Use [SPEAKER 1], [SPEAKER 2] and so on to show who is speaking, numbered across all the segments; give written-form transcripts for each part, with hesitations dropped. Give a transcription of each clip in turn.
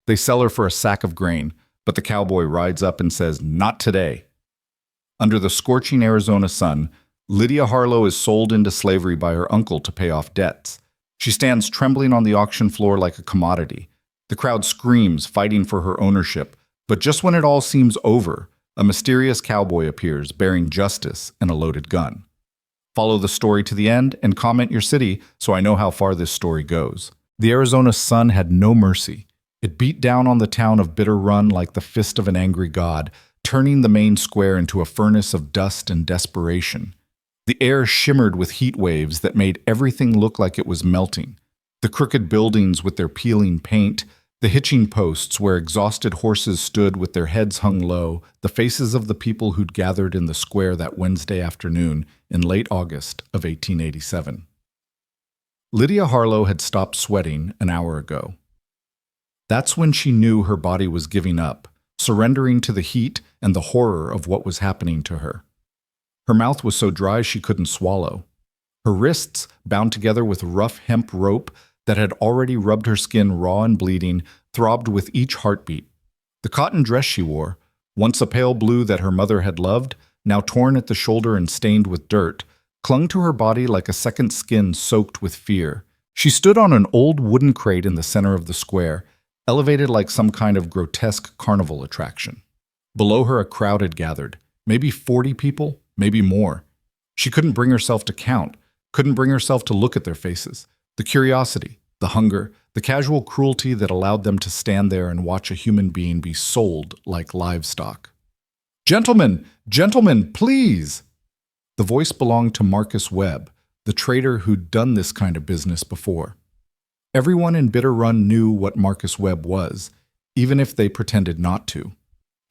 [SPEAKER 1] They sell her for a sack of grain, but the cowboy rides up and says, "Not today." Under the scorching Arizona sun, Lydia Harlow is sold into slavery by her uncle to pay off debts. She stands trembling on the auction floor like a commodity. The crowd screams, fighting for her ownership. But just when it all seems over, a mysterious cowboy appears, bearing justice and a loaded gun. Follow the story to the end and comment your city so I know how far this story goes. The Arizona sun had no mercy. It beat down on the town of Bitter Run like the fist of an angry god, turning the main square into a furnace of dust and desperation. The air shimmered with heat waves that made everything look like it was melting. The crooked buildings with their peeling paint, the hitching posts where exhausted horses stood with their heads hung low, the faces of the people who'd gathered in the square that Wednesday afternoon in late August of 1887. Lydia Harlow had stopped sweating an hour ago. That's when she knew her body was giving up, surrendering to the heat and the horror of what was happening to her. Her mouth was so dry she couldn't swallow. Her wrists, bound together with rough hemp rope that had already rubbed her skin raw and bleeding, throbbed with each heartbeat. The cotton dress she wore, once a pale blue that her mother had loved, now torn at the shoulder and stained with dirt, clung to her body like a second skin soaked with fear. She stood on an old wooden crate in the center of the square, elevated like some kind of grotesque carnival attraction. Below her a crowd had gathered, maybe 40 people, maybe more. She couldn't bring herself to count, couldn't bring herself to look at their faces. The curiosity, the hunger, the casual cruelty that allowed them to stand there and watch a human being be sold like livestock. "Gentlemen, gentlemen, please!" The voice belonged to Marcus Webb, the trader who'd done this kind of business before. Everyone in Bitter Run knew what Marcus Webb was, even if they pretended not to.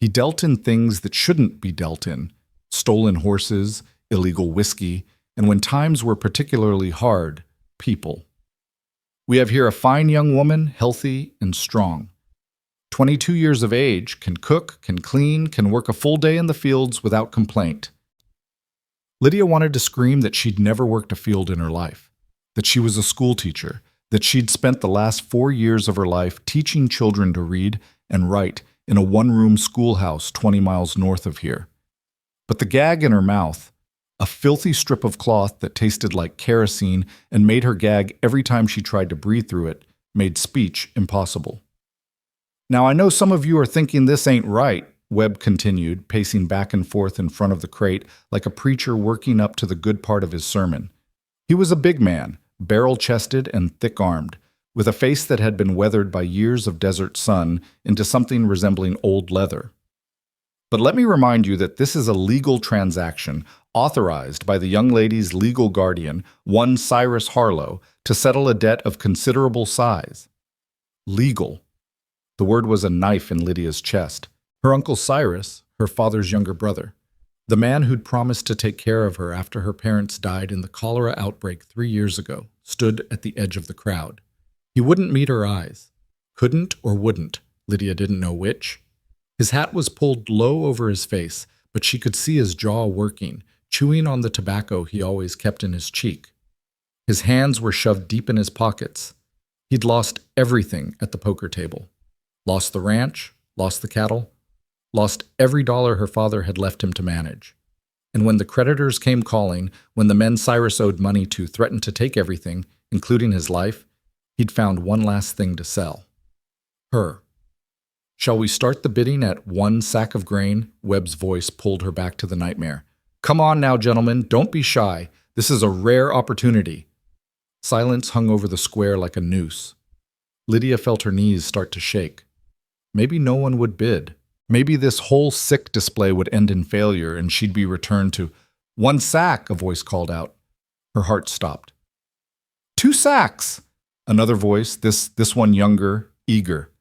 [SPEAKER 1] He dealt in things that shouldn't be dealt in: stolen horses, illegal whiskey, and when times were particularly hard, people. We have here a fine young woman, healthy and strong. 22 years of age, can cook, can clean, can work a full day in the fields without complaint. Lydia wanted to scream that she'd never worked a field in her life, that she was a school teacher, that she'd spent the last 4 years of her life teaching children to read and write in a one-room schoolhouse 20 miles north of here. But the gag in her mouth, a filthy strip of cloth that tasted like kerosene and made her gag every time she tried to breathe through it, made speech impossible. "Now I know some of you are thinking this ain't right," Webb continued, pacing back and forth in front of the crate like a preacher working up to the good part of his sermon. He was a big man, barrel-chested and thick-armed, with a face that had been weathered by years of desert sun into something resembling old leather. "But let me remind you that this is a legal transaction authorized by the young lady's legal guardian, one Cyrus Harlow, to settle a debt of considerable size." Legal. The word was a knife in Lydia's chest. Her uncle Cyrus, her father's younger brother, the man who'd promised to take care of her after her parents died in the cholera outbreak 3 years ago, stood at the edge of the crowd. He wouldn't meet her eyes. Couldn't or wouldn't, Lydia didn't know which. His hat was pulled low over his face, but she could see his jaw working, chewing on the tobacco he always kept in his cheek. His hands were shoved deep in his pockets. He'd lost everything at the poker table. Lost the ranch, lost the cattle, lost every dollar her father had left him to manage. And when the creditors came calling, when the men Cyrus owed money to threatened to take everything, including his life, he'd found one last thing to sell. Her. "Shall we start the bidding at 1 sack of grain?" Webb's voice pulled her back to the nightmare. "Come on now, gentlemen, don't be shy. This is a rare opportunity." Silence hung over the square like a noose. Lydia felt her knees start to shake. Maybe no one would bid. Maybe this whole sick display would end in failure and she'd be returned to 1 sack, a voice called out. Her heart stopped. 2 sacks, another voice, this one younger, eager.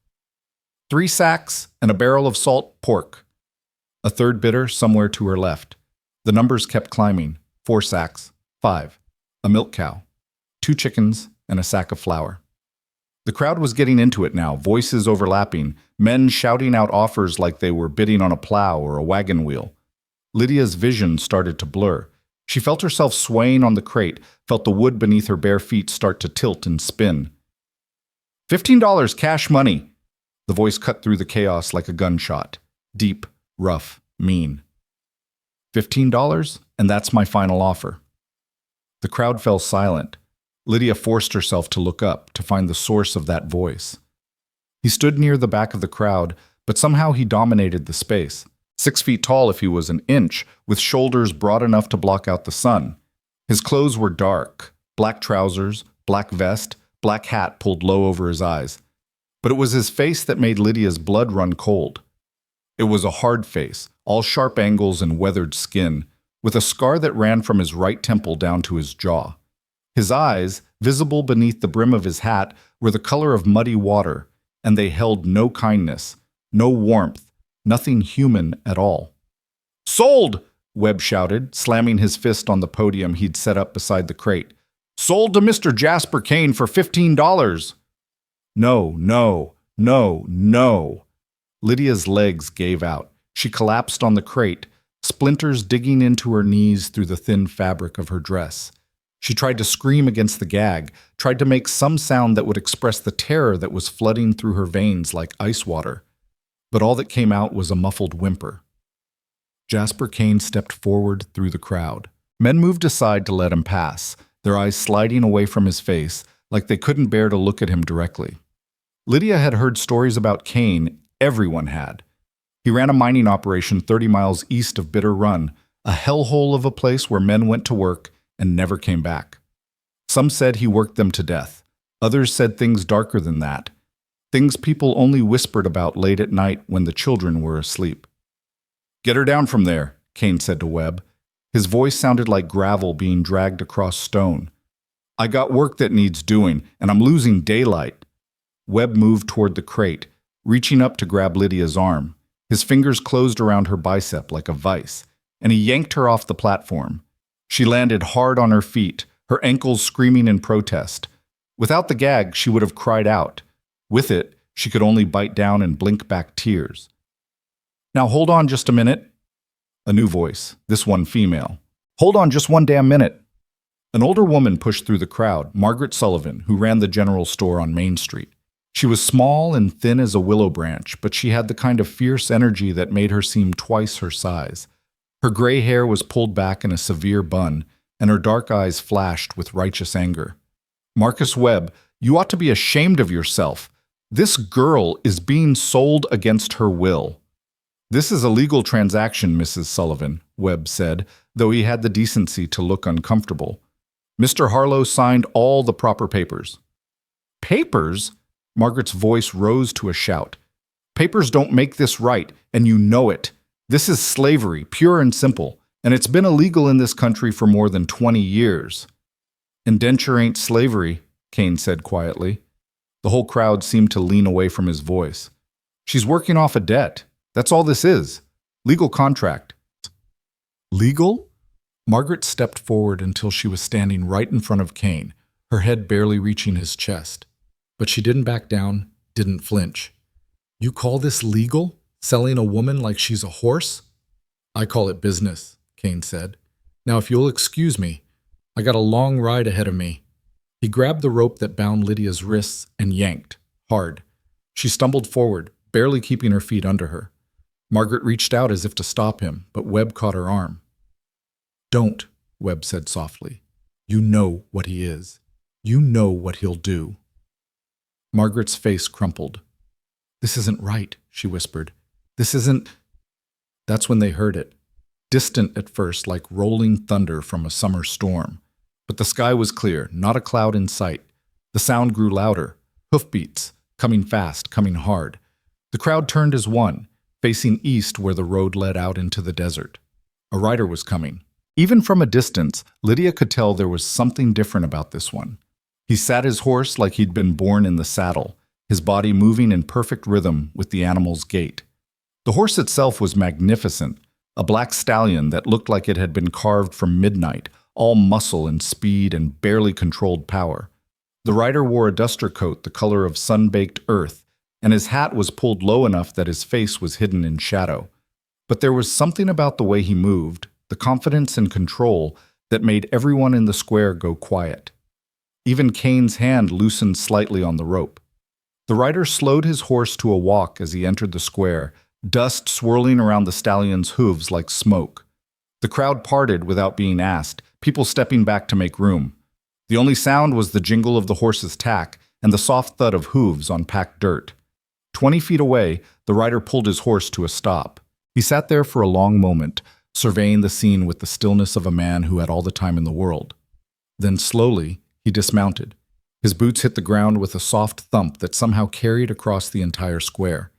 [SPEAKER 1] 3 sacks and a barrel of salt pork. A third bidder somewhere to her left. The numbers kept climbing. 4 sacks, 5, a milk cow, 2 chickens, and a sack of flour. The crowd was getting into it now, voices overlapping, men shouting out offers like they were bidding on a plow or a wagon wheel. Lydia's vision started to blur. She felt herself swaying on the crate, felt the wood beneath her bare feet start to tilt and spin. $15 cash money. The voice cut through the chaos like a gunshot. Deep, rough, mean. $15, and that's my final offer. The crowd fell silent. Lydia forced herself to look up to find the source of that voice. He stood near the back of the crowd, but somehow he dominated the space. 6 feet tall if he was an inch, with shoulders broad enough to block out the sun. His clothes were dark, black trousers, black vest, black hat pulled low over his eyes. But it was his face that made Lydia's blood run cold. It was a hard face, all sharp angles and weathered skin, with a scar that ran from his right temple down to his jaw. His eyes, visible beneath the brim of his hat, were the color of muddy water, and they held no kindness, no warmth, nothing human at all. "Sold!" Webb shouted, slamming his fist on the podium he'd set up beside the crate. "Sold to Mr. Jasper Kane for $15. No, no, no, no. Lydia's legs gave out. She collapsed on the crate, splinters digging into her knees through the thin fabric of her dress. She tried to scream against the gag, tried to make some sound that would express the terror that was flooding through her veins like ice water. But all that came out was a muffled whimper. Jasper Kane stepped forward through the crowd. Men moved aside to let him pass, their eyes sliding away from his face, like they couldn't bear to look at him directly. Lydia had heard stories about Kane. Everyone had. He ran a mining operation 30 miles east of Bitter Run, a hellhole of a place where men went to work and never came back. Some said he worked them to death. Others said things darker than that. Things people only whispered about late at night when the children were asleep. "Get her down from there," Kane said to Webb. His voice sounded like gravel being dragged across stone. "I got work that needs doing, and I'm losing daylight." Webb moved toward the crate, reaching up to grab Lydia's arm. His fingers closed around her bicep like a vice, and he yanked her off the platform. She landed hard on her feet, her ankles screaming in protest. Without the gag, she would have cried out. With it, she could only bite down and blink back tears. "Now hold on just a minute." A new voice, this one female. "Hold on just one damn minute." An older woman pushed through the crowd, Margaret Sullivan, who ran the general store on Main Street. She was small and thin as a willow branch, but she had the kind of fierce energy that made her seem twice her size. Her gray hair was pulled back in a severe bun, and her dark eyes flashed with righteous anger. "Marcus Webb, you ought to be ashamed of yourself. This girl is being sold against her will." "This is a legal transaction, Mrs. Sullivan," Webb said, though he had the decency to look uncomfortable. "Mr. Harlow signed all the proper papers." "Papers?" Margaret's voice rose to a shout. "Papers don't make this right, and you know it. This is slavery, pure and simple, and it's been illegal in this country for more than 20 years. "Indenture ain't slavery," Kane said quietly. The whole crowd seemed to lean away from his voice. "She's working off a debt. That's all this is. Legal contract." "Legal?" Margaret stepped forward until she was standing right in front of Kane, her head barely reaching his chest. But she didn't back down, didn't flinch. "You call this legal? Selling a woman like she's a horse?" "I call it business," Kane said. "Now if you'll excuse me, I got a long ride ahead of me." He grabbed the rope that bound Lydia's wrists and yanked, hard. She stumbled forward, barely keeping her feet under her. Margaret reached out as if to stop him, but Webb caught her arm. "Don't," Webb said softly. "You know what he is. You know what he'll do." Margaret's face crumpled. "This isn't right," she whispered. "This isn't—" That's when they heard it. Distant at first, like rolling thunder from a summer storm. But the sky was clear, not a cloud in sight. The sound grew louder. Hoofbeats, coming fast, coming hard. The crowd turned as one, facing east where the road led out into the desert. A rider was coming. Even from a distance, Lydia could tell there was something different about this one. He sat his horse like he'd been born in the saddle, his body moving in perfect rhythm with the animal's gait. The horse itself was magnificent, a black stallion that looked like it had been carved from midnight, all muscle and speed and barely controlled power. The rider wore a duster coat the color of sun-baked earth, and his hat was pulled low enough that his face was hidden in shadow. But there was something about the way he moved, the confidence and control, that made everyone in the square go quiet. Even Kane's hand loosened slightly on the rope. The rider slowed his horse to a walk as he entered the square, dust swirling around the stallion's hooves like smoke. The crowd parted without being asked, people stepping back to make room. The only sound was the jingle of the horse's tack and the soft thud of hooves on packed dirt. 20 feet away, the rider pulled his horse to a stop. He sat there for a long moment, surveying the scene with the stillness of a man who had all the time in the world. Then slowly, he dismounted. His boots hit the ground with a soft thump that somehow carried across the entire square.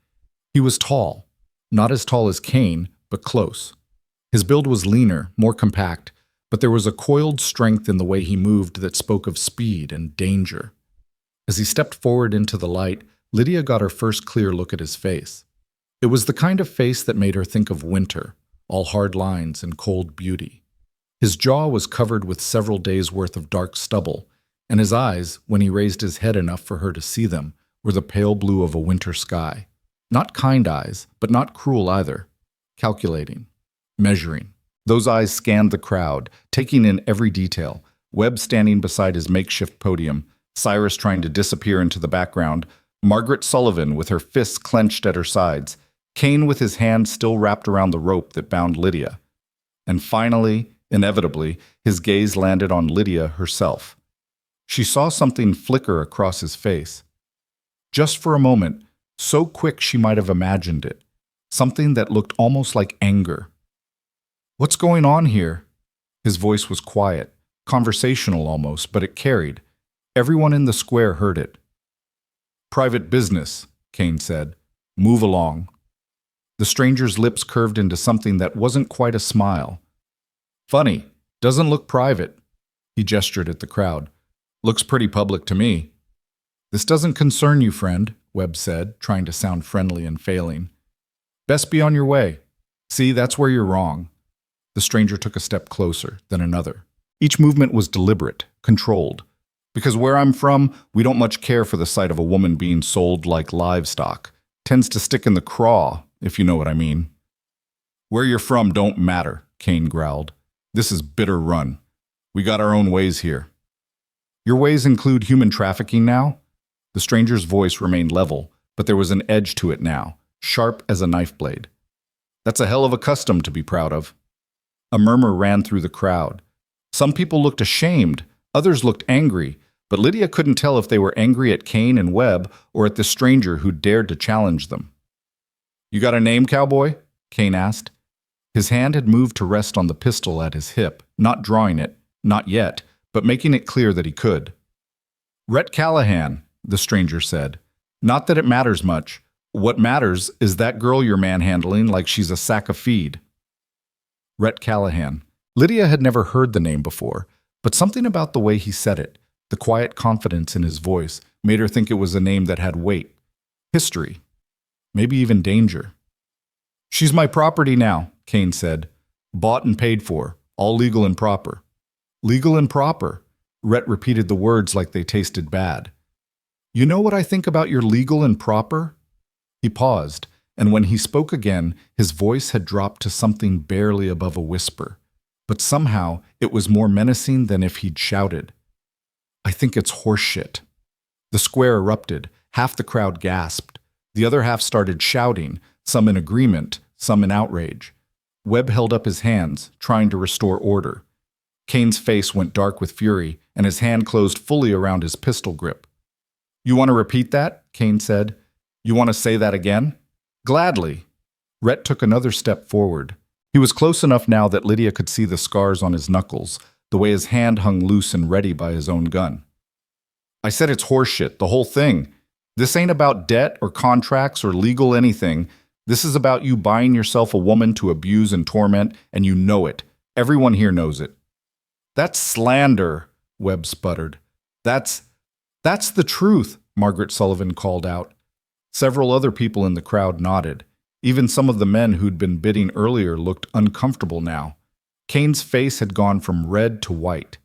[SPEAKER 1] He was tall, not as tall as Cain, but close. His build was leaner, more compact, but there was a coiled strength in the way he moved that spoke of speed and danger. As he stepped forward into the light, Lydia got her first clear look at his face. It was the kind of face that made her think of winter, all hard lines and cold beauty. His jaw was covered with several days' worth of dark stubble, and his eyes, when he raised his head enough for her to see them, were the pale blue of a winter sky. Not kind eyes, but not cruel either. Calculating. Measuring. Those eyes scanned the crowd, taking in every detail. Webb standing beside his makeshift podium, Cyrus trying to disappear into the background, Margaret Sullivan with her fists clenched at her sides, Cain with his hand still wrapped around the rope that bound Lydia. And finally, inevitably, his gaze landed on Lydia herself. She saw something flicker across his face. Just for a moment, so quick she might have imagined it, something that looked almost like anger. "What's going on here?" His voice was quiet, conversational almost, but it carried. Everyone in the square heard it. "Private business," Cain said. "Move along." The stranger's lips curved into something that wasn't quite a smile. "Funny, doesn't look private." He gestured at the crowd. "Looks pretty public to me." "This doesn't concern you, friend," Webb said, trying to sound friendly and failing. "Best be on your way. See, that's where you're wrong." The stranger took a step closer, then another. Each movement was deliberate, controlled. "Because where I'm from, we don't much care for the sight of a woman being sold like livestock. Tends to stick in the craw, if you know what I mean." "Where you're from don't matter," Cain growled. "This is Bitter Run. We got our own ways here." "Your ways include human trafficking now?" The stranger's voice remained level, but there was an edge to it now, sharp as a knife blade. "That's a hell of a custom to be proud of." A murmur ran through the crowd. Some people looked ashamed, others looked angry, but Lydia couldn't tell if they were angry at Cain and Webb or at the stranger who dared to challenge them. "You got a name, cowboy?" Cain asked. His hand had moved to rest on the pistol at his hip, not drawing it, not yet, but making it clear that he could. "Rhett Callahan," the stranger said. "Not that it matters much. What matters is that girl you're manhandling like she's a sack of feed." Rhett Callahan. Lydia had never heard the name before, but something about the way he said it, the quiet confidence in his voice, made her think it was a name that had weight, history, maybe even danger. "She's my property now," Cain said. "Bought and paid for, all legal and proper." "Legal and proper," Rhett repeated the words like they tasted bad. "You know what I think about your legal and proper?" He paused, and when he spoke again, his voice had dropped to something barely above a whisper. But somehow it was more menacing than if he'd shouted. "I think it's horseshit." The square erupted. Half the crowd gasped. The other half started shouting, some in agreement, some in outrage. Webb held up his hands, trying to restore order. Cain's face went dark with fury, and his hand closed fully around his pistol grip. "You want to repeat that?" Cain said. "You want to say that again?" "Gladly." Rhett took another step forward. He was close enough now that Lydia could see the scars on his knuckles, the way his hand hung loose and ready by his own gun. "I said it's horseshit, the whole thing. This ain't about debt or contracts or legal anything. This is about you buying yourself a woman to abuse and torment, and you know it. Everyone here knows it." "That's slander," Webb sputtered. That's the truth," Margaret Sullivan called out. Several other people in the crowd nodded. Even some of the men who'd been bidding earlier looked uncomfortable now. Cain's face had gone from red to white.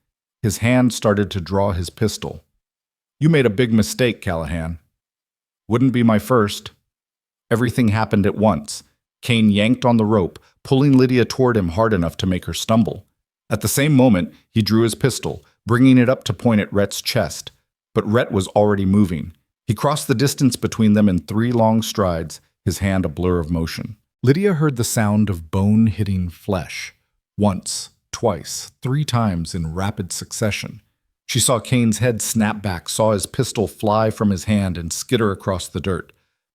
[SPEAKER 1] His hand started to draw his pistol. "You made a big mistake, Callahan." "Wouldn't be my first." Everything happened at once. Cain yanked on the rope, pulling Lydia toward him hard enough to make her stumble. At the same moment, he drew his pistol, bringing it up to point at Rhett's chest. But Rhett was already moving. He crossed the distance between them in 3 long strides, his hand a blur of motion. Lydia heard the sound of bone hitting flesh. Once, twice, 3 times in rapid succession. She saw Kane's head snap back, saw his pistol fly from his hand and skitter across the dirt.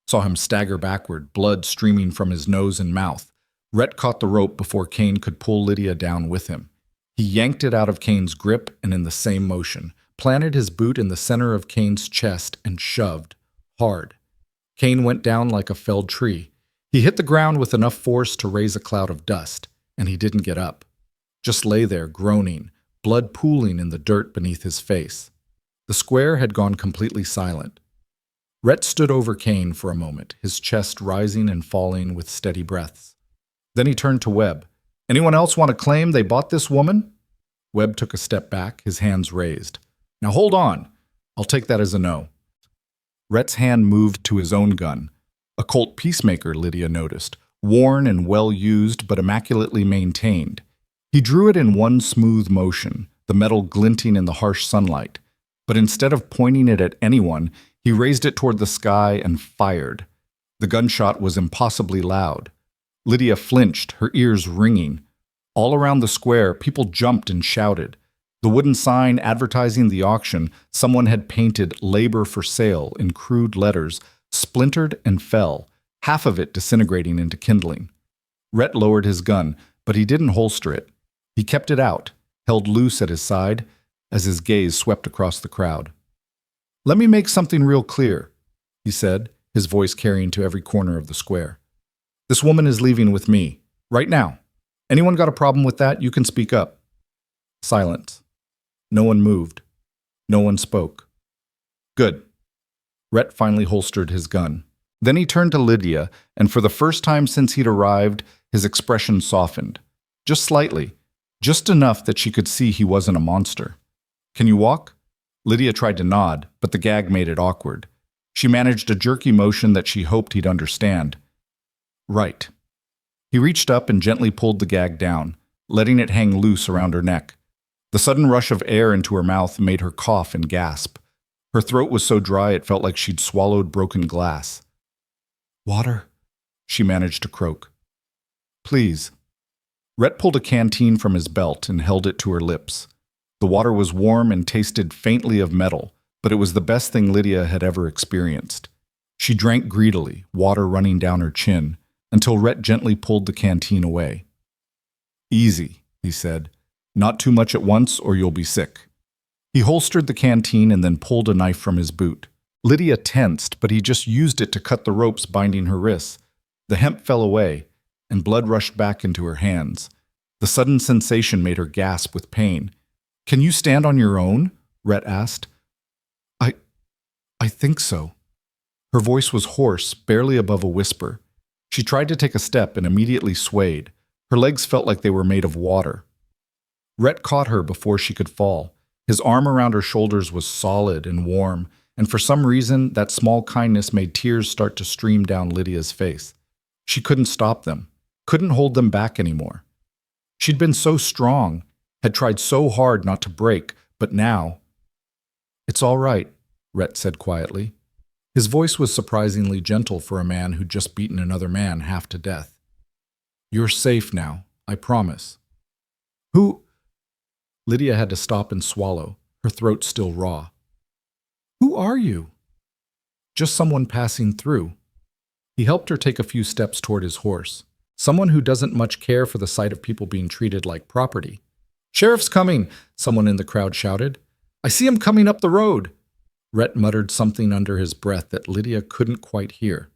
[SPEAKER 1] Saw him stagger backward, blood streaming from his nose and mouth. Rhett caught the rope before Kane could pull Lydia down with him. He yanked it out of Kane's grip and in the same motion, planted his boot in the center of Kane's chest and shoved, hard. Kane went down like a felled tree. He hit the ground with enough force to raise a cloud of dust, and he didn't get up. Just lay there, groaning, blood pooling in the dirt beneath his face. The square had gone completely silent. Rhett stood over Kane for a moment, his chest rising and falling with steady breaths. Then he turned to Webb. "Anyone else want to claim they bought this woman?" Webb took a step back, his hands raised. "Now hold on. I'll take that as a no." Rhett's hand moved to his own gun. A Colt Peacemaker, Lydia noticed, worn and well used but immaculately maintained. He drew it in one smooth motion, the metal glinting in the harsh sunlight. But instead of pointing it at anyone, he raised it toward the sky and fired. The gunshot was impossibly loud. Lydia flinched, her ears ringing. All around the square, people jumped and shouted. The wooden sign advertising the auction someone had painted "Labor for Sale" in crude letters splintered and fell, half of it disintegrating into kindling. Rhett lowered his gun, but he didn't holster it. He kept it out, held loose at his side, as his gaze swept across the crowd. "Let me make something real clear," he said, his voice carrying to every corner of the square. "This woman is leaving with me, right now. Anyone got a problem with that? You can speak up." Silence. No one moved. No one spoke. "Good." Rhett finally holstered his gun. Then he turned to Lydia, and for the first time since he'd arrived, his expression softened. Just slightly. Just enough that she could see he wasn't a monster. "Can you walk?" Lydia tried to nod, but the gag made it awkward. She managed a jerky motion that she hoped he'd understand. "Right." He reached up and gently pulled the gag down, letting it hang loose around her neck. The sudden rush of air into her mouth made her cough and gasp. Her throat was so dry it felt like she'd swallowed broken glass. "Water?" she managed to croak. "Please." Rhett pulled a canteen from his belt and held it to her lips. The water was warm and tasted faintly of metal, but it was the best thing Lydia had ever experienced. She drank greedily, water running down her chin, until Rhett gently pulled the canteen away. "Easy," he said. "Not too much at once or you'll be sick." He holstered the canteen and then pulled a knife from his boot. Lydia tensed, but he just used it to cut the ropes binding her wrists. The hemp fell away, and blood rushed back into her hands. The sudden sensation made her gasp with pain. "Can you stand on your own?" Rhett asked. I think so." Her voice was hoarse, barely above a whisper. She tried to take a step and immediately swayed. Her legs felt like they were made of water. Rhett caught her before she could fall. His arm around her shoulders was solid and warm, and for some reason, that small kindness made tears start to stream down Lydia's face. She couldn't stop them, couldn't hold them back anymore. She'd been so strong, had tried so hard not to break, but now... "It's all right," Rhett said quietly. His voice was surprisingly gentle for a man who'd just beaten another man half to death. "You're safe now, I promise." "Who?" Lydia had to stop and swallow, her throat still raw. "Who are you?" "Just someone passing through." He helped her take a few steps toward his horse. Someone who doesn't much care for the sight of people being treated like property. "Sheriff's coming!" someone in the crowd shouted. "I see him coming up the road!" Rhett muttered something under his breath that Lydia couldn't quite hear.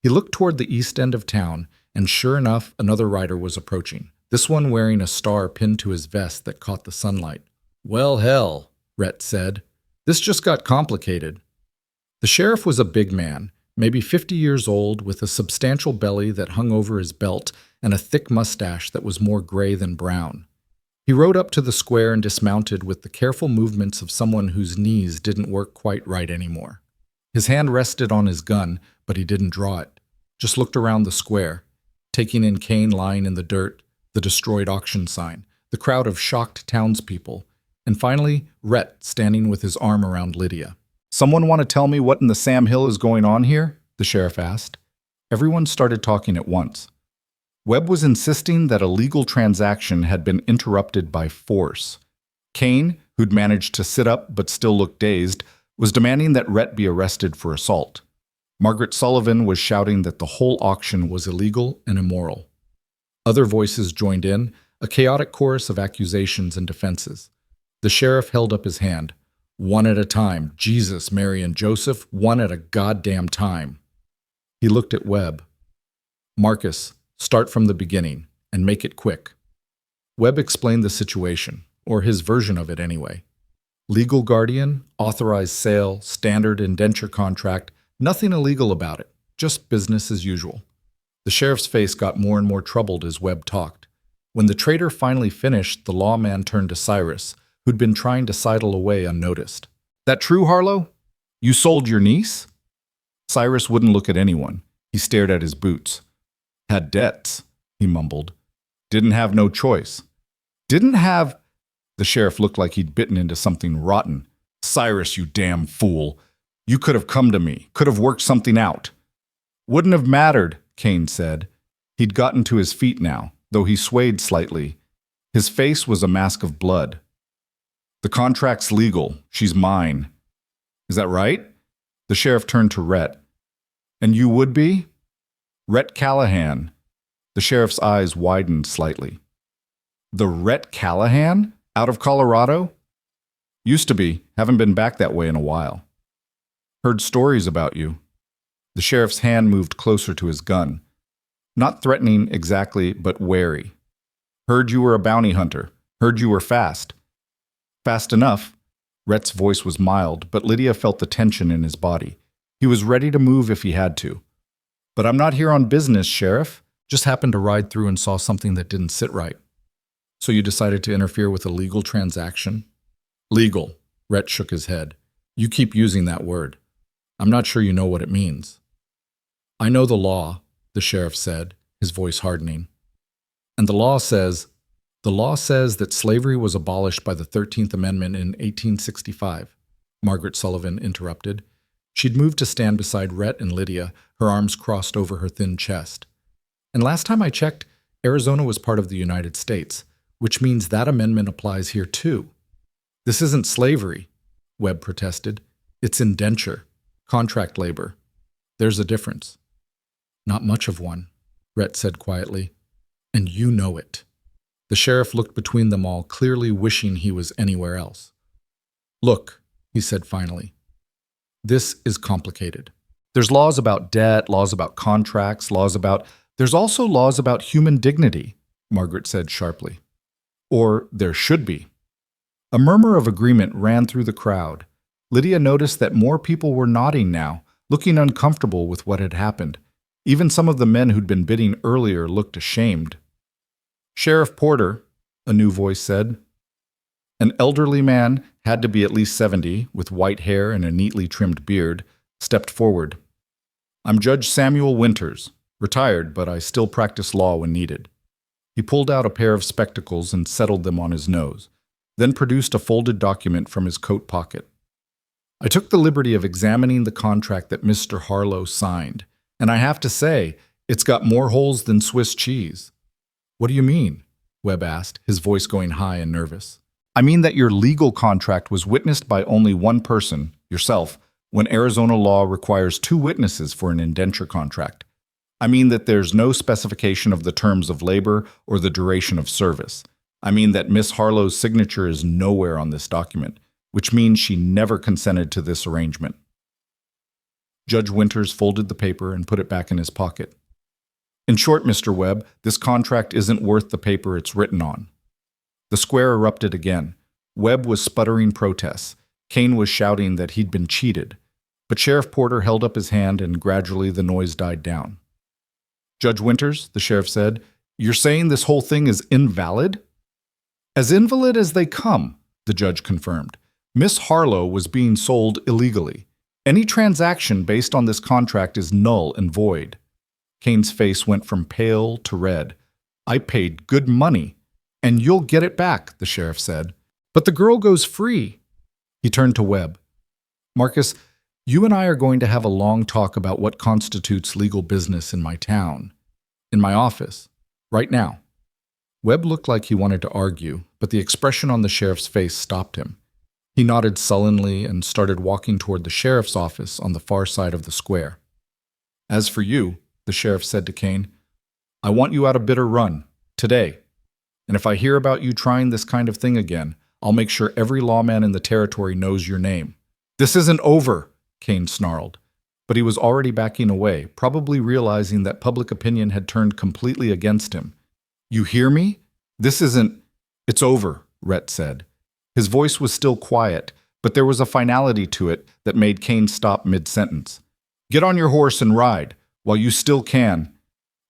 [SPEAKER 1] He looked toward the east end of town, and sure enough, another rider was approaching, this one wearing a star pinned to his vest that caught the sunlight. "Well, hell," Rhett said. "This just got complicated." The sheriff was a big man, maybe 50 years old, with a substantial belly that hung over his belt and a thick mustache that was more gray than brown. He rode up to the square and dismounted with the careful movements of someone whose knees didn't work quite right anymore. His hand rested on his gun, but he didn't draw it, just looked around the square, taking in Kane lying in the dirt, the destroyed auction sign, the crowd of shocked townspeople, and finally Rhett standing with his arm around Lydia. Someone want to tell me what in the Sam Hill is going on here? The sheriff asked. Everyone started talking at once. Webb was insisting that a legal transaction had been interrupted by force. Kane, who'd managed to sit up but still looked dazed, was demanding that Rhett be arrested for assault. Margaret Sullivan was shouting that the whole auction was illegal and immoral. Other voices joined in, a chaotic chorus of accusations and defenses. The sheriff held up his hand. One at a time. Jesus, Mary, and Joseph, one at a goddamn time. He looked at Webb. Marcus, start from the beginning, and make it quick. Webb explained the situation, or his version of it anyway. Legal guardian, authorized sale, standard indenture contract, nothing illegal about it, just business as usual. The sheriff's face got more and more troubled as Webb talked. When the trader finally finished, the lawman turned to Cyrus, who'd been trying to sidle away unnoticed. That true, Harlow? You sold your niece? Cyrus wouldn't look at anyone. He stared at his boots. Had debts, he mumbled. Didn't have no choice. Didn't have... The sheriff looked like he'd bitten into something rotten. Cyrus, you damn fool. You could have come to me, could have worked something out. Wouldn't have mattered, Kane said. He'd gotten to his feet now, though he swayed slightly. His face was a mask of blood. The contract's legal. She's mine. Is that right? The sheriff turned to Rhett. And you would be? Rhett Callahan. The sheriff's eyes widened slightly. The Rhett Callahan? Out of Colorado? Used to be. Haven't been back that way in a while. Heard stories about you. The sheriff's hand moved closer to his gun. Not threatening exactly, but wary. Heard you were a bounty hunter. Heard you were fast. Fast enough. Rhett's voice was mild, but Lydia felt the tension in his body. He was ready to move if he had to. But I'm not here on business, Sheriff. Just happened to ride through and saw something that didn't sit right. So you decided to interfere with a legal transaction? Legal. Rhett shook his head. You keep using that word. I'm not sure you know what it means. I know the law, the sheriff said, his voice hardening. And the law says that slavery was abolished by the 13th Amendment in 1865, Margaret Sullivan interrupted. She'd moved to stand beside Rhett and Lydia, her arms crossed over her thin chest. And last time I checked, Arizona was part of the United States, which means that amendment applies here too. This isn't slavery, Webb protested. It's indenture, contract labor. There's a difference. Not much of one, Rhett said quietly. And you know it. The sheriff looked between them all, clearly wishing he was anywhere else. Look, he said finally. This is complicated. There's laws about debt, laws about contracts, There's also laws about human dignity, Margaret said sharply. Or there should be. A murmur of agreement ran through the crowd. Lydia noticed that more people were nodding now, looking uncomfortable with what had happened. Even some of the men who'd been bidding earlier looked ashamed. Sheriff Porter, a new voice said. An elderly man, had to be at least 70, with white hair and a neatly trimmed beard, stepped forward. I'm Judge Samuel Winters, retired, but I still practice law when needed. He pulled out a pair of spectacles and settled them on his nose, then produced a folded document from his coat pocket. I took the liberty of examining the contract that Mr. Harlow signed, and I have to say, it's got more holes than Swiss cheese. What do you mean? Webb asked, his voice going high and nervous. I mean that your legal contract was witnessed by only one person, yourself, when Arizona law requires 2 witnesses for an indenture contract. I mean that there's no specification of the terms of labor or the duration of service. I mean that Miss Harlow's signature is nowhere on this document, which means she never consented to this arrangement. Judge Winters folded the paper and put it back in his pocket. In short, Mr. Webb, this contract isn't worth the paper it's written on. The square erupted again. Webb was sputtering protests. Kane was shouting that he'd been cheated. But Sheriff Porter held up his hand and gradually the noise died down. Judge Winters, the sheriff said, you're saying this whole thing is invalid? As invalid as they come, the judge confirmed. Miss Harlow was being sold illegally. Any transaction based on this contract is null and void. Kane's face went from pale to red. I paid good money. And you'll get it back, the sheriff said. But the girl goes free. He turned to Webb. Marcus, you and I are going to have a long talk about what constitutes legal business in my town, in my office, right now. Webb looked like he wanted to argue, but the expression on the sheriff's face stopped him. He nodded sullenly and started walking toward the sheriff's office on the far side of the square. As for you, the sheriff said to Kane, I want you out of Bitter Run, today. And if I hear about you trying this kind of thing again, I'll make sure every lawman in the territory knows your name. This isn't over, Kane snarled. But he was already backing away, probably realizing that public opinion had turned completely against him. You hear me? This isn't... It's over, Rhett said. His voice was still quiet, but there was a finality to it that made Kane stop mid-sentence. Get on your horse and ride, while you still can.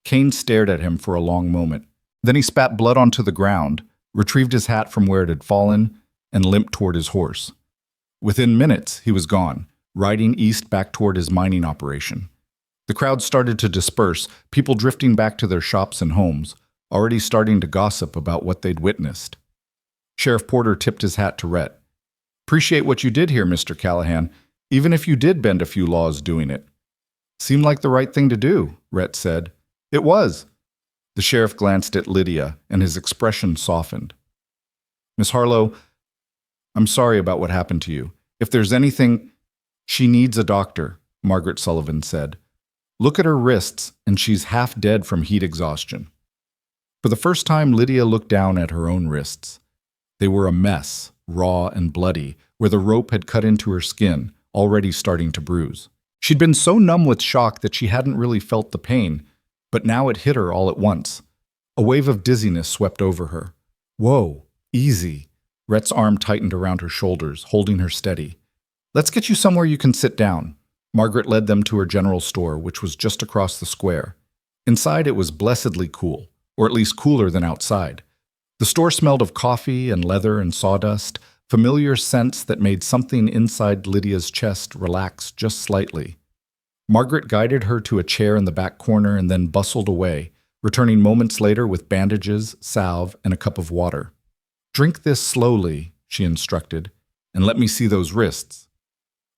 [SPEAKER 1] Kane stared at him for a long moment. Then he spat blood onto the ground, retrieved his hat from where it had fallen, and limped toward his horse. Within minutes, he was gone, riding east back toward his mining operation. The crowd started to disperse, people drifting back to their shops and homes, already starting to gossip about what they'd witnessed. Sheriff Porter tipped his hat to Rhett. Appreciate what you did here, Mr. Callahan, even if you did bend a few laws doing it. Seemed like the right thing to do, Rhett said. It was. The sheriff glanced at Lydia, and his expression softened. Miss Harlow, I'm sorry about what happened to you. If there's anything... She needs a doctor, Margaret Sullivan said. Look at her wrists, and she's half dead from heat exhaustion. For the first time, Lydia looked down at her own wrists. They were a mess, raw and bloody, where the rope had cut into her skin, already starting to bruise. She'd been so numb with shock that she hadn't really felt the pain, but now it hit her all at once. A wave of dizziness swept over her. Whoa, easy. Rhett's arm tightened around her shoulders, holding her steady. Let's get you somewhere you can sit down. Margaret led them to her general store, which was just across the square. Inside it was blessedly cool, or at least cooler than outside. The store smelled of coffee and leather and sawdust, familiar scents that made something inside Lydia's chest relax just slightly. Margaret guided her to a chair in the back corner and then bustled away, returning moments later with bandages, salve, and a cup of water. Drink this slowly, she instructed, and let me see those wrists.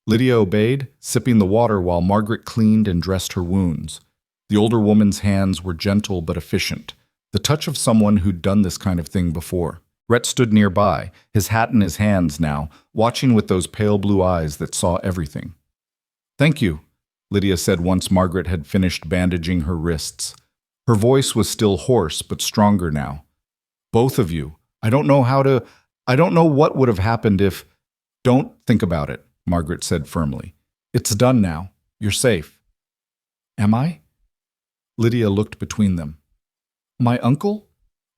[SPEAKER 1] Lydia obeyed, sipping the water while Margaret cleaned and dressed her wounds. The older woman's hands were gentle but efficient, the touch of someone who'd done this kind of thing before. Rhett stood nearby, his hat in his hands now, watching with those pale blue eyes that saw everything. Thank you, Lydia said once Margaret had finished bandaging her wrists. Her voice was still hoarse but stronger now. Both of you. I don't know what would have happened if... Don't think about it, Margaret said firmly. It's done now. You're safe. Am I? Lydia looked between them. My uncle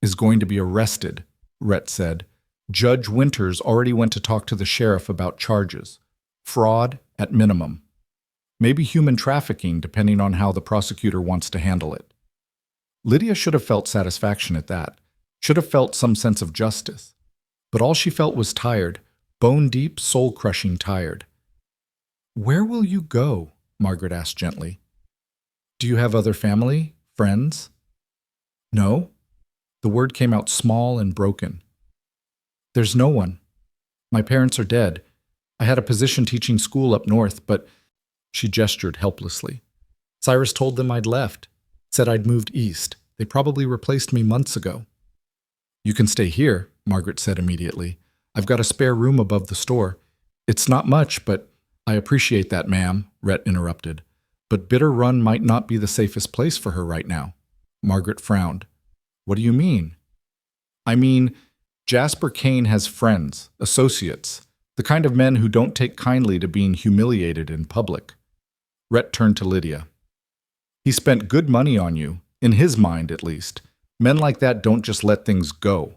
[SPEAKER 1] is going to be arrested, Rhett said. Judge Winters already went to talk to the sheriff about charges. Fraud at minimum. Maybe human trafficking, depending on how the prosecutor wants to handle it. Lydia should have felt satisfaction at that, should have felt some sense of justice. But all she felt was tired, bone-deep, soul-crushing tired. Where will you go? Margaret asked gently. Do you have other family, friends? No? The word came out small and broken. There's no one. My parents are dead. I had a position teaching school up north, but... She gestured helplessly. Cyrus told them I'd left, said I'd moved east. They probably replaced me months ago. You can stay here, Margaret said immediately. I've got a spare room above the store. It's not much, but... I appreciate that, ma'am, Rhett interrupted. But Bitter Run might not be the safest place for her right now. Margaret frowned. What do you mean? I mean, Jasper Kane has friends, associates, the kind of men who don't take kindly to being humiliated in public. Rhett turned to Lydia. He spent good money on you, in his mind at least. Men like that don't just let things go.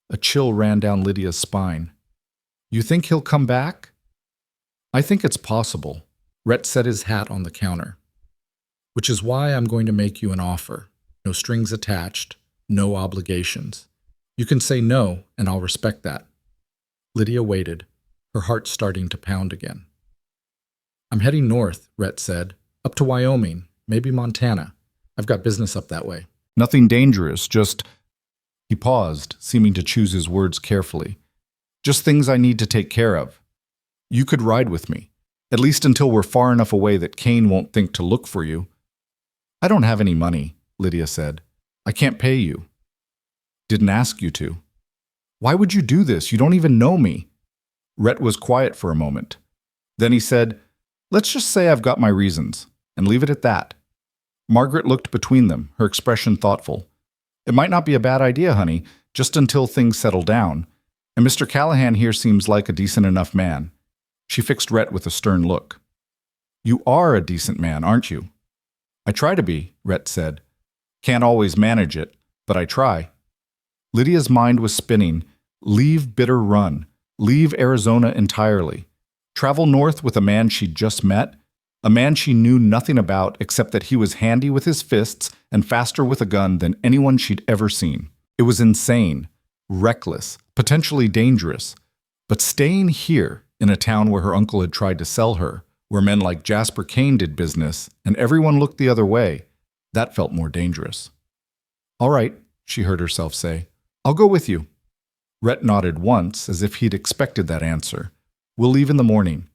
[SPEAKER 1] A chill ran down Lydia's spine. You think he'll come back? I think it's possible. Rhett set his hat on the counter. Which is why I'm going to make you an offer. No strings attached, no obligations. You can say no, and I'll respect that. Lydia waited, her heart starting to pound again. I'm heading north, Rhett said, up to Wyoming, maybe Montana. I've got business up that way. Nothing dangerous, just... He paused, seeming to choose his words carefully. Just things I need to take care of. You could ride with me. At least until we're far enough away that Kane won't think to look for you. I don't have any money, Lydia said. I can't pay you. Didn't ask you to. Why would you do this? You don't even know me. Rhett was quiet for a moment. Then he said, let's just say I've got my reasons, and leave it at that. Margaret looked between them, her expression thoughtful. It might not be a bad idea, honey, just until things settle down. And Mr. Callahan here seems like a decent enough man. She fixed Rhett with a stern look. You are a decent man, aren't you? I try to be, Rhett said. Can't always manage it, but I try. Lydia's mind was spinning. Leave Bitter Run. Leave Arizona entirely. Travel north with a man she'd just met, a man she knew nothing about except that he was handy with his fists and faster with a gun than anyone she'd ever seen. It was insane, reckless, potentially dangerous. But staying here, in a town where her uncle had tried to sell her, where men like Jasper Kane did business, and everyone looked the other way, that felt more dangerous. All right, she heard herself say. I'll go with you. Rhett nodded once, as if he'd expected that answer. We'll leave in the morning.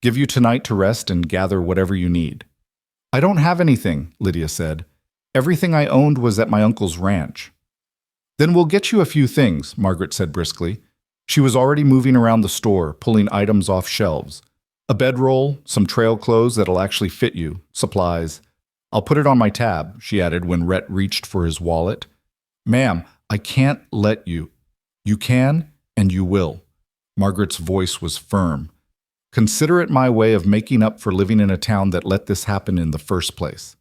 [SPEAKER 1] Give you tonight to rest and gather whatever you need. I don't have anything, Lydia said. Everything I owned was at my uncle's ranch. Then we'll get you a few things, Margaret said briskly. She was already moving around the store, pulling items off shelves. A bedroll, some trail clothes that'll actually fit you, supplies. I'll put it on my tab, she added when Rhett reached for his wallet. Ma'am, I can't let you. You can, and you will. Margaret's voice was firm. Consider it my way of making up for living in a town that let this happen in the first place.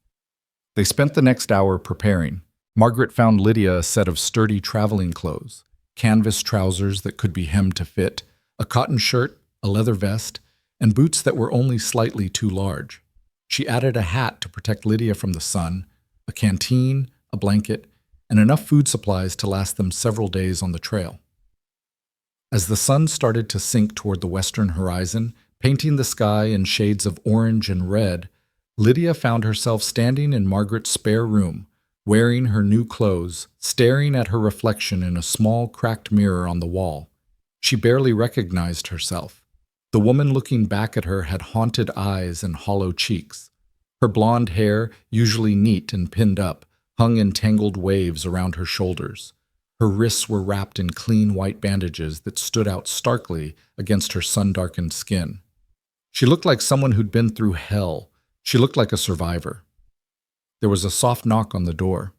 [SPEAKER 1] They spent the next hour preparing. Margaret found Lydia a set of sturdy traveling clothes, canvas trousers that could be hemmed to fit, a cotton shirt, a leather vest, and boots that were only slightly too large. She added a hat to protect Lydia from the sun, a canteen, a blanket, and enough food supplies to last them several days on the trail. As the sun started to sink toward the western horizon, painting the sky in shades of orange and red, Lydia found herself standing in Margaret's spare room, wearing her new clothes, staring at her reflection in a small cracked mirror on the wall. She barely recognized herself. The woman looking back at her had haunted eyes and hollow cheeks. Her blonde hair, usually neat and pinned up, hung in tangled waves around her shoulders. Her wrists were wrapped in clean white bandages that stood out starkly against her sun-darkened skin. She looked like someone who'd been through hell. She looked like a survivor. There was a soft knock on the door.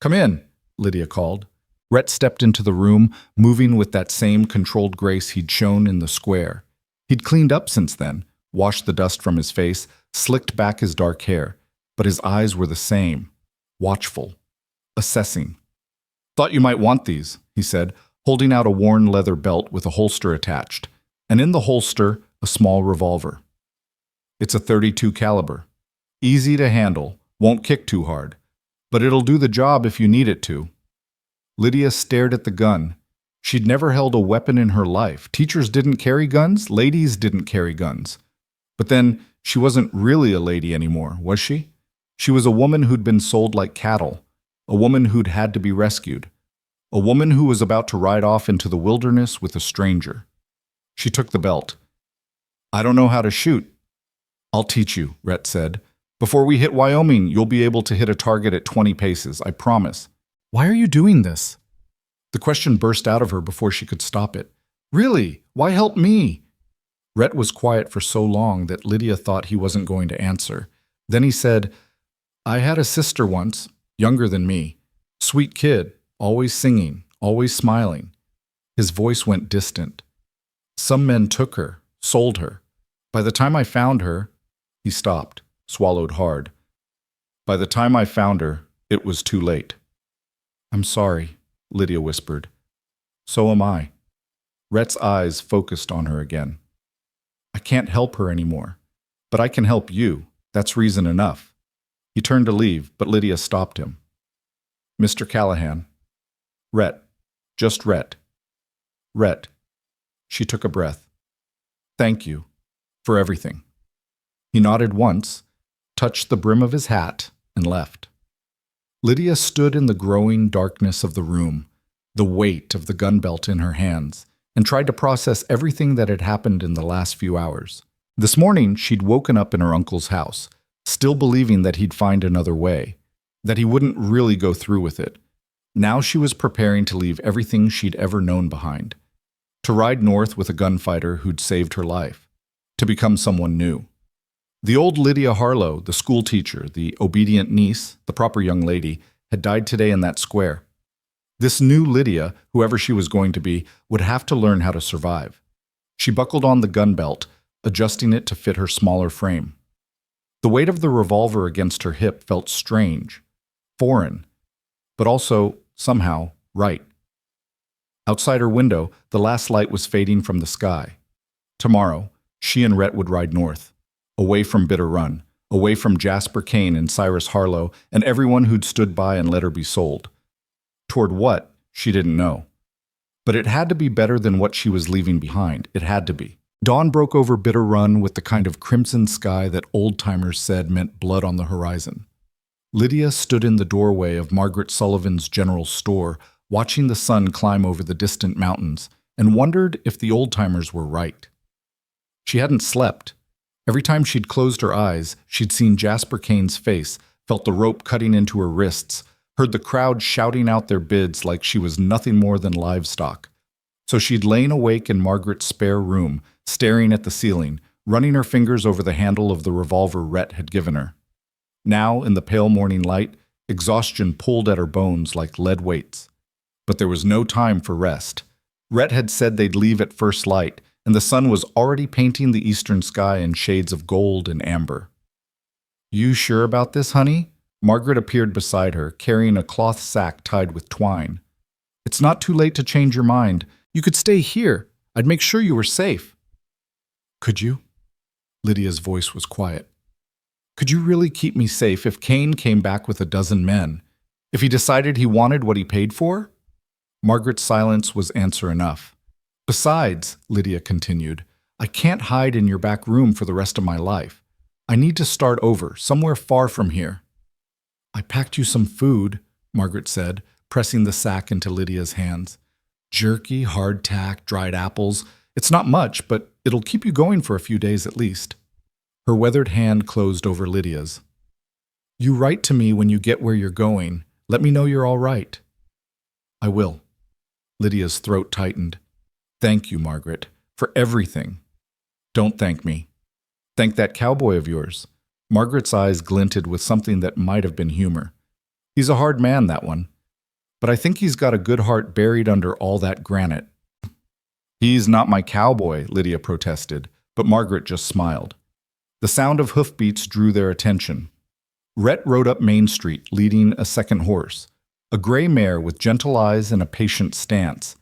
[SPEAKER 1] Come in, Lydia called. Rhett stepped into the room, moving with that same controlled grace he'd shown in the square. He'd cleaned up since then, washed the dust from his face, slicked back his dark hair, but his eyes were the same, watchful, assessing. Thought you might want these, he said, holding out a worn leather belt with a holster attached, and in the holster, a small revolver. It's a .32 caliber. Easy to handle, won't kick too hard, but it'll do the job if you need it to. Lydia stared at the gun. She'd never held a weapon in her life. Teachers didn't carry guns, ladies didn't carry guns. But then, she wasn't really a lady anymore, was she? She was a woman who'd been sold like cattle, a woman who'd had to be rescued, a woman who was about to ride off into the wilderness with a stranger. She took the belt. I don't know how to shoot. I'll teach you, Rhett said. Before we hit Wyoming, you'll be able to hit a target at 20 paces, I promise. Why are you doing this? The question burst out of her before she could stop it. Really? Why help me? Rhett was quiet for so long that Lydia thought he wasn't going to answer. Then he said, I had a sister once, younger than me. Sweet kid, always singing, always smiling. His voice went distant. Some men took her, sold her. By the time I found her, he stopped, swallowed hard. By the time I found her, it was too late. I'm sorry, Lydia whispered. So am I. Rhett's eyes focused on her again. I can't help her anymore, but I can help you. That's reason enough. He turned to leave, but Lydia stopped him. Mr. Callahan. Rhett. Just Rhett. Rhett. She took a breath. Thank you for everything. He nodded once, touched the brim of his hat, and left. Lydia stood in the growing darkness of the room, the weight of the gun belt in her hands, and tried to process everything that had happened in the last few hours. This morning, she'd woken up in her uncle's house, still believing that he'd find another way, that he wouldn't really go through with it. Now she was preparing to leave everything she'd ever known behind, to ride north with a gunfighter who'd saved her life, to become someone new. The old Lydia Harlow, the school teacher, the obedient niece, the proper young lady, had died today in that square. This new Lydia, whoever she was going to be, would have to learn how to survive. She buckled on the gun belt, adjusting it to fit her smaller frame. The weight of the revolver against her hip felt strange, foreign, but also, somehow, right. Outside her window, the last light was fading from the sky. Tomorrow, she and Rhett would ride north, away from Bitter Run, away from Jasper Kane and Cyrus Harlow and everyone who'd stood by and let her be sold. Toward what, she didn't know. But it had to be better than what she was leaving behind. It had to be. Dawn broke over Bitter Run with the kind of crimson sky that old-timers said meant blood on the horizon. Lydia stood in the doorway of Margaret Sullivan's general store, watching the sun climb over the distant mountains, and wondered if the old-timers were right. She hadn't slept. Every time she'd closed her eyes, she'd seen Jasper Kane's face, felt the rope cutting into her wrists, heard the crowd shouting out their bids like she was nothing more than livestock. So she'd lain awake in Margaret's spare room, staring at the ceiling, running her fingers over the handle of the revolver Rhett had given her. Now, in the pale morning light, exhaustion pulled at her bones like lead weights. But there was no time for rest. Rhett had said they'd leave at first light, and the sun was already painting the eastern sky in shades of gold and amber. "You sure about this, honey?" Margaret appeared beside her, carrying a cloth sack tied with twine. "It's not too late to change your mind. You could stay here. I'd make sure you were safe." "Could you?" Lydia's voice was quiet. "Could you really keep me safe if Kane came back with a dozen men? If he decided he wanted what he paid for?" Margaret's silence was answer enough. "Besides," Lydia continued, "I can't hide in your back room for the rest of my life. I need to start over, somewhere far from here." "I packed you some food," Margaret said, pressing the sack into Lydia's hands. "Jerky, hardtack, dried apples. It's not much, but it'll keep you going for a few days at least." Her weathered hand closed over Lydia's. "You write to me when you get where you're going. Let me know you're all right." "I will." Lydia's throat tightened. "Thank you, Margaret, for everything." "Don't thank me. Thank that cowboy of yours." Margaret's eyes glinted with something that might have been humor. "He's a hard man, that one. But I think he's got a good heart buried under all that granite." "He's not my cowboy," Lydia protested, but Margaret just smiled. The sound of hoofbeats drew their attention. Rhett rode up Main Street, leading a second horse, a gray mare with gentle eyes and a patient stance.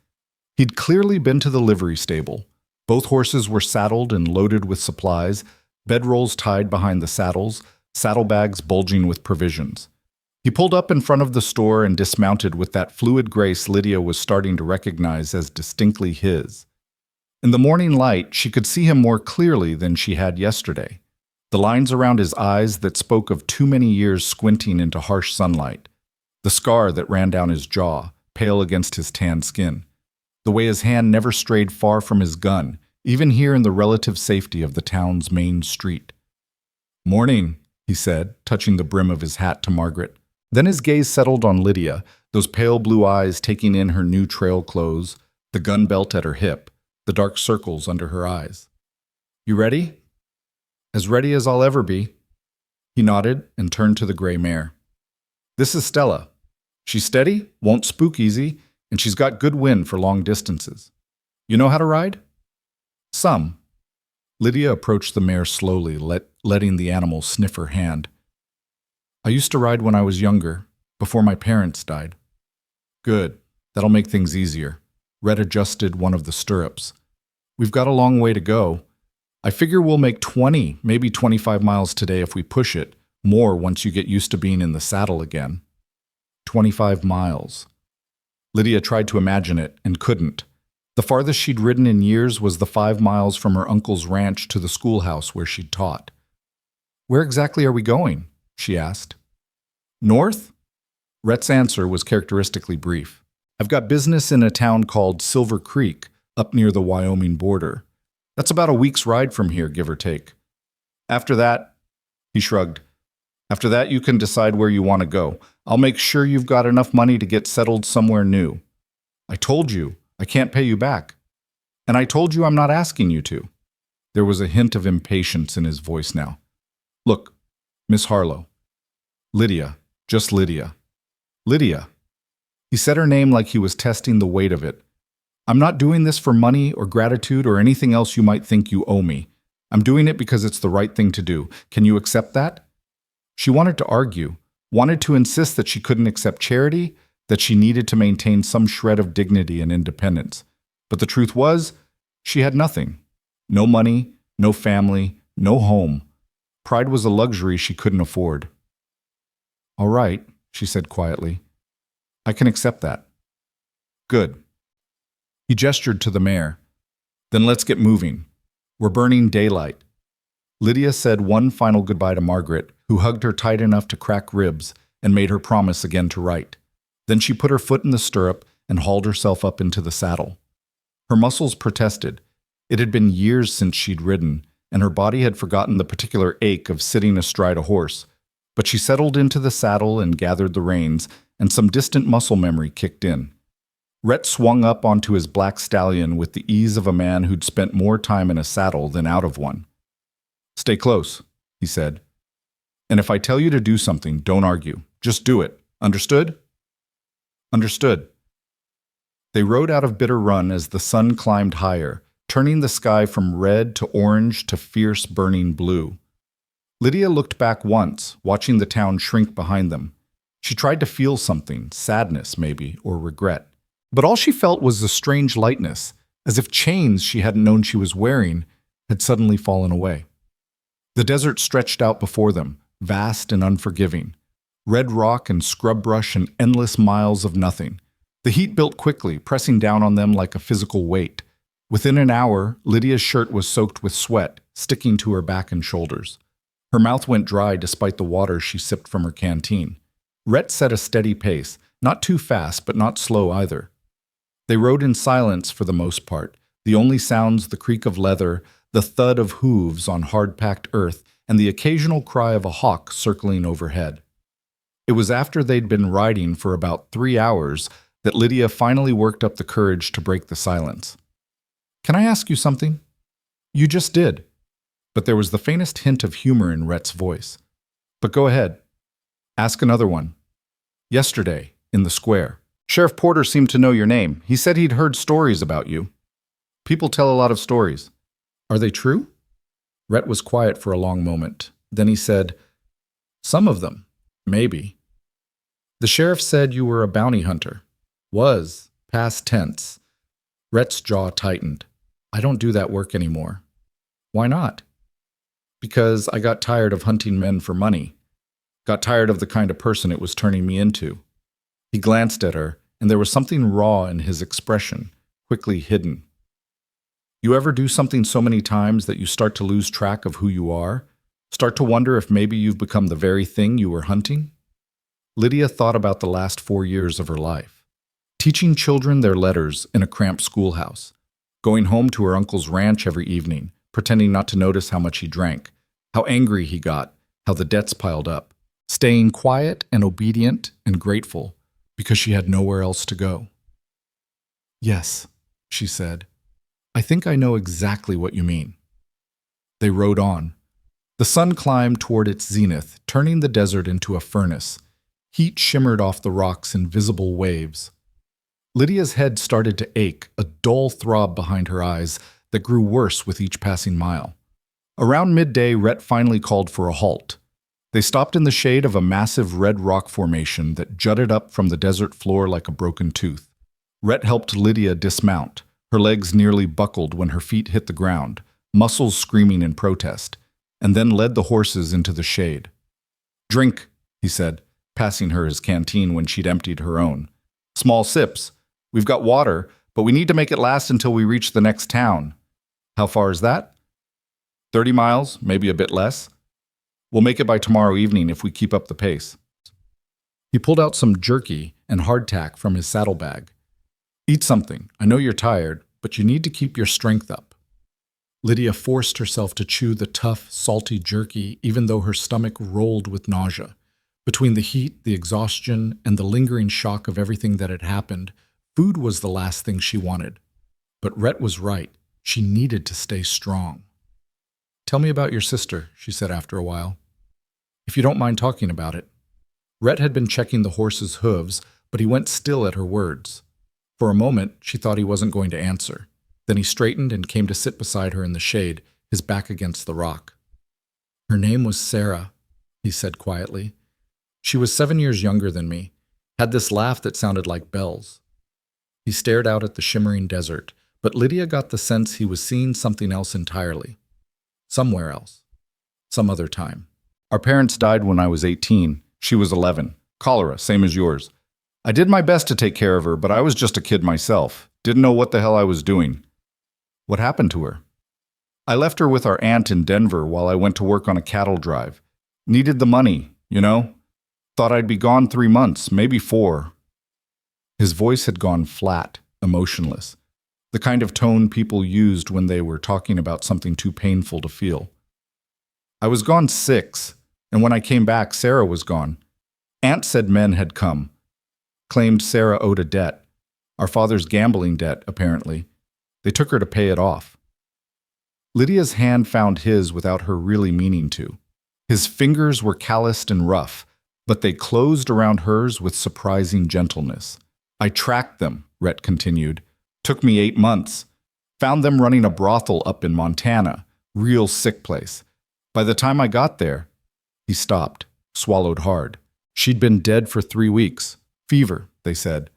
[SPEAKER 1] He'd clearly been to the livery stable. Both horses were saddled and loaded with supplies, bedrolls tied behind the saddles, saddlebags bulging with provisions. He pulled up in front of the store and dismounted with that fluid grace Lydia was starting to recognize as distinctly his. In the morning light, she could see him more clearly than she had yesterday. The lines around his eyes that spoke of too many years squinting into harsh sunlight. The scar that ran down his jaw, pale against his tan skin. The way his hand never strayed far from his gun, even here in the relative safety of the town's main street. "Morning," he said, touching the brim of his hat to Margaret. Then his gaze settled on Lydia, those pale blue eyes taking in her new trail clothes, the gun belt at her hip, the dark circles under her eyes. "You ready?" "As ready as I'll ever be." He nodded and turned to the gray mare. "This is Stella. She's steady, won't spook easy, and she's got good wind for long distances. You know how to ride?" "Some." Lydia approached the mare slowly, letting the animal sniff her hand. "I used to ride when I was younger, before my parents died." "Good. That'll make things easier." Rhett adjusted one of the stirrups. "We've got a long way to go. I figure we'll make 20, maybe 25 miles today if we push it, more once you get used to being in the saddle again." 25 miles. Lydia tried to imagine it and couldn't. The farthest she'd ridden in years was the 5 miles from her uncle's ranch to the schoolhouse where she'd taught. "Where exactly are we going?" she asked. "North?" Rhett's answer was characteristically brief. "I've got business in a town called Silver Creek, up near the Wyoming border. That's about a week's ride from here, give or take. After that, he shrugged. After that, you can decide where you want to go. I'll make sure you've got enough money to get settled somewhere new. I told you, I can't pay you back. And I told you I'm not asking you to. There was a hint of impatience in his voice now. Look, Miss Harlow. Lydia, just Lydia. Lydia. He said her name like he was testing the weight of it. I'm not doing this for money or gratitude or anything else you might think you owe me. I'm doing it because it's the right thing to do. Can you accept that? She wanted to argue, wanted to insist that she couldn't accept charity, that she needed to maintain some shred of dignity and independence. But the truth was, she had nothing. No money, no family, no home. Pride was a luxury she couldn't afford. All right, she said quietly. I can accept that. Good. He gestured to the mare. Then let's get moving. We're burning daylight. Lydia said one final goodbye to Margaret, who hugged her tight enough to crack ribs and made her promise again to write. Then she put her foot in the stirrup and hauled herself up into the saddle. Her muscles protested. It had been years since she'd ridden, and her body had forgotten the particular ache of sitting astride a horse. But she settled into the saddle and gathered the reins, and some distant muscle memory kicked in. Rhett swung up onto his black stallion with the ease of a man who'd spent more time in a saddle than out of one. Stay close, he said. And if I tell you to do something, don't argue. Just do it. Understood? Understood. They rode out of Bitter Run as the sun climbed higher, turning the sky from red to orange to fierce burning blue. Lydia looked back once, watching the town shrink behind them. She tried to feel something, sadness maybe, or regret. But all she felt was a strange lightness, as if chains she hadn't known she was wearing had suddenly fallen away. The desert stretched out before them, vast and unforgiving. Red rock and scrub brush and endless miles of nothing. The heat built quickly, pressing down on them like a physical weight. Within an hour, Lydia's shirt was soaked with sweat, sticking to her back and shoulders. Her mouth went dry despite the water she sipped from her canteen. Rhett set a steady pace, not too fast but not slow either. They rode in silence for the most part, the only sounds the creak of leather, the thud of hooves on hard-packed earth, and the occasional cry of a hawk circling overhead. It was after they'd been riding for about 3 hours that Lydia finally worked up the courage to break the silence. Can I ask you something? You just did. But there was the faintest hint of humor in Rhett's voice. But go ahead. Ask another one. Yesterday, in the square, Sheriff Porter seemed to know your name. He said he'd heard stories about you. People tell a lot of stories. Are they true? Rhett was quiet for a long moment. Then he said, Some of them. Maybe. The sheriff said you were a bounty hunter. Was. Past tense. Rhett's jaw tightened. I don't do that work anymore. Why not? Because I got tired of hunting men for money. Got tired of the kind of person it was turning me into. He glanced at her, and there was something raw in his expression, quickly hidden. You ever do something so many times that you start to lose track of who you are? Start to wonder if maybe you've become the very thing you were hunting? Lydia thought about the last 4 years of her life. Teaching children their letters in a cramped schoolhouse. Going home to her uncle's ranch every evening, pretending not to notice how much he drank. How angry he got, how the debts piled up. Staying quiet and obedient and grateful because she had nowhere else to go. Yes, she said. I think I know exactly what you mean. They rode on. The sun climbed toward its zenith, turning the desert into a furnace. Heat shimmered off the rocks in visible waves. Lydia's head started to ache, a dull throb behind her eyes that grew worse with each passing mile. Around midday, Rhett finally called for a halt. They stopped in the shade of a massive red rock formation that jutted up from the desert floor like a broken tooth. Rhett helped Lydia dismount. Her legs nearly buckled when her feet hit the ground, muscles screaming in protest, and then led the horses into the shade. Drink, he said, passing her his canteen when she'd emptied her own. Small sips. We've got water, but we need to make it last until we reach the next town. How far is that? 30 miles, maybe a bit less. We'll make it by tomorrow evening if we keep up the pace. He pulled out some jerky and hardtack from his saddlebag. Eat something. I know you're tired, but you need to keep your strength up.
[SPEAKER 2] Lydia forced herself to chew the tough, salty jerky even though her stomach rolled with nausea. Between the heat, the exhaustion, and the lingering shock of everything that had happened, food was the last thing she wanted. But Rhett was right. She needed to stay strong. "Tell me about your sister," she said after a while. "If you don't mind talking about it." Rhett had been checking the horse's hooves, but he went still at her words. For a moment, she thought he wasn't going to answer. Then he straightened and came to sit beside her in the shade, his back against the rock. "Her name was Sarah," he said quietly. "She was 7 years younger than me, had this laugh that sounded like bells." He stared out at the shimmering desert, but Lydia got the sense he was seeing something else entirely. Somewhere else. Some other time.
[SPEAKER 1] Our parents died when I was 18. She was 11. Cholera, same as yours. I did my best to take care of her, but I was just a kid myself. Didn't know what the hell I was doing. What happened to her? I left her with our aunt in Denver while I went to work on a cattle drive. Needed the money, you know? Thought I'd be gone 3 months, maybe 4. His voice had gone flat, emotionless. The kind of tone people used when they were talking about something too painful to feel. I was gone 6, and when I came back, Sarah was gone. Aunt said men had come. Claimed Sarah owed a debt. Our father's gambling debt, apparently. They took her to pay it off. Lydia's hand found his without her really meaning to. His fingers were calloused and rough, but they closed around hers with surprising gentleness. I tracked them, Rhett continued. Took me 8 months. Found them running a brothel up in Montana. Real sick place. By the time I got there, he stopped, swallowed hard. She'd been dead for 3 weeks. Fever, they said.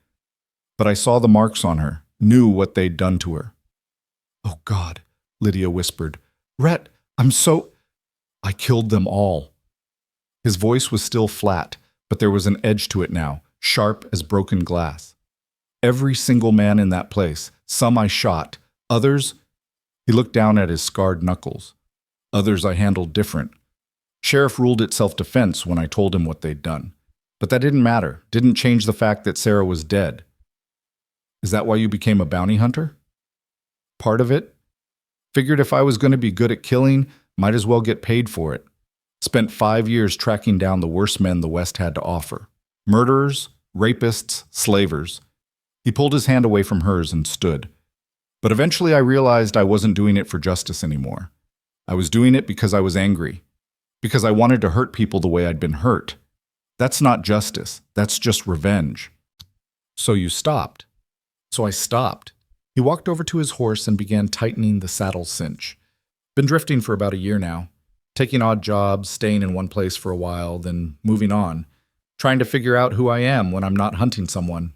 [SPEAKER 1] But I saw the marks on her, knew what they'd done to her. "Oh, God," Lydia whispered. "Rhett, I'm so—" "I killed them all." His voice was still flat, but there was an edge to it now, sharp as broken glass. "Every single man in that place. Some I shot. Others—" He looked down at his scarred knuckles. "Others I handled different. Sheriff ruled it self-defense when I told him what they'd done. But that didn't matter, didn't change the fact that Sarah was dead." "Is that why you became a bounty hunter?" "Part of it. Figured if I was going to be good at killing, might as well get paid for it. Spent 5 years tracking down the worst men the West had to offer. Murderers, rapists, slavers." He pulled his hand away from hers and stood. "But eventually I realized I wasn't doing it for justice anymore. I was doing it because I was angry. Because I wanted to hurt people the way I'd been hurt. That's not justice. That's just revenge." "So you stopped." "So I stopped." He walked over to his horse and began tightening the saddle cinch. "Been drifting for about a year now. Taking odd jobs, staying in one place for a while, then moving on. Trying to figure out who I am when I'm not hunting someone."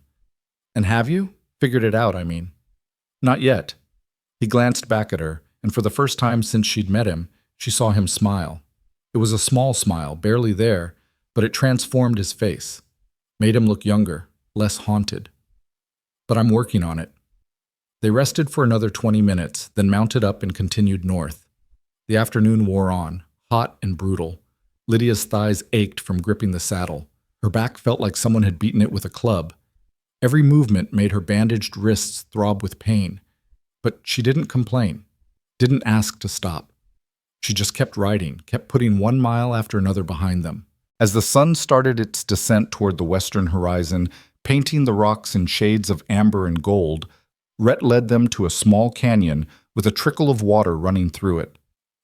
[SPEAKER 1] "And have you? Figured it out, I mean." "Not yet." He glanced back at her, and for the first time since she'd met him, she saw him smile. It was a small smile, barely there, but it transformed his face. Made him look younger, less haunted. "But I'm working on it." They rested for another 20 minutes, then mounted up and continued north. The afternoon wore on, hot and brutal. Lydia's thighs ached from gripping the saddle. Her back felt like someone had beaten it with a club. Every movement made her bandaged wrists throb with pain. But she didn't complain, didn't ask to stop. She just kept riding, kept putting 1 mile after another behind them. As the sun started its descent toward the western horizon, painting the rocks in shades of amber and gold, Rhett led them to a small canyon with a trickle of water running through it.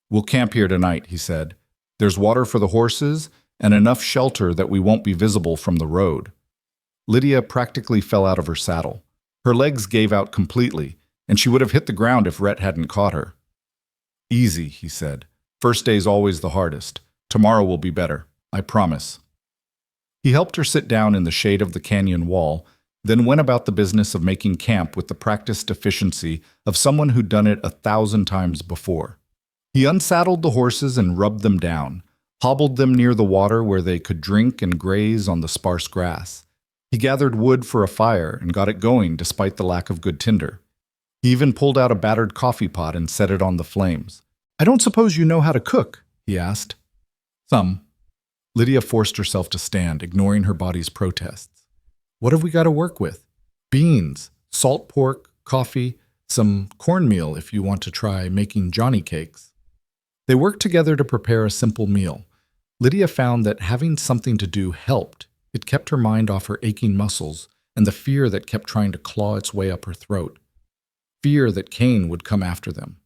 [SPEAKER 1] "We'll camp here tonight," he said. "There's water for the horses and enough shelter that we won't be visible from the road." Lydia practically fell out of her saddle. Her legs gave out completely, and she would have hit the ground if Rhett hadn't caught her. "Easy," he said. "First day's always the hardest. Tomorrow will be better. I promise." He helped her sit down in the shade of the canyon wall, then went about the business of making camp with the practiced efficiency of someone who'd done it 1,000 times before. He unsaddled the horses and rubbed them down, hobbled them near the water where they could drink and graze on the sparse grass. He gathered wood for a fire and got it going despite the lack of good tinder. He even pulled out a battered coffee pot and set it on the flames. "I don't suppose you know how to cook?" he asked. "Some." Lydia forced herself to stand, ignoring her body's protests. "What have we got to work with? Beans, salt pork, coffee,
[SPEAKER 2] Some cornmeal if you want to try making Johnny cakes. They worked together to prepare a simple meal. Lydia found that having something to do helped. It kept her mind off her aching muscles and the fear that kept trying to claw its way up her throat. Fear that Cain would come after them.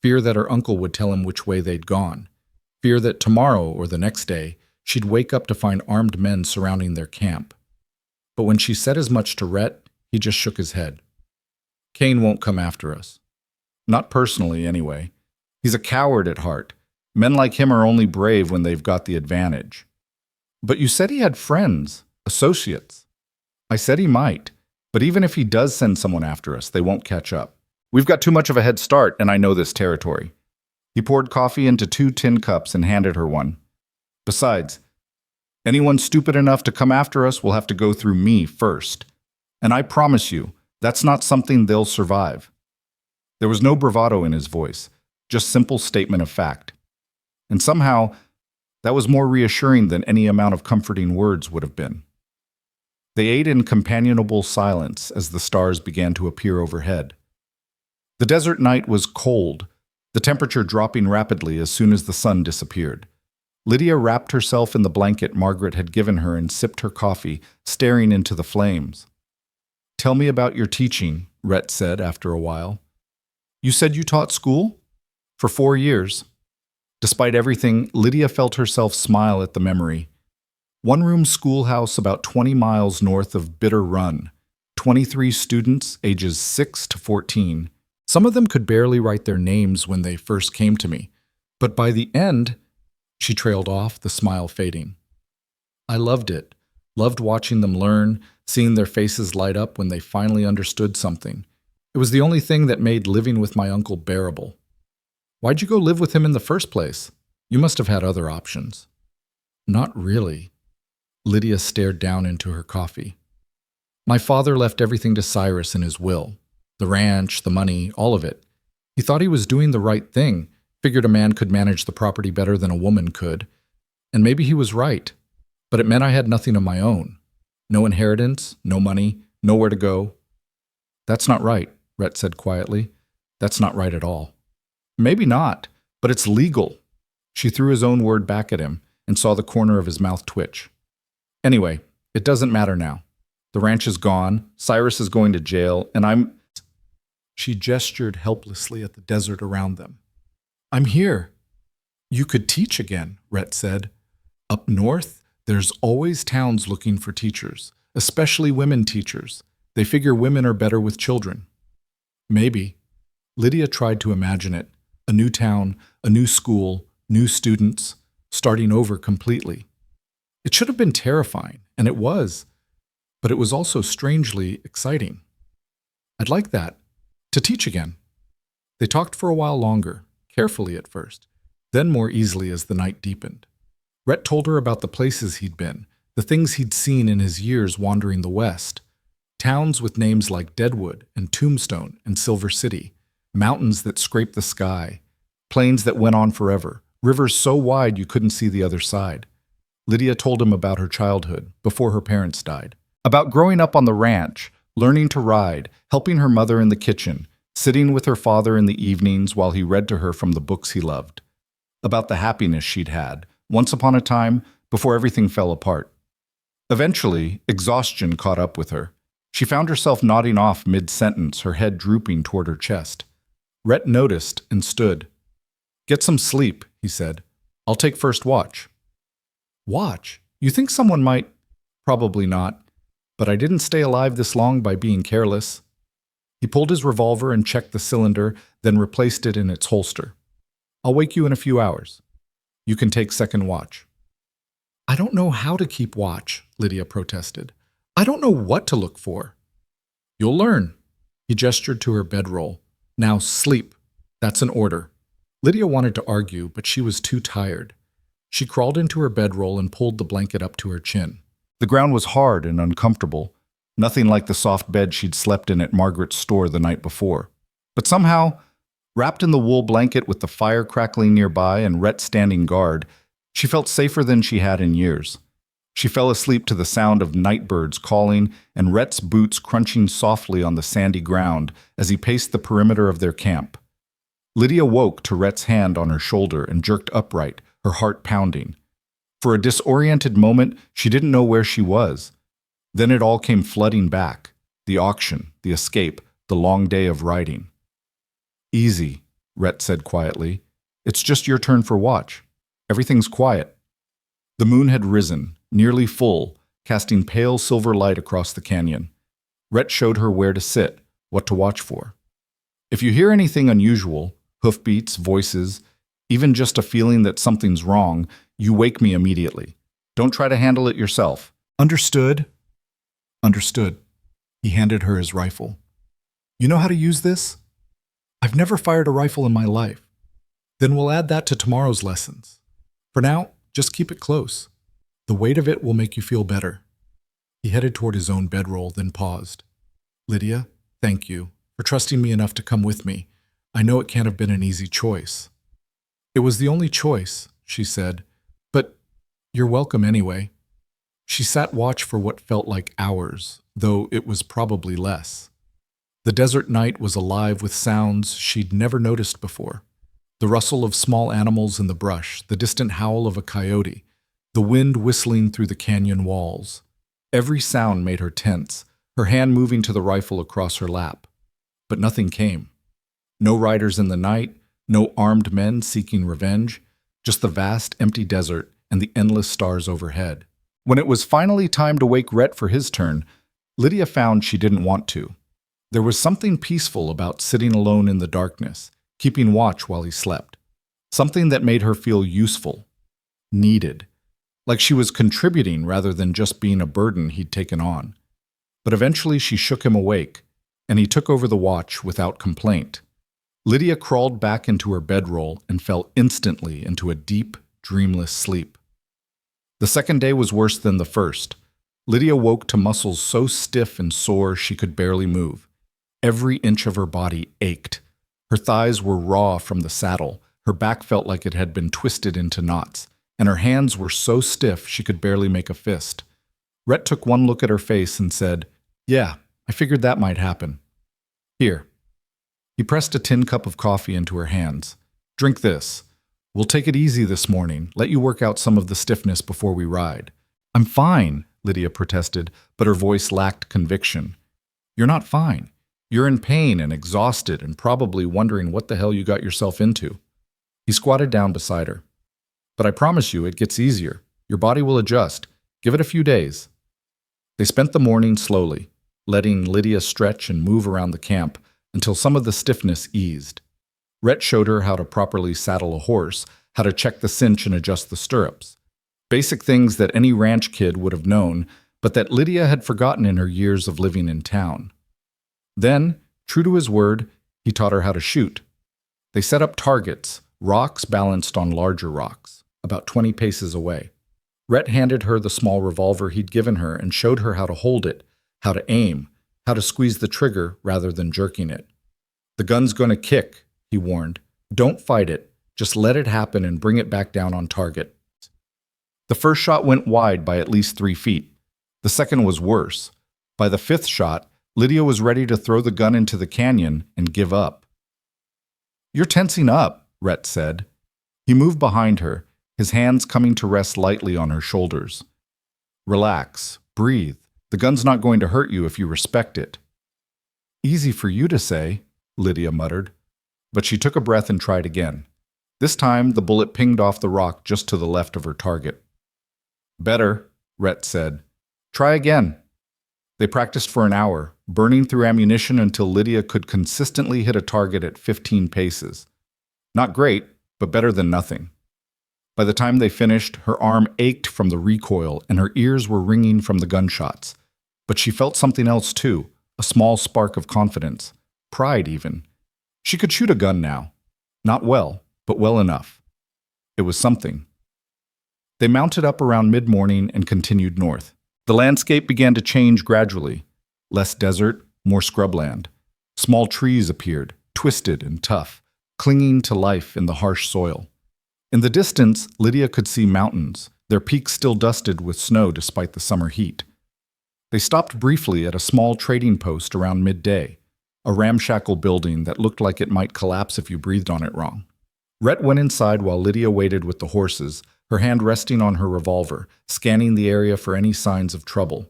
[SPEAKER 2] Fear that her uncle would tell him which way they'd gone. Fear that tomorrow or the next day she'd wake up to find armed men surrounding their camp. But when she said as much to Rhett, he just shook his head. Cain won't come after us. Not personally, anyway. He's a coward at heart. Men like him are only brave when they've got the advantage. But you said he had friends, associates. I said he might, but even if he does send someone after us, they won't catch up. We've got too much of a head start, and I know this territory. He poured coffee into 2 tin cups and handed her one. Besides, anyone stupid enough to come after us will have to go through me first. And I promise you, that's not something they'll survive. There was no bravado in his voice, just simple statement of fact. And somehow, that was more reassuring than any amount of comforting words would have been. They ate in companionable silence as the stars began to appear overhead. The desert night was cold, the temperature dropping rapidly as soon as the sun disappeared. Lydia wrapped herself in the blanket Margaret had given her and sipped her coffee, staring into the flames. "Tell me about your teaching," Rhett said after a while. "You said you taught school?" "For 4 years." Despite everything, Lydia felt herself smile at the memory. One-room schoolhouse about 20 miles north of Bitter Run. 23 students, ages 6 to 14. Some of them could barely write their names when they first came to me. But by the end, she trailed off, the smile fading. I loved it. Loved watching them learn, seeing their faces light up when they finally understood something. It was the only thing that made living with my uncle bearable. "Why'd you go live with him in the first place? You must have had other options." "Not really." Lydia stared down into her coffee. "My father left everything to Cyrus in his will. The ranch, the money, all of it. He thought he was doing the right thing, figured a man could manage the property better than a woman could. And maybe he was right. But it meant I had nothing of my own. No inheritance, no money, nowhere to go." "That's not right," Rhett said quietly. "That's not right at all." "Maybe not, but it's legal." She threw his own word back at him and saw the corner of his mouth twitch. "Anyway, it doesn't matter now. The ranch is gone, Cyrus is going to jail, and I'm—" She gestured helplessly at the desert around them. "I'm here." "You could teach again," Rhett said. "Up north, there's always towns looking for teachers, especially women teachers. They figure women are better with children." "Maybe." Lydia tried to imagine it. A new town, a new school, new students, starting over completely. It should have been terrifying, and it was. But it was also strangely exciting. "I'd like that. To teach again." They talked for a while longer, carefully at first, then more easily as the night deepened. Rhett told her about the places he'd been, the things he'd seen in his years wandering the West. Towns with names like Deadwood and Tombstone and Silver City, mountains that scraped the sky, plains that went on forever, rivers so wide you couldn't see the other side. Lydia told him about her childhood, before her parents died. About growing up on the ranch, learning to ride, helping her mother in the kitchen, sitting with her father in the evenings while he read to her from the books he loved. About the happiness she'd had, once upon a time, before everything fell apart. Eventually, exhaustion caught up with her. She found herself nodding off mid-sentence, her head drooping toward her chest. Rhett noticed and stood. "Get some sleep," he said. "I'll take first watch." "Watch? You think someone might—" "Probably not. But I didn't stay alive this long by being careless." He pulled his revolver and checked the cylinder, then replaced it in its holster. "I'll wake you in a few hours. You can take second watch." "I don't know how to keep watch," Lydia protested. "I don't know what to look for." "You'll learn." He gestured to her bedroll. "Now sleep. That's an order." Lydia wanted to argue, but she was too tired. She crawled into her bedroll and pulled the blanket up to her chin. The ground was hard and uncomfortable, nothing like the soft bed she'd slept in at Margaret's store the night before. But somehow, wrapped in the wool blanket with the fire crackling nearby and Rhett standing guard, she felt safer than she had in years.
[SPEAKER 1] She fell asleep to the sound of night birds calling and Rhett's boots crunching softly on the sandy ground as he paced the perimeter of their camp. Lydia woke to Rhett's hand on her shoulder and jerked upright, her heart pounding. For a disoriented moment, she didn't know where she was. Then it all came flooding back. The auction, the escape, the long day of riding. "Easy," Rhett said quietly. "It's just your turn for watch. Everything's quiet." The moon had risen, nearly full, casting pale silver light across the canyon. Rhett showed her where to sit, what to watch for. "If you hear anything unusual, hoofbeats, voices, even just a feeling that something's wrong, you wake me immediately. Don't try to handle it yourself." "Understood?" "Understood." He handed her his rifle. "You know how to use this?" "I've never fired a rifle in my life." "Then we'll add that to tomorrow's lessons. For now, just keep it close. The weight of it will make you feel better." He headed toward his own bedroll, then paused. "Lydia, thank you for trusting me enough to come with me. I know it can't have been an easy choice." "It was the only choice," she said, "but you're welcome anyway." She sat watch for what felt like hours, though it was probably less. The desert night was alive with sounds she'd never noticed before. The rustle of small animals in the brush, the distant howl of a coyote, the wind whistling through the canyon walls. Every sound made her tense, her hand moving to the rifle across her lap. But nothing came. No riders in the night, no armed men seeking revenge, just the vast, empty desert and the endless stars overhead. When it was finally time to wake Rhett for his turn, Lydia found she didn't want to. There was something peaceful about sitting alone in the darkness, keeping watch while he slept. Something that made her feel useful, needed, like she was contributing rather than just being a burden he'd taken on. But eventually she shook him awake, and he took over the watch without complaint. Lydia crawled back into her bedroll and fell instantly into a deep, dreamless sleep. The second day was worse than the first. Lydia woke to muscles so stiff and sore she could barely move. Every inch of her body ached. Her thighs were raw from the saddle, her back felt like it had been twisted into knots, and her hands were so stiff she could barely make a fist. Rhett took one look at her face and said, "Yeah, I figured that might happen. Here." He pressed a tin cup of coffee into her hands. "Drink this. We'll take it easy this morning, let you work out some of the stiffness before we ride." "I'm fine," Lydia protested, but her voice lacked conviction. "You're not fine. You're in pain and exhausted and probably wondering what the hell you got yourself into." He squatted down beside her. "But I promise you it gets easier. Your body will adjust. Give it a few days." They spent the morning slowly, letting Lydia stretch and move around the camp until some of the stiffness eased. Rhett showed her how to properly saddle a horse, how to check the cinch and adjust the stirrups. Basic things that any ranch kid would have known, but that Lydia had forgotten in her years of living in town. Then, true to his word, he taught her how to shoot. They set up targets, rocks balanced on larger rocks, about 20 paces away. Rhett handed her the small revolver he'd given her and showed her how to hold it, how to aim, how to squeeze the trigger rather than jerking it. "The gun's gonna kick," he warned. "Don't fight it. Just let it happen and bring it back down on target." The first shot went wide by at least 3 feet. The second was worse. By the 5th shot, Lydia was ready to throw the gun into the canyon and give up. "You're tensing up," Rhett said. He moved behind her, his hands coming to rest lightly on her shoulders. "Relax. Breathe. The gun's not going to hurt you if you respect it." "Easy for you to say," Lydia muttered. But she took a breath and tried again. This time, the bullet pinged off the rock just to the left of her target. "Better," Rhett said. "Try again." They practiced for an hour, burning through ammunition until Lydia could consistently hit a target at 15 paces. Not great, but better than nothing. By the time they finished, her arm ached from the recoil and her ears were ringing from the gunshots. But she felt something else too, a small spark of confidence, pride even. She could shoot a gun now. Not well, but well enough. It was something. They mounted up around mid-morning and continued north. The landscape began to change gradually. Less desert, more scrubland. Small trees appeared, twisted and tough, clinging to life in the harsh soil. In the distance, Lydia could see mountains, their peaks still dusted with snow despite the summer heat. They stopped briefly at a small trading post around midday, a ramshackle building that looked like it might collapse if you breathed on it wrong. Rhett went inside while Lydia waited with the horses, her hand resting on her revolver, scanning the area for any signs of trouble.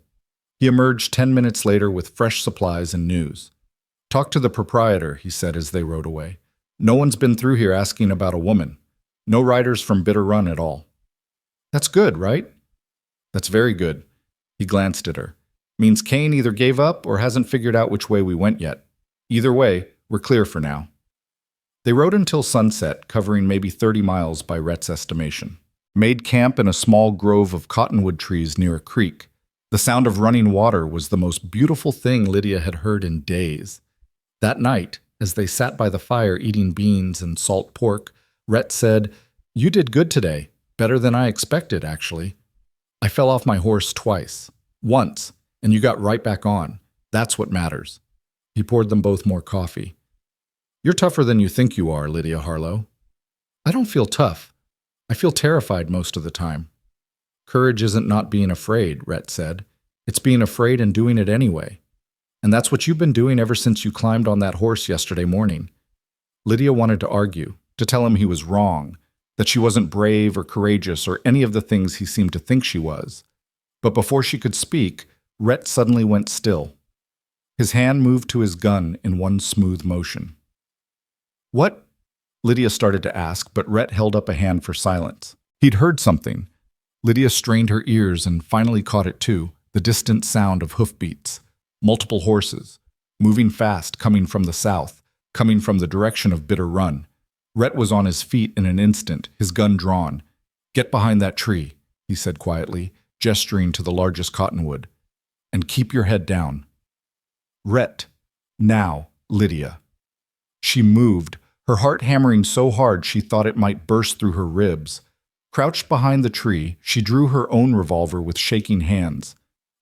[SPEAKER 1] He emerged 10 minutes later with fresh supplies and news. "Talk to the proprietor," he said as they rode away. "No one's been through here asking about a woman. No riders from Bitter Run at all." "That's good, right?" "That's very good." He glanced at her. "Means Kane either gave up or hasn't figured out which way we went yet. Either way, we're clear for now." They rode until sunset, covering maybe 30 miles by Rhett's estimation. Made camp in a small grove of cottonwood trees near a creek. The sound of running water was the most beautiful thing Lydia had heard in days. That night, as they sat by the fire eating beans and salt pork, Rhett said, "You did good today. Better than I expected, actually. I fell off my horse twice. Once, and you got right back on. That's what matters." He poured them both more coffee. "You're tougher than you think you are, Lydia Harlow." "I don't feel tough. I feel terrified most of the time." "Courage isn't not being afraid," Rhett said. "It's being afraid and doing it anyway. And that's what you've been doing ever since you climbed on that horse yesterday morning." Lydia wanted to argue, to tell him he was wrong, that she wasn't brave or courageous or any of the things he seemed to think she was. But before she could speak, Rhett suddenly went still. His hand moved to his gun in one smooth motion. "What?" Lydia started to ask, but Rhett held up a hand for silence. He'd heard something. Lydia strained her ears and finally caught it too, the distant sound of hoofbeats. Multiple horses, moving fast, coming from the south, coming from the direction of Bitter Run. Rhett was on his feet in an instant, his gun drawn. "Get behind that tree," he said quietly, gesturing to the largest cottonwood. "And keep your head down." "Rhett. Now, Lydia." She moved, her heart hammering so hard she thought it might burst through her ribs. Crouched behind the tree, she drew her own revolver with shaking hands.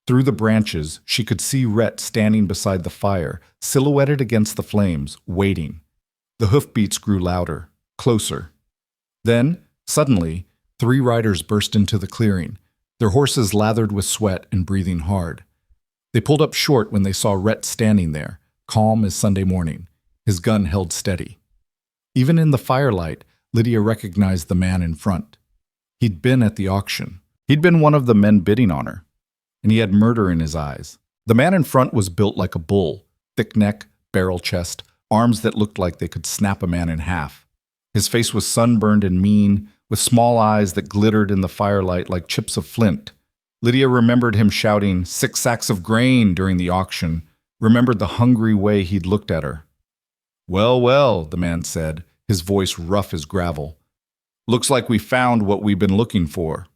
[SPEAKER 1] Through the branches, she could see Rhett standing beside the fire, silhouetted against the flames, waiting. The hoofbeats grew louder, closer. Then, suddenly, 3 riders burst into the clearing, their horses lathered with sweat and breathing hard. They pulled up short when they saw Rhett standing there, calm as Sunday morning, his gun held steady. Even in the firelight, Lydia recognized the man in front. He'd been at the auction. He'd been one of the men bidding on her, and he had murder in his eyes. The man in front was built like a bull, thick neck, barrel chest, arms that looked like they could snap a man in half. His face was sunburned and mean, with small eyes that glittered in the firelight like chips of flint. Lydia remembered him shouting 6 sacks of grain during the auction, remembered the hungry way he'd looked at her. "Well, well," the man said, his voice rough as gravel. "Looks like we found what we've been looking for."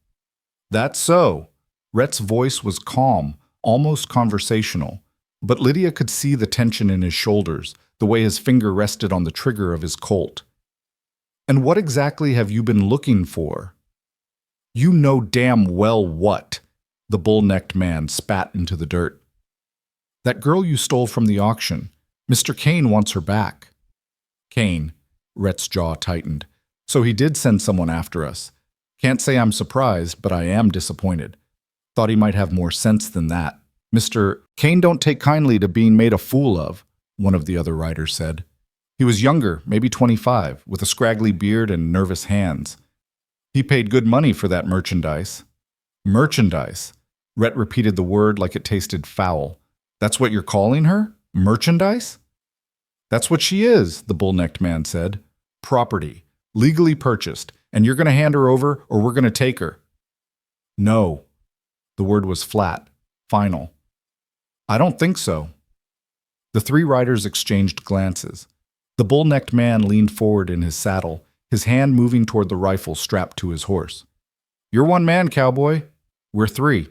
[SPEAKER 1] "That's so." Rhett's voice was calm, almost conversational, but Lydia could see the tension in his shoulders, the way his finger rested on the trigger of his Colt. "And what exactly have you been looking for?" "You know damn well what," the bull-necked man spat into the dirt. "That girl you stole from the auction. Mr. Kane wants her back." "Kane," Rhett's jaw tightened. "So he did send someone after us. Can't say I'm surprised, but I am disappointed. Thought he might have more sense than that. Mr. Kane don't take kindly to being made a fool of," one of the other riders said. "He was younger, maybe 25, with a scraggly beard and nervous hands. He paid good money for that merchandise." "Merchandise?" Rhett repeated the word like it tasted foul. "That's what you're calling her? Merchandise?" "That's what she is," the bull-necked man said. "Property, legally purchased, and you're going to hand her over or we're going to take her." "No." The word was flat, final. "I don't think so." The 3 riders exchanged glances. The bull-necked man leaned forward in his saddle, his hand moving toward the rifle strapped to his horse. "You're one man, cowboy. We're 3.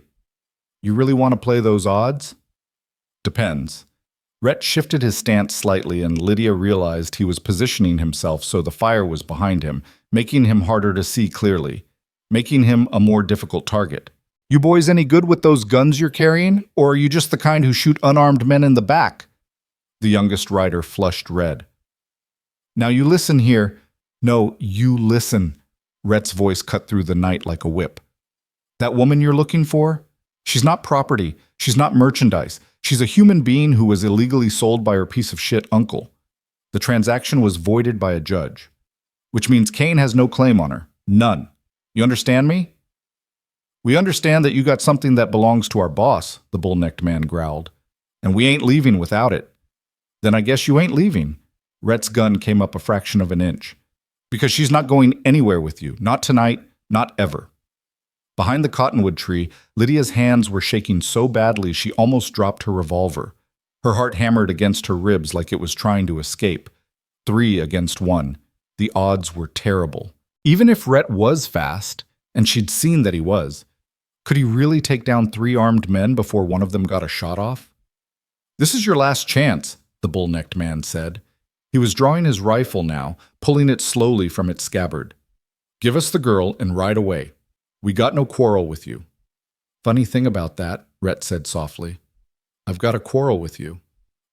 [SPEAKER 1] You really want to play those odds?" "Depends." Rhett shifted his stance slightly, and Lydia realized he was positioning himself so the fire was behind him, making him harder to see clearly, making him a more difficult target. "You boys any good with those guns you're carrying, or are you just the kind who shoot unarmed men in the back?" The youngest rider flushed red. "Now you listen here." "No, you listen." Rhett's voice cut through the night like a whip. That woman you're looking for? She's not property. She's not merchandise. She's a human being who was illegally sold by her piece of shit uncle. The transaction was voided by a judge, which means Kane has no claim on her. None. You understand me? We understand that you got something that belongs to our boss, the bull-necked man growled. And we ain't leaving without it. Then I guess you ain't leaving. Rhett's gun came up a fraction of an inch. Because she's not going anywhere with you. Not tonight, not ever. Behind the cottonwood tree, Lydia's hands were shaking so badly she almost dropped her revolver. Her heart hammered against her ribs like it was trying to escape. 3 against 1. The odds were terrible. Even if Rhett was fast, and she'd seen that he was, could he really take down 3 armed men before one of them got a shot off? This is your last chance, the bull-necked man said. He was drawing his rifle now, pulling it slowly from its scabbard. Give us the girl and ride away. We got no quarrel with you. Funny thing about that, Rhett said softly. I've got a quarrel with you.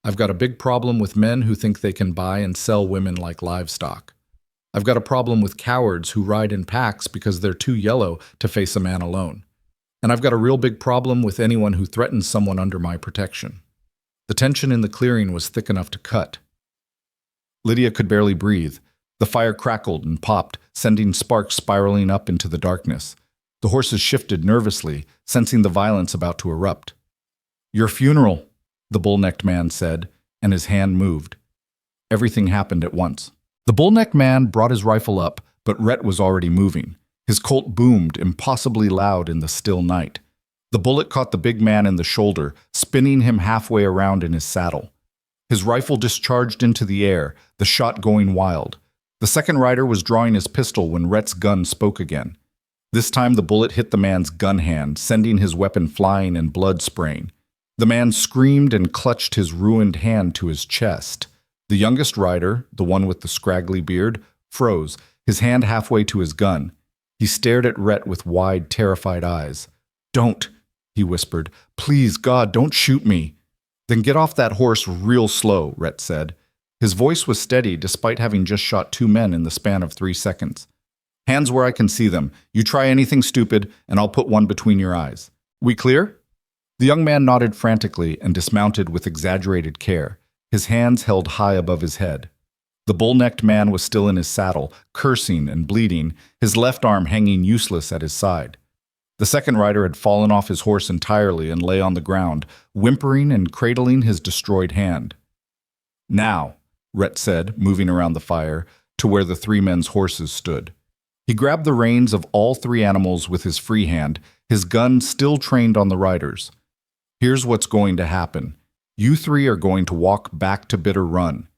[SPEAKER 1] I've got a big problem with men who think they can buy and sell women like livestock. I've got a problem with cowards who ride in packs because they're too yellow to face a man alone. And I've got a real big problem with anyone who threatens someone under my protection. The tension in the clearing was thick enough to cut. Lydia could barely breathe. The fire crackled and popped, sending sparks spiraling up into the darkness. The horses shifted nervously, sensing the violence about to erupt. Your funeral, the bull-necked man said, and his hand moved. Everything happened at once. The bull-necked man brought his rifle up, but Rhett was already moving. His Colt boomed impossibly loud in the still night. The bullet caught the big man in the shoulder, spinning him halfway around in his saddle. His rifle discharged into the air, the shot going wild. The second rider was drawing his pistol when Rhett's gun spoke again. This time the bullet hit the man's gun hand, sending his weapon flying and blood spraying. The man screamed and clutched his ruined hand to his chest. The youngest rider, the one with the scraggly beard, froze, his hand halfway to his gun. He stared at Rhett with wide, terrified eyes. Don't, he whispered. Please, God, don't shoot me. Then get off that horse real slow, Rhett said. His voice was steady despite having just shot 2 men in the span of 3 seconds. Hands where I can see them. You try anything stupid, and I'll put one between your eyes. We clear? The young man nodded frantically and dismounted with exaggerated care, his hands held high above his head. The bull-necked man was still in his saddle, cursing and bleeding, his left arm hanging useless at his side. The second rider had fallen off his horse entirely and lay on the ground, whimpering and cradling his destroyed hand. Now, Rhett said, moving around the fire, to where the 3 men's horses stood. He grabbed the reins of all 3 animals with his free hand, his gun still trained on the riders. Here's what's going to happen. You 3 are going to walk back to Bitter Run.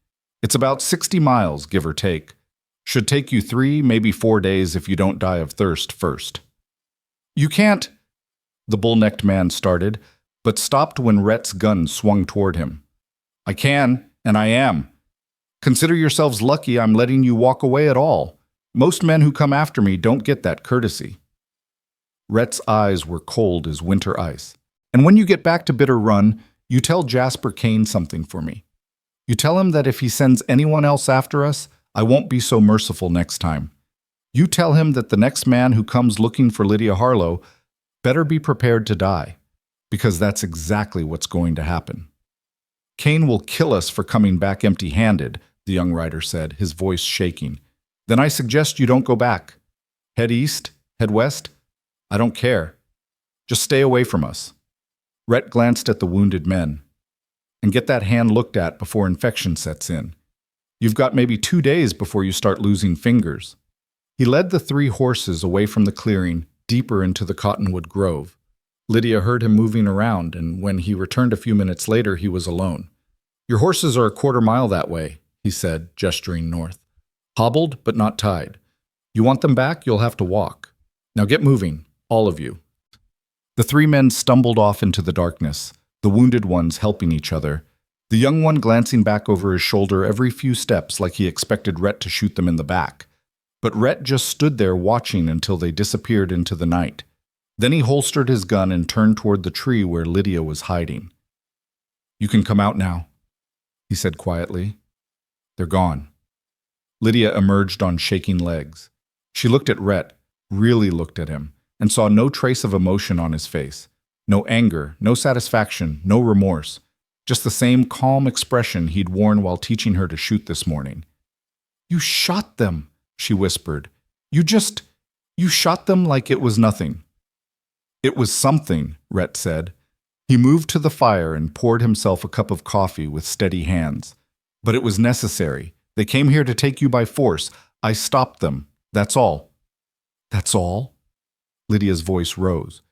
[SPEAKER 1] It's about 60 miles, give or take. Should take you 3, maybe 4 days if you don't die of thirst first. You can't, the bull-necked man started, but stopped when Rhett's gun swung toward him. I can, and I am. Consider yourselves lucky I'm letting you walk away at all. Most men who come after me don't get that courtesy. Rhett's eyes were cold as winter ice. And when you get back to Bitter Run, you tell Jasper Kane something for me. You tell him that if he sends anyone else after us, I won't be so merciful next time. You tell him that the next man who comes looking for Lydia Harlow better be prepared to die, because that's exactly what's going to happen. Kane will kill us for coming back empty-handed, the young rider said, his voice shaking. Then I suggest you don't go back. Head east, head west, I don't care. Just stay away from us. Rhett glanced at the wounded men. And get that hand looked at before infection sets in. You've got maybe 2 days before you start losing fingers. He led the 3 horses away from the clearing, deeper into the cottonwood grove. Lydia heard him moving around, and when he returned a few minutes later, he was alone. Your horses are a 1/4 mile that way, he said, gesturing north. Hobbled, but not tied. You want them back, you'll have to walk. Now get moving, all of you. The 3 men stumbled off into the darkness, the wounded ones helping each other, the young one glancing back over his shoulder every few steps like he expected Rhett to shoot them in the back. But Rhett just stood there watching until they disappeared into the night. Then he holstered his gun and turned toward the tree where Lydia was hiding. You can come out now, he said quietly. They're gone. Lydia emerged on shaking legs. She looked at Rhett, really looked at him, and saw no trace of emotion on his face. No anger, no satisfaction, no remorse. Just the same calm expression he'd worn while teaching her to shoot this morning. "You shot them," she whispered. You shot them like it was nothing." "It was something," Rhett said. He moved to the fire and poured himself a cup of coffee with steady hands. "But it was necessary. They came here to take you by force. I stopped them. That's all." "That's all?" Lydia's voice rose.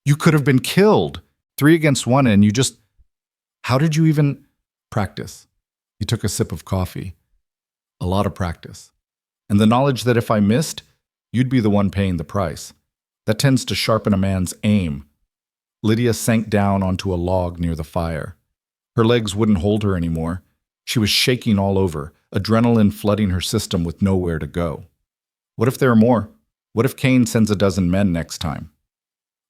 [SPEAKER 1] "You could have been killed. 3 against 1 and you just... How did you even... Practice." He took a sip of coffee. "A lot of practice. And the knowledge that if I missed, you'd be the one paying the price. That tends to sharpen a man's aim." Lydia sank down onto a log near the fire. Her legs wouldn't hold her anymore. She was shaking all over, adrenaline flooding her system with nowhere to go. What if there are more? What if Kane sends a dozen men next time?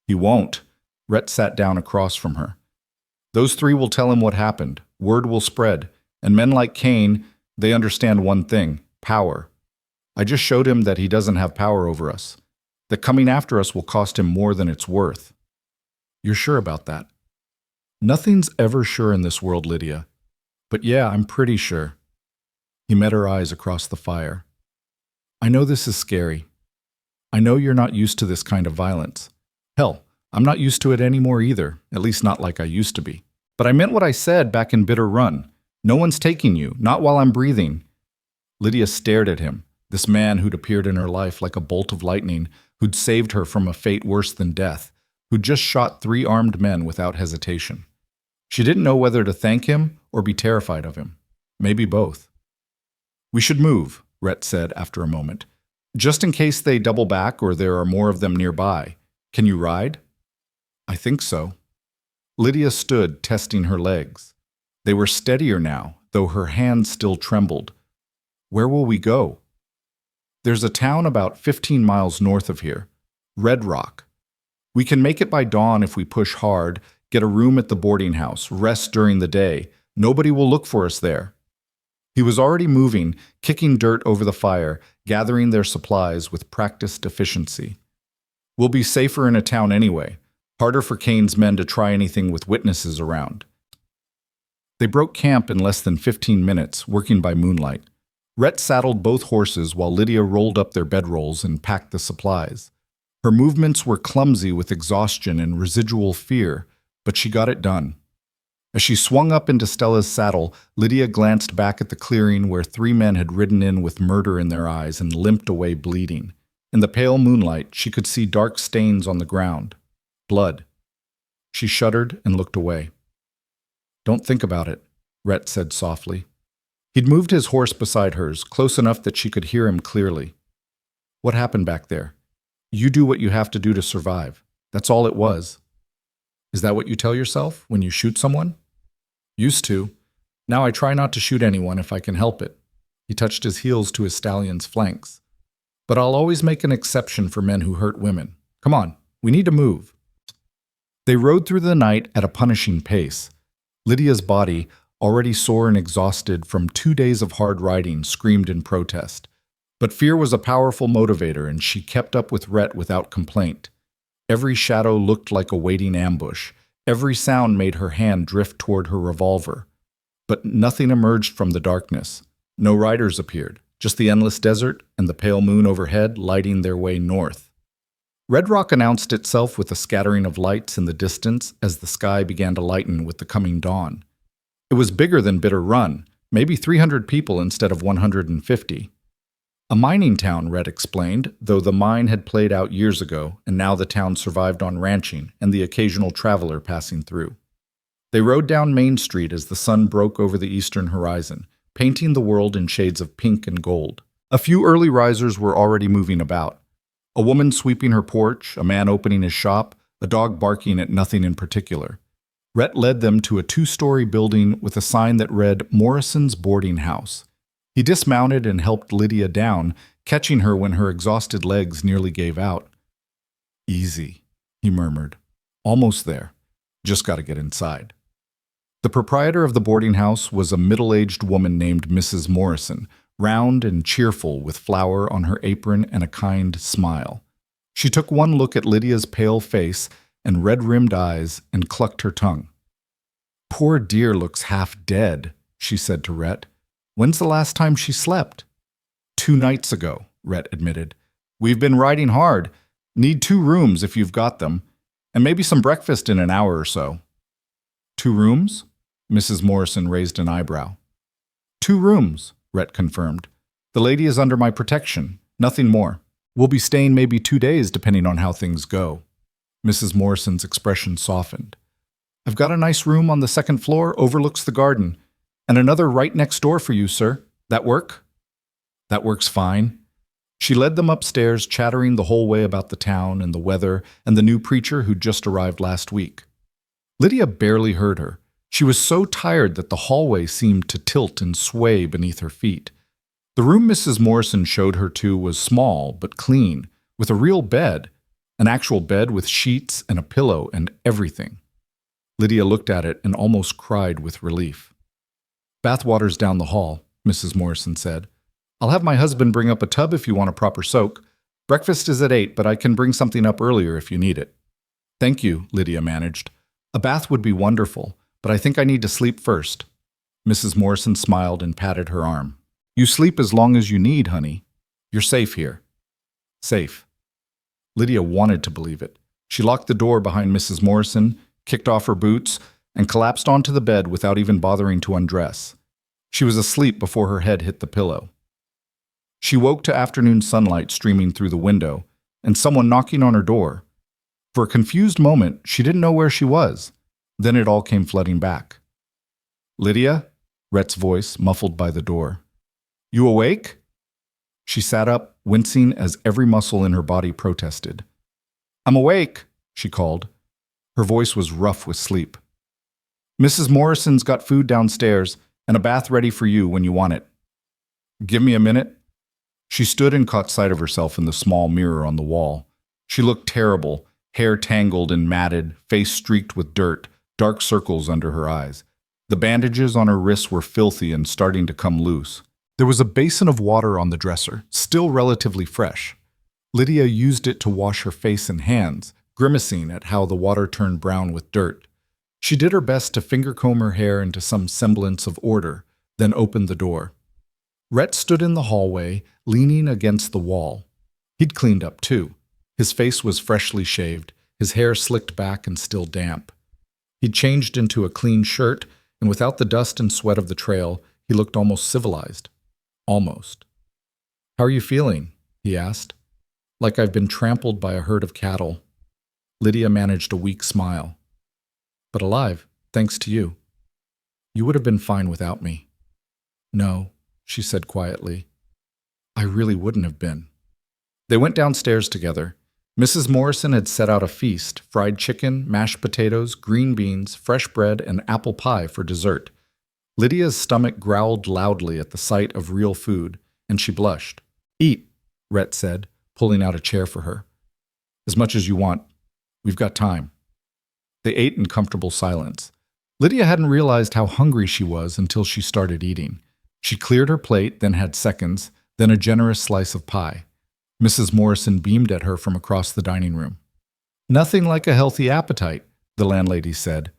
[SPEAKER 1] He won't. Rhett sat down across from her. Those 3 will tell him what happened. Word will spread. And men like Kane, they understand one thing: power. I just showed him that he doesn't have power over us. That coming after us will cost him more than it's worth. You're sure about that? Nothing's ever sure in this world, Lydia. But yeah, I'm pretty sure. He met her eyes across the fire. I know this is scary. I know you're not used to this kind of violence. Hell, I'm not used to it anymore either, at least not like I used to be. But I meant what I said back in Bitter Run. No one's taking you, not while I'm breathing. Lydia stared at him, this man who'd appeared in her life like a bolt of lightning, who'd saved her from a fate worse than death, who'd just shot 3 armed men without hesitation. She didn't know whether to thank him or be terrified of him. Maybe both. We should move, Rhett said after a moment. Just in case they double back or there are more of them nearby. Can you ride? I think so. Lydia stood, testing her legs. They were steadier now, though her hands still trembled. Where will we go? There's a town about 15 miles north of here, Red Rock. We can make it by dawn if we push hard, get a room at the boarding house, rest during the day. Nobody will look for us there. He was already moving, kicking dirt over the fire, gathering their supplies with practiced efficiency. We'll be safer in a town anyway. Harder for Kane's men to try anything with witnesses around. They broke camp in less than 15 minutes, working by moonlight. Rhett saddled both horses while Lydia rolled up their bedrolls and packed the supplies. Her movements were clumsy with exhaustion and residual fear, but she got it done. As she swung up into Stella's saddle, Lydia glanced back at the clearing where 3 men had ridden in with murder in their eyes and limped away bleeding. In the pale moonlight, she could see dark stains on the ground. Blood. She shuddered and looked away. Don't think about it, Rhett said softly. He'd moved his horse beside hers, close enough that she could hear him clearly. What happened back there? You do what you have to do to survive. That's all it was. Is that what you tell yourself when you shoot someone? Used to. Now I try not to shoot anyone if I can help it. He touched his heels to his stallion's flanks. But I'll always make an exception for men who hurt women. Come on, we need to move. They rode through the night at a punishing pace. Lydia's body, already sore and exhausted from 2 days of hard riding, screamed in protest. But fear was a powerful motivator, and she kept up with Rhett without complaint. Every shadow looked like a waiting ambush. Every sound made her hand drift toward her revolver. But nothing emerged from the darkness. No riders appeared, just the endless desert and the pale moon overhead lighting their way north. Red Rock announced itself with a scattering of lights in the distance as the sky began to lighten with the coming dawn. It was bigger than Bitter Run, maybe 300 people instead of 150. A mining town, Rhett explained, though the mine had played out years ago, and now the town survived on ranching and the occasional traveler passing through. They rode down Main Street as the sun broke over the eastern horizon, painting the world in shades of pink and gold. A few early risers were already moving about. A woman sweeping her porch, a man opening his shop, a dog barking at nothing in particular. Rhett led them to a 2-story building with a sign that read Morrison's Boarding House. He dismounted and helped Lydia down, catching her when her exhausted legs nearly gave out. Easy, he murmured. Almost there. Just got to get inside. The proprietor of the boarding house was a middle-aged woman named Mrs. Morrison, round and cheerful with flour on her apron and a kind smile. She took one look at Lydia's pale face and red-rimmed eyes and clucked her tongue. "Poor dear looks half dead," she said to Rhett. "When's the last time she slept?" "2 nights ago," Rhett admitted. "We've been riding hard. Need 2 rooms if you've got them, and maybe some breakfast in an hour or so." "2 rooms?" Mrs. Morrison raised an eyebrow. "2 rooms," Rhett confirmed. "The lady is under my protection, nothing more. We'll be staying maybe 2 days depending on how things go." Mrs. Morrison's expression softened. "I've got a nice room on the 2nd floor, overlooks the garden, and another right next door for you, sir. That work?" "That works fine." She led them upstairs, chattering the whole way about the town and the weather and the new preacher who'd just arrived last week. Lydia barely heard her. She was so tired that the hallway seemed to tilt and sway beneath her feet. The room Mrs. Morrison showed her to was small but clean, with a real bed, an actual bed with sheets and a pillow and everything. Lydia looked at it and almost cried with relief. "Bathwater's down the hall," Mrs. Morrison said. "I'll have my husband bring up a tub if you want a proper soak. Breakfast is at 8, but I can bring something up earlier if you need it." "Thank you," Lydia managed. "A bath would be wonderful, but I think I need to sleep first." Mrs. Morrison smiled and patted her arm. "You sleep as long as you need, honey. You're safe here." Safe. Lydia wanted to believe it. She locked the door behind Mrs. Morrison, kicked off her boots, and collapsed onto the bed without even bothering to undress. She was asleep before her head hit the pillow. She woke to afternoon sunlight streaming through the window, and someone knocking on her door. For a confused moment, she didn't know where she was. Then it all came flooding back. "Lydia?" Rhett's voice, muffled by the door. "You awake?" She sat up, wincing as every muscle in her body protested. "I'm awake," she called. Her voice was rough with sleep. "Mrs. Morrison's got food downstairs and a bath ready for you when you want it." "Give me a minute." She stood and caught sight of herself in the small mirror on the wall. She looked terrible, hair tangled and matted, face streaked with dirt, dark circles under her eyes. The bandages on her wrists were filthy and starting to come loose. There was a basin of water on the dresser, still relatively fresh. Lydia used it to wash her face and hands, grimacing at how the water turned brown with dirt. She did her best to finger-comb her hair into some semblance of order, then opened the door. Rhett stood in the hallway, leaning against the wall. He'd cleaned up too. His face was freshly shaved, his hair slicked back and still damp. He'd changed into a clean shirt, and without the dust and sweat of the trail, he looked almost civilized. Almost. "How are you feeling?" he asked. "Like I've been trampled by a herd of cattle." Lydia managed a weak smile. "But alive, thanks to you. You would have been fine without me." "No," she said quietly. "I really wouldn't have been." They went downstairs together. Mrs. Morrison had set out a feast: fried chicken, mashed potatoes, green beans, fresh bread, and apple pie for dessert. Lydia's stomach growled loudly at the sight of real food, and she blushed. "Eat," Rhett said, pulling out a chair for her. "As much as you want. We've got time." They ate in comfortable silence. Lydia hadn't realized how hungry she was until she started eating. She cleared her plate, then had seconds, then a generous slice of pie. Mrs. Morrison beamed at her from across the dining room. "Nothing like a healthy appetite," the landlady said.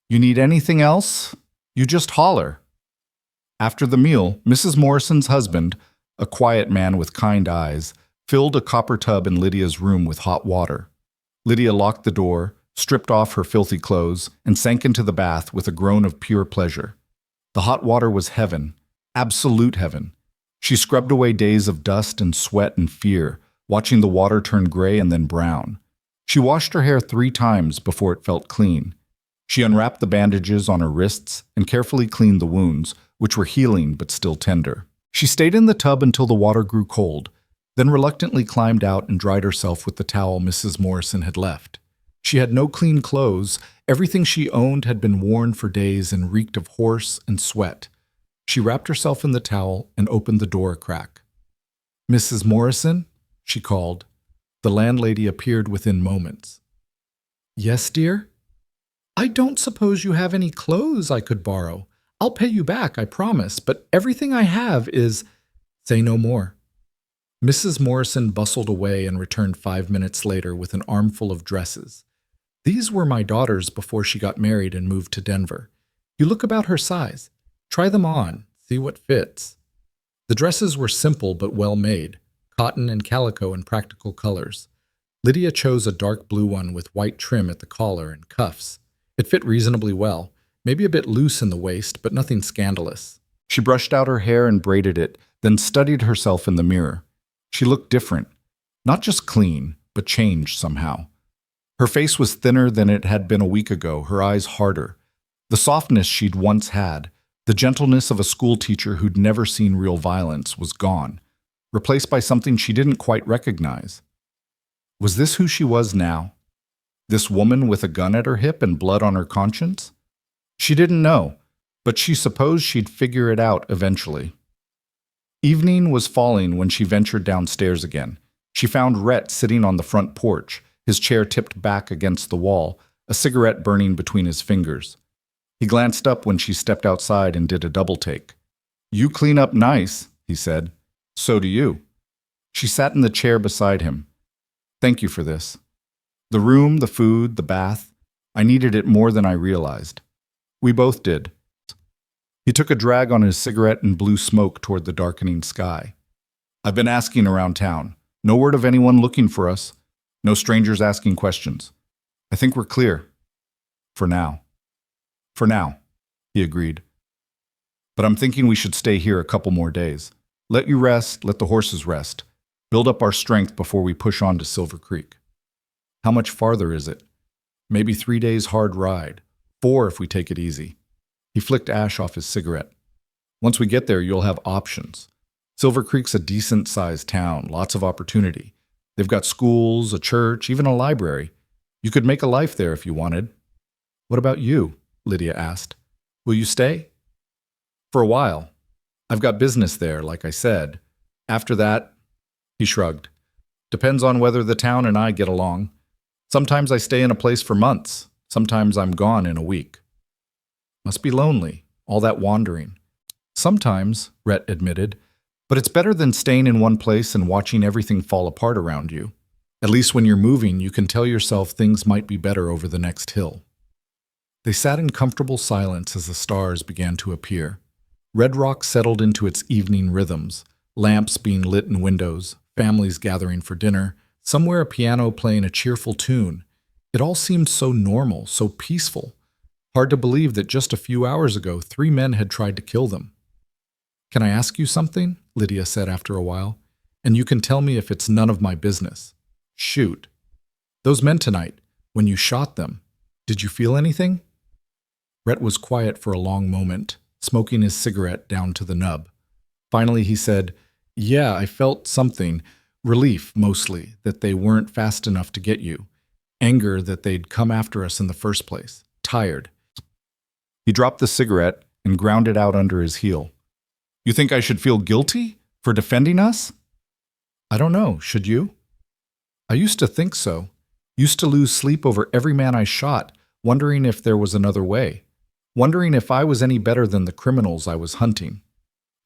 [SPEAKER 1] "You need anything else? You just holler." After the meal, Mrs. Morrison's husband, a quiet man with kind eyes, filled a copper tub in Lydia's room with hot water. Lydia locked the door, stripped off her filthy clothes, and sank into the bath with a groan of pure pleasure. The hot water was heaven, absolute heaven. She scrubbed away days of dust and sweat and fear, watching the water turn gray and then brown. She washed her hair 3 times before it felt clean. She unwrapped the bandages on her wrists and carefully cleaned the wounds, which were healing but still tender. She stayed in the tub until the water grew cold, then reluctantly climbed out and dried herself with the towel Mrs. Morrison had left. She had no clean clothes. Everything she owned had been worn for days and reeked of horse and sweat. She wrapped herself in the towel and opened the door a crack. "Mrs. Morrison?" she called. The landlady appeared within moments. "Yes, dear?" "I don't suppose you have any clothes I could borrow. I'll pay you back, I promise, but everything I have is—" "Say no more."
[SPEAKER 2] Mrs. Morrison bustled away and returned 5 minutes later with an armful of dresses. These were my daughter's before she got married and moved to Denver. You look about her size. Try them on, see what fits. The dresses were simple but well made, cotton and calico in practical colors. Lydia chose a dark blue one with white trim at the collar and cuffs. It fit reasonably well, maybe a bit loose in the waist, but nothing scandalous.
[SPEAKER 1] She brushed out her hair and braided it, then studied herself in the mirror. She looked different. Not just clean, but changed somehow. Her face was thinner than it had been a week ago, her eyes harder. The softness she'd once had, the gentleness of a school teacher who'd never seen real violence, was gone, replaced by something she didn't quite recognize. Was this who she was now? This woman with a gun at her hip and blood on her conscience? She didn't know, but she supposed she'd figure it out eventually. Evening was falling when she ventured downstairs again. She found Rhett sitting on the front porch, his chair tipped back against the wall, a cigarette burning between his fingers. He glanced up when she stepped outside and did a double take. "You clean up nice," he said. "So do you." She sat in the chair beside him. "Thank you for this. The room, the food, the bath. I needed it more than I realized. We both did." He took a drag on his cigarette and blew smoke toward the darkening sky. "I've been asking around town. No word of anyone looking for us. No strangers asking questions. I think we're clear. For now." "For now," he agreed. "But I'm thinking we should stay here a couple more days. Let you rest, let the horses rest. Build up our strength before we push on to Silver Creek." "How much farther is it?" "Maybe 3 days hard ride. 4 if we take it easy." He flicked ash off his cigarette. "Once we get there, you'll have options. Silver Creek's a decent-sized town, lots of opportunity. They've got schools, a church, even a library. You could make a life there if you wanted." "What about you?" Lydia asked. "Will you stay?" "For a while. I've got business there, like I said. After that," he shrugged. "Depends on whether the town and I get along. Sometimes I stay in a place for months. Sometimes I'm gone in a week." "Must be lonely, all that wandering." "Sometimes," Rhett admitted, "but it's better than staying in one place and watching everything fall apart around you. At least when you're moving, you can tell yourself things might be better over the next hill." They sat in comfortable silence as the stars began to appear. Red Rock settled into its evening rhythms, lamps being lit in windows, families gathering for dinner, somewhere a piano playing a cheerful tune. It all seemed so normal, so peaceful. Hard to believe that just a few hours ago, 3 men had tried to kill them. "Can I ask you something?" Lydia said after a while. "And you can tell me if it's none of my business." "Shoot." "Those men tonight, when you shot them, did you feel anything?" Rhett was quiet for a long moment, smoking his cigarette down to the nub. Finally he said, "Yeah, I felt something. Relief, mostly, that they weren't fast enough to get you. Anger that they'd come after us in the first place. Tired." He dropped the cigarette and ground it out under his heel. "You think I should feel guilty for defending us?" "I don't know. Should you?" "I used to think so. Used to lose sleep over every man I shot, wondering if there was another way. Wondering if I was any better than the criminals I was hunting."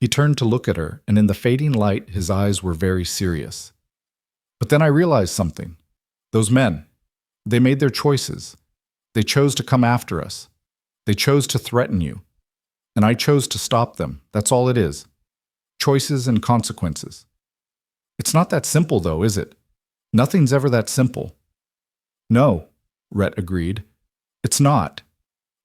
[SPEAKER 1] He turned to look at her, and in the fading light, his eyes were very serious. "But then I realized something. Those men, they made their choices. They chose to come after us. They chose to threaten you. And I chose to stop them. That's all it is. Choices and consequences. It's not that simple, though, is it? Nothing's ever that simple." "No," Rhett agreed. "It's not.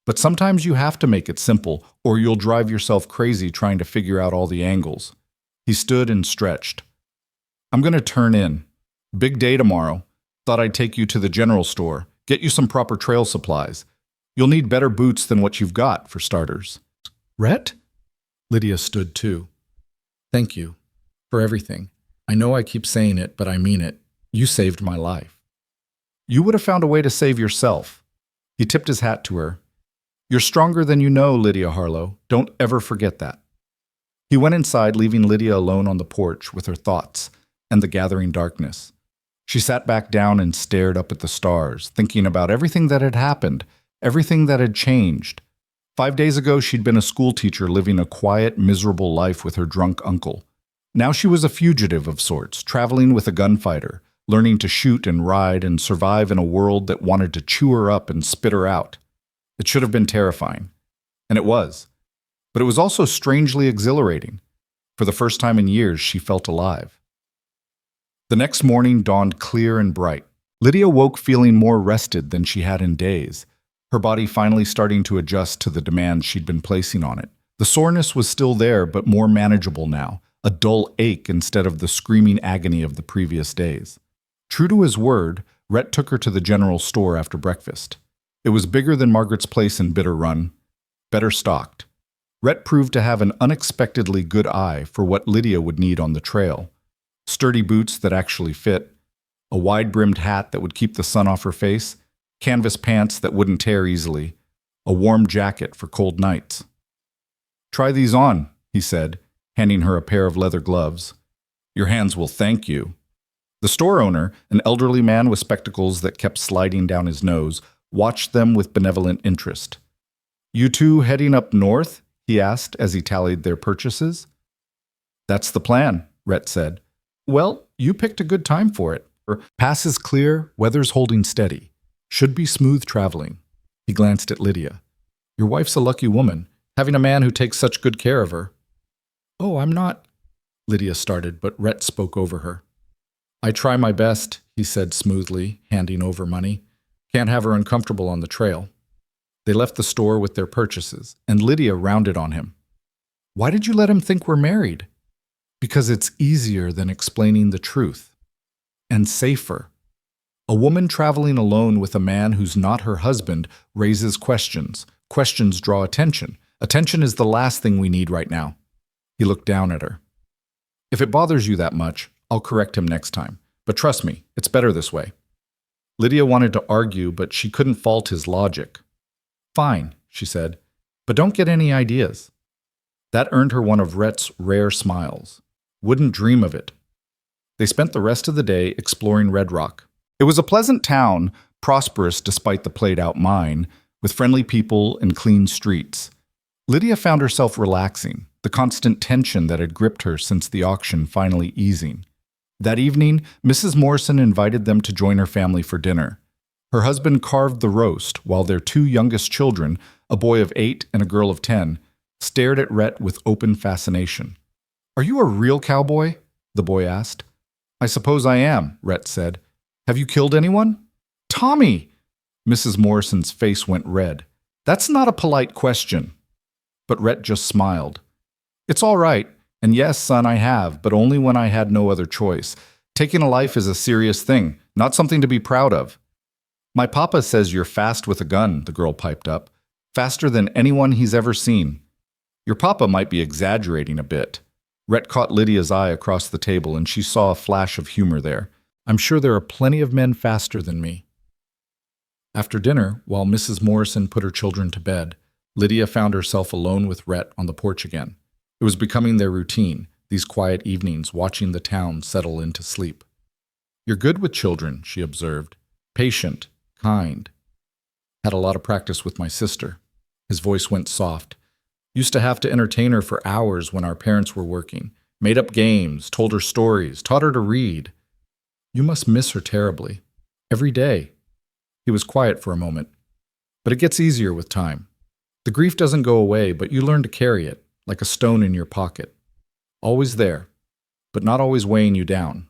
[SPEAKER 1] But sometimes you have to make it simple, or you'll drive yourself crazy trying to figure out all the angles." He stood and stretched. "I'm going to turn in. Big day tomorrow. Thought I'd take you to the general store, get you some proper trail supplies. You'll need better boots than what you've got, for starters." "Rhett?" Lydia stood too. "Thank you. For everything. I know I keep saying it, but I mean it. You saved my life." "You would have found a way to save yourself." He tipped his hat to her. "You're stronger than you know, Lydia Harlow. Don't ever forget that." He went inside, leaving Lydia alone on the porch with her thoughts and the gathering darkness. She sat back down and stared up at the stars, thinking about everything that had happened, everything that had changed. 5 days ago, she'd been a schoolteacher living a quiet, miserable life with her drunk uncle. Now she was a fugitive of sorts, traveling with a gunfighter, learning to shoot and ride and survive in a world that wanted to chew her up and spit her out. It should have been terrifying. And it was. But it was also strangely exhilarating. For the first time in years, she felt alive. The next morning dawned clear and bright. Lydia woke feeling more rested than she had in days, her body finally starting to adjust to the demands she'd been placing on it. The soreness was still there, but more manageable now, a dull ache instead of the screaming agony of the previous days. True to his word, Rhett took her to the general store after breakfast. It was bigger than Margaret's place in Bitter Run, better stocked. Rhett proved to have an unexpectedly good eye for what Lydia would need on the trail. Sturdy boots that actually fit, a wide-brimmed hat that would keep the sun off her face, canvas pants that wouldn't tear easily, a warm jacket for cold nights. "Try these on," he said, handing her a pair of leather gloves. "Your hands will thank you." The store owner, an elderly man with spectacles that kept sliding down his nose, watched them with benevolent interest. "You two heading up north?" he asked as he tallied their purchases. "That's the plan," Rhett said. "Well, you picked a good time for it. Pass is clear, weather's holding steady. Should be smooth traveling." He glanced at Lydia. "Your wife's a lucky woman, having a man who takes such good care of her." "Oh, I'm not," Lydia started, but Rhett spoke over her. "I try my best," he said smoothly, handing over money. "Can't have her uncomfortable on the trail." They left the store with their purchases, and Lydia rounded on him. "Why did you let him think we're married?" "Because it's easier than explaining the truth. And safer. A woman traveling alone with a man who's not her husband raises questions. Questions draw attention. Attention is the last thing we need right now." He looked down at her. "If it bothers you that much, I'll correct him next time. But trust me, it's better this way." Lydia wanted to argue, but she couldn't fault his logic. "Fine," she said, "but don't get any ideas." That earned her one of Rhett's rare smiles. Wouldn't dream of it. They spent the rest of the day exploring Red Rock. It was a pleasant town, prosperous despite the played-out mine, with friendly people and clean streets. Lydia found herself relaxing, the constant tension that had gripped her since the auction finally easing. That evening, Mrs. Morrison invited them to join her family for dinner. Her husband carved the roast, while their two youngest children, a boy of 8 and a girl of 10, stared at Rhett with open fascination. "Are you a real cowboy?" the boy asked. "I suppose I am," Rhett said. "Have you killed anyone?" "Tommy!" Mrs. Morrison's face went red. "That's not a polite question." But Rhett just smiled. "It's all right. And yes, son, I have, but only when I had no other choice. Taking a life is a serious thing, not something to be proud of." "My papa says you're fast with a gun," the girl piped up. "Faster than anyone he's ever seen." "Your papa might be exaggerating a bit." Rhett caught Lydia's eye across the table, and she saw a flash of humor there. "I'm sure there are plenty of men faster than me." After dinner, while Mrs. Morrison put her children to bed, Lydia found herself alone with Rhett on the porch again. It was becoming their routine, these quiet evenings watching the town settle into sleep. "You're good with children," she observed. "Patient, kind." "Had a lot of practice with my sister." His voice went soft. "Used to have to entertain her for hours when our parents were working. Made up games, told her stories, taught her to read." "You must miss her terribly." "Every day." He was quiet for a moment. "But it gets easier with time. The grief doesn't go away, but you learn to carry it, like a stone in your pocket. Always there, but not always weighing you down."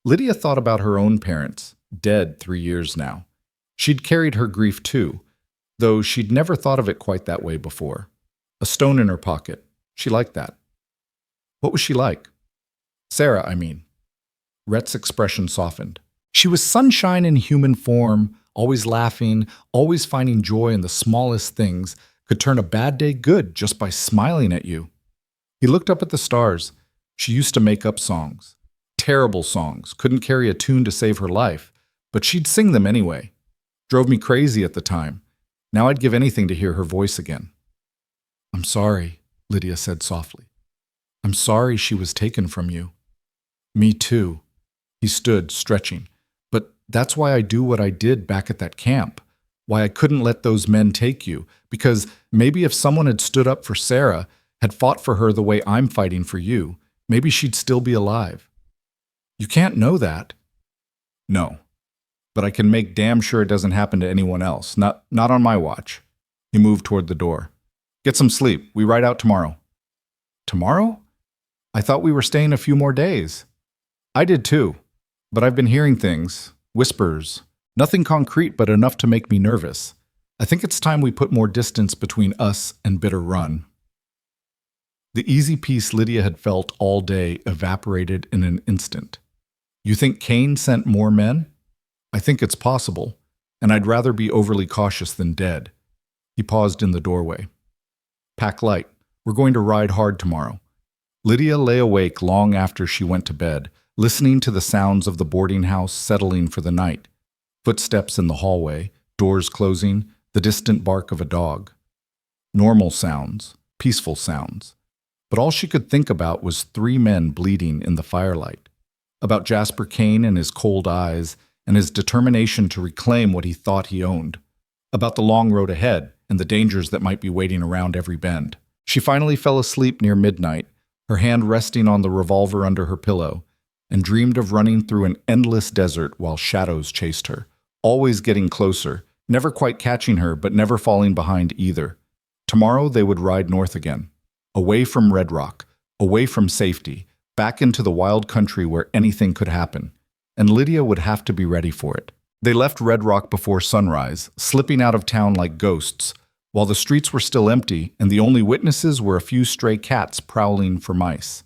[SPEAKER 1] Lydia thought about her own parents, dead 3 years now. She'd carried her grief too, though she'd never thought of it quite that way before. A stone in her pocket. She liked that. What was she like? Sarah, I mean. Rhett's expression softened. She was sunshine in human form, always laughing, always finding joy in the smallest things, could turn a bad day good just by smiling at you. He looked up at the stars. She used to make up songs. Terrible songs, couldn't carry a tune to save her life, but she'd sing them anyway. Drove me crazy at the time. Now I'd give anything to hear her voice again. "I'm sorry," Lydia said softly. "I'm sorry she was taken from you." "Me too." He stood, stretching. "But that's why I do what I did back at that camp. Why I couldn't let those men take you. Because maybe if someone had stood up for Sarah, had fought for her the way I'm fighting for you,
[SPEAKER 2] Maybe she'd still be alive. You can't know that.
[SPEAKER 1] No, but I can make damn sure it doesn't happen to anyone else. Not on my watch. He moved toward the door. Get some sleep. We ride out tomorrow.
[SPEAKER 2] Tomorrow?
[SPEAKER 1] I thought we were staying a few more days. I did too, but I've been hearing things, whispers, nothing concrete but enough to make me nervous. I think it's time we put more distance between us and Bitter Run. The easy peace Lydia had felt all day evaporated in an instant. You think Kane sent more men? I think it's possible, and I'd rather be overly cautious than dead. He paused in the doorway. Pack light. We're going to ride hard tomorrow. Lydia lay awake long after she went to bed, listening to the sounds of the boarding house settling for the night. Footsteps in the hallway, doors closing, the distant bark of a dog. Normal sounds, peaceful sounds. But all she could think about was 3 men bleeding in the firelight. About Jasper Kane and his cold eyes, and his determination to reclaim what he thought he owned. About the long road ahead, and the dangers that might be waiting around every bend. She finally fell asleep near midnight, her hand resting on the revolver under her pillow, and dreamed of running through an endless desert while shadows chased her, always getting closer, never quite catching her but never falling behind either. Tomorrow they would ride north again, away from Red Rock, away from safety, back into the wild country where anything could happen, and Lydia would have to be ready for it. They left Red Rock before sunrise, slipping out of town like ghosts, while the streets were still empty and the only witnesses were a few stray cats prowling for mice.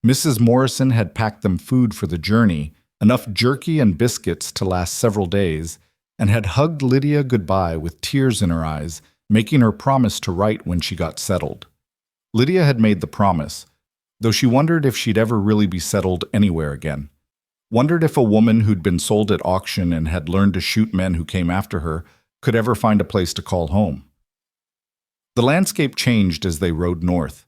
[SPEAKER 1] Mrs. Morrison had packed them food for the journey, enough jerky and biscuits to last several days, and had hugged Lydia goodbye with tears in her eyes, making her promise to write when she got settled. Lydia had made the promise, though she wondered if she'd ever really be settled anywhere again. Wondered if a woman who'd been sold at auction and had learned to shoot men who came after her could ever find a place to call home. The landscape changed as they rode north.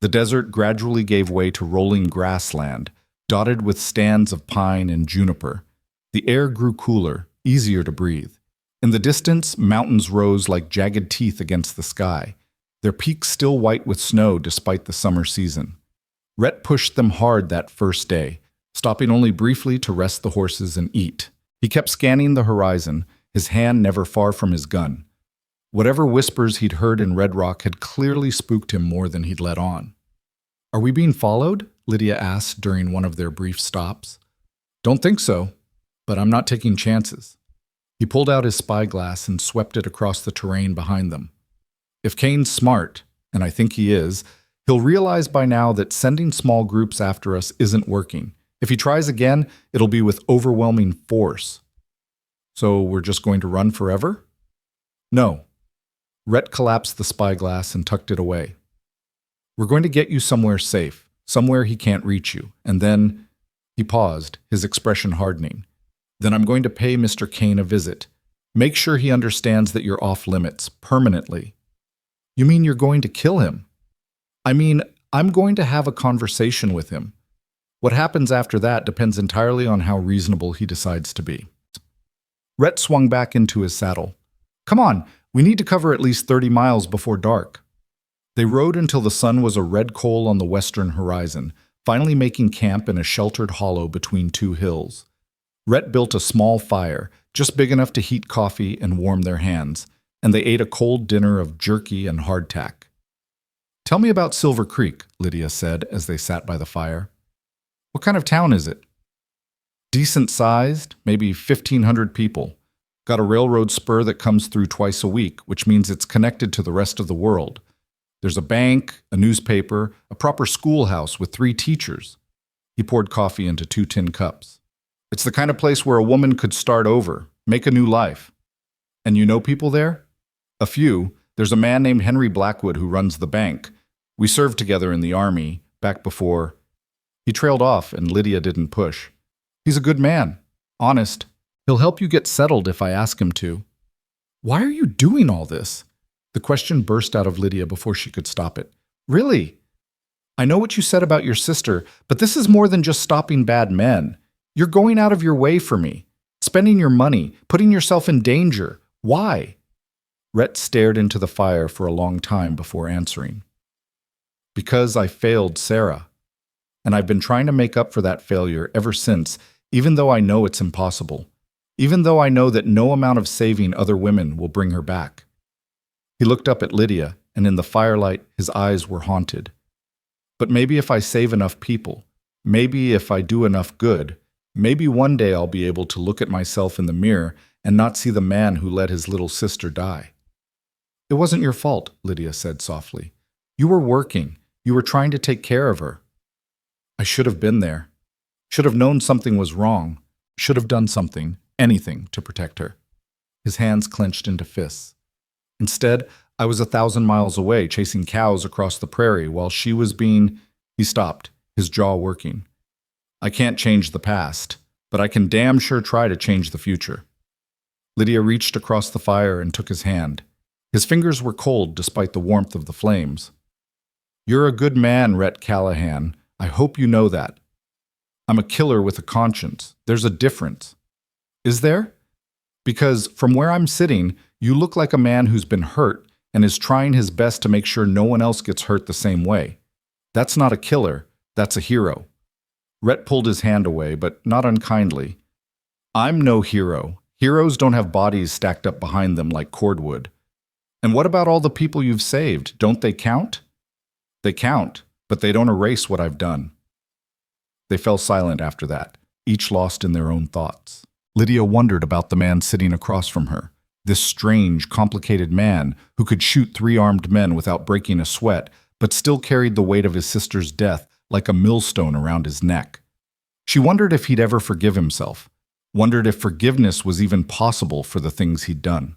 [SPEAKER 1] The desert gradually gave way to rolling grassland, dotted with stands of pine and juniper. The air grew cooler, easier to breathe. In the distance, mountains rose like jagged teeth against the sky, their peaks still white with snow despite the summer season. Rhett pushed them hard that first day, stopping only briefly to rest the horses and eat. He kept scanning the horizon, his hand never far from his gun. Whatever whispers he'd heard in Red Rock had clearly spooked him more than he'd let on. "Are we being followed?" Lydia asked during one of their brief stops. "Don't think so, but I'm not taking chances." He pulled out his spyglass and swept it across the terrain behind them. If Kane's smart, and I think he is, he'll realize by now that sending small groups after us isn't working. If he tries again, it'll be with overwhelming force. So we're just going to run forever? No. Rhett collapsed the spyglass and tucked it away. We're going to get you somewhere safe, somewhere he can't reach you, and then... He paused, his expression hardening. Then I'm going to pay Mr. Kane a visit. Make sure he understands that you're off limits, permanently. You mean you're going to kill him? I mean, I'm going to have a conversation with him. What happens after that depends entirely on how reasonable he decides to be. Rhett swung back into his saddle. Come on, we need to cover at least 30 miles before dark. They rode until the sun was a red coal on the western horizon, finally making camp in a sheltered hollow between 2 hills. Rhett built a small fire, just big enough to heat coffee and warm their hands, and they ate a cold dinner of jerky and hardtack. Tell me about Silver Creek, Lydia said as they sat by the fire. What kind of town is it? Decent sized, maybe 1,500 people. Got a railroad spur that comes through twice a week, which means it's connected to the rest of the world. There's a bank, a newspaper, a proper schoolhouse with 3 teachers. He poured coffee into 2 tin cups. It's the kind of place where a woman could start over, make a new life. And you know people there? A few. There's a man named Henry Blackwood who runs the bank. We served together in the army, back before... He trailed off and Lydia didn't push. He's a good man. Honest. He'll help you get settled if I ask him to. Why are you doing all this? The question burst out of Lydia before she could stop it. Really? I know what you said about your sister, but this is more than just stopping bad men. You're going out of your way for me, spending your money, putting yourself in danger. Why? Rhett stared into the fire for a long time before answering. Because I failed Sarah. and I've been trying to make up for that failure ever since, even though I know it's impossible. Even though I know that no amount of saving other women will bring her back." He looked up at Lydia, and in the firelight, his eyes were haunted. "But maybe if I save enough people, maybe if I do enough good, maybe one day I'll be able to look at myself in the mirror and not see the man who let his little sister die." "It wasn't your fault," Lydia said softly. "You were working. You were trying to take care of her." "I should have been there. Should have known something was wrong. Should have done something, anything, to protect her." His hands clenched into fists. "Instead, I was 1,000 miles away chasing cows across the prairie while she was being—" He stopped, his jaw working. "I can't change the past, but I can damn sure try to change the future." Lydia reached across the fire and took his hand. His fingers were cold despite the warmth of the flames. "You're a good man, Rhett Callahan. I hope you know that. I'm a killer with a conscience. There's a difference." "Is there? Because from where I'm sitting, you look like a man who's been hurt and is trying his best to make sure no one else gets hurt the same way. That's not a killer, that's a hero." Rhett pulled his hand away, but not unkindly. "I'm no hero. Heroes don't have bodies stacked up behind them like cordwood. And what about all the people you've saved? Don't they count?" "They count, but they don't erase what I've done." They fell silent after that, each lost in their own thoughts. Lydia wondered about the man sitting across from her, this strange, complicated man who could shoot 3 armed men without breaking a sweat, but still carried the weight of his sister's death like a millstone around his neck. She wondered if he'd ever forgive himself, wondered if forgiveness was even possible for the things he'd done.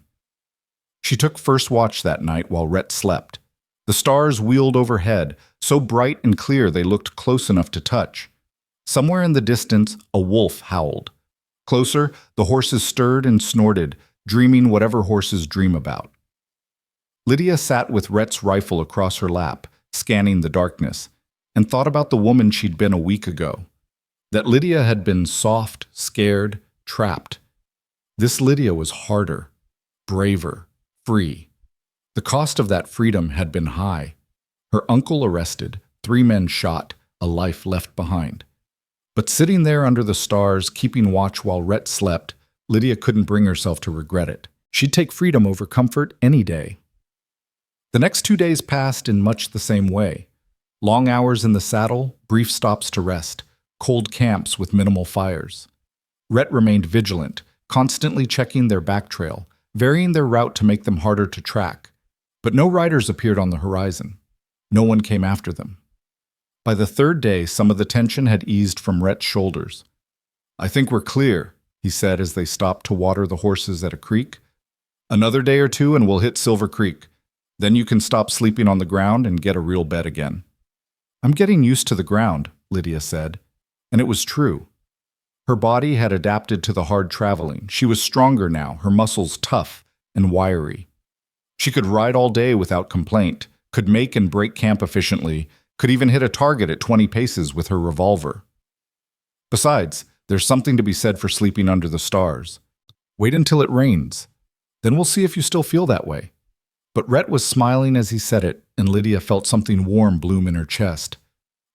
[SPEAKER 1] She took first watch that night while Rhett slept. The stars wheeled overhead, so bright and clear they looked close enough to touch. Somewhere in the distance, a wolf howled. Closer, the horses stirred and snorted, dreaming whatever horses dream about. Lydia sat with Rhett's rifle across her lap, scanning the darkness, and thought about the woman she'd been a week ago. That Lydia had been soft, scared, trapped. This Lydia was harder, braver, free. The cost of that freedom had been high. Her uncle arrested, 3 men shot, a life left behind. But sitting there under the stars, keeping watch while Rhett slept, Lydia couldn't bring herself to regret it. She'd take freedom over comfort any day. The next 2 days passed in much the same way. Long hours in the saddle, brief stops to rest, cold camps with minimal fires. Rhett remained vigilant, constantly checking their back trail, varying their route to make them harder to track. But no riders appeared on the horizon. No one came after them. By the 3rd day, some of the tension had eased from Rhett's shoulders. "I think we're clear," he said as they stopped to water the horses at a creek. "Another day or 2 and we'll hit Silver Creek. Then you can stop sleeping on the ground and get a real bed again." "I'm getting used to the ground," Lydia said. And it was true. Her body had adapted to the hard traveling. She was stronger now, her muscles tough and wiry. She could ride all day without complaint, could make and break camp efficiently, could even hit a target at 20 paces with her revolver. Besides, there's something to be said for sleeping under the stars. Wait until it rains. Then we'll see if you still feel that way. But Rhett was smiling as he said it, and Lydia felt something warm bloom in her chest.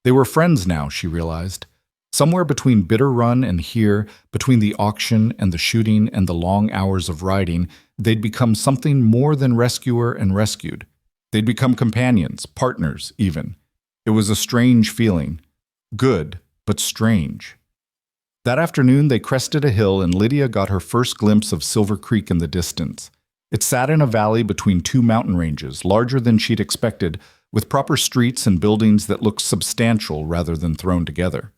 [SPEAKER 1] They were friends now, she realized. Somewhere between Bitter Run and here, between the auction and the shooting and the long hours of riding, they'd become something more than rescuer and rescued. They'd become companions, partners even. It was a strange feeling. Good, but strange. That afternoon, they crested a hill and Lydia got her first glimpse of Silver Creek in the distance. It sat in a valley between 2 mountain ranges, larger than she'd expected, with proper streets and buildings that looked substantial rather than thrown together.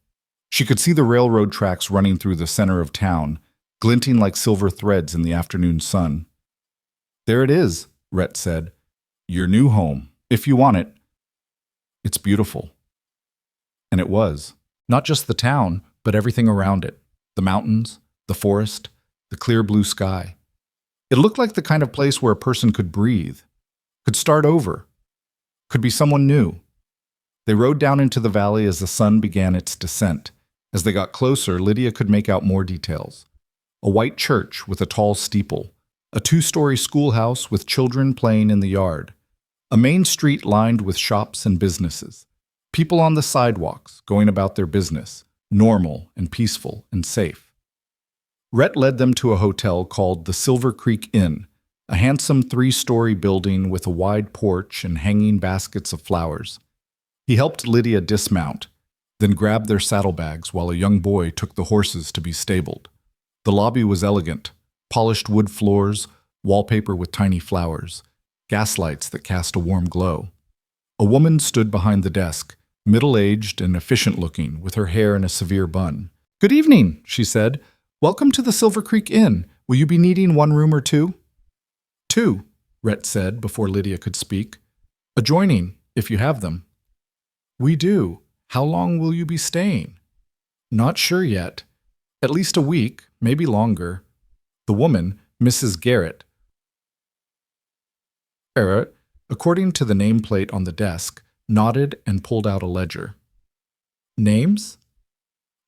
[SPEAKER 1] She could see the railroad tracks running through the center of town, glinting like silver threads in the afternoon sun. "There it is," Rhett said. "Your new home, if you want it." "It's beautiful." And it was. Not just the town, but everything around it. The mountains, the forest, the clear blue sky. It looked like the kind of place where a person could breathe, could start over, could be someone new. They rode down into the valley as the sun began its descent. As they got closer, Lydia could make out more details. A white church with a tall steeple, a 2-story schoolhouse with children playing in the yard, a main street lined with shops and businesses. People on the sidewalks, going about their business, normal and peaceful and safe. Rhett led them to a hotel called the Silver Creek Inn, a handsome 3-story building with a wide porch and hanging baskets of flowers. He helped Lydia dismount, then grabbed their saddlebags while a young boy took the horses to be stabled. The lobby was elegant, polished wood floors, wallpaper with tiny flowers, gaslights that cast a warm glow. A woman stood behind the desk, middle-aged and efficient-looking, with her hair in a severe bun. "Good evening," she said. "Welcome to the Silver Creek Inn. Will you be needing one room or two?" "Two," Rhett said before Lydia could speak. "Adjoining, if you have them." "We do. How long will you be staying?" "Not sure yet. At least a week, maybe longer." The woman, Mrs. Garrett, according to the nameplate on the desk, nodded and pulled out a ledger. "Names?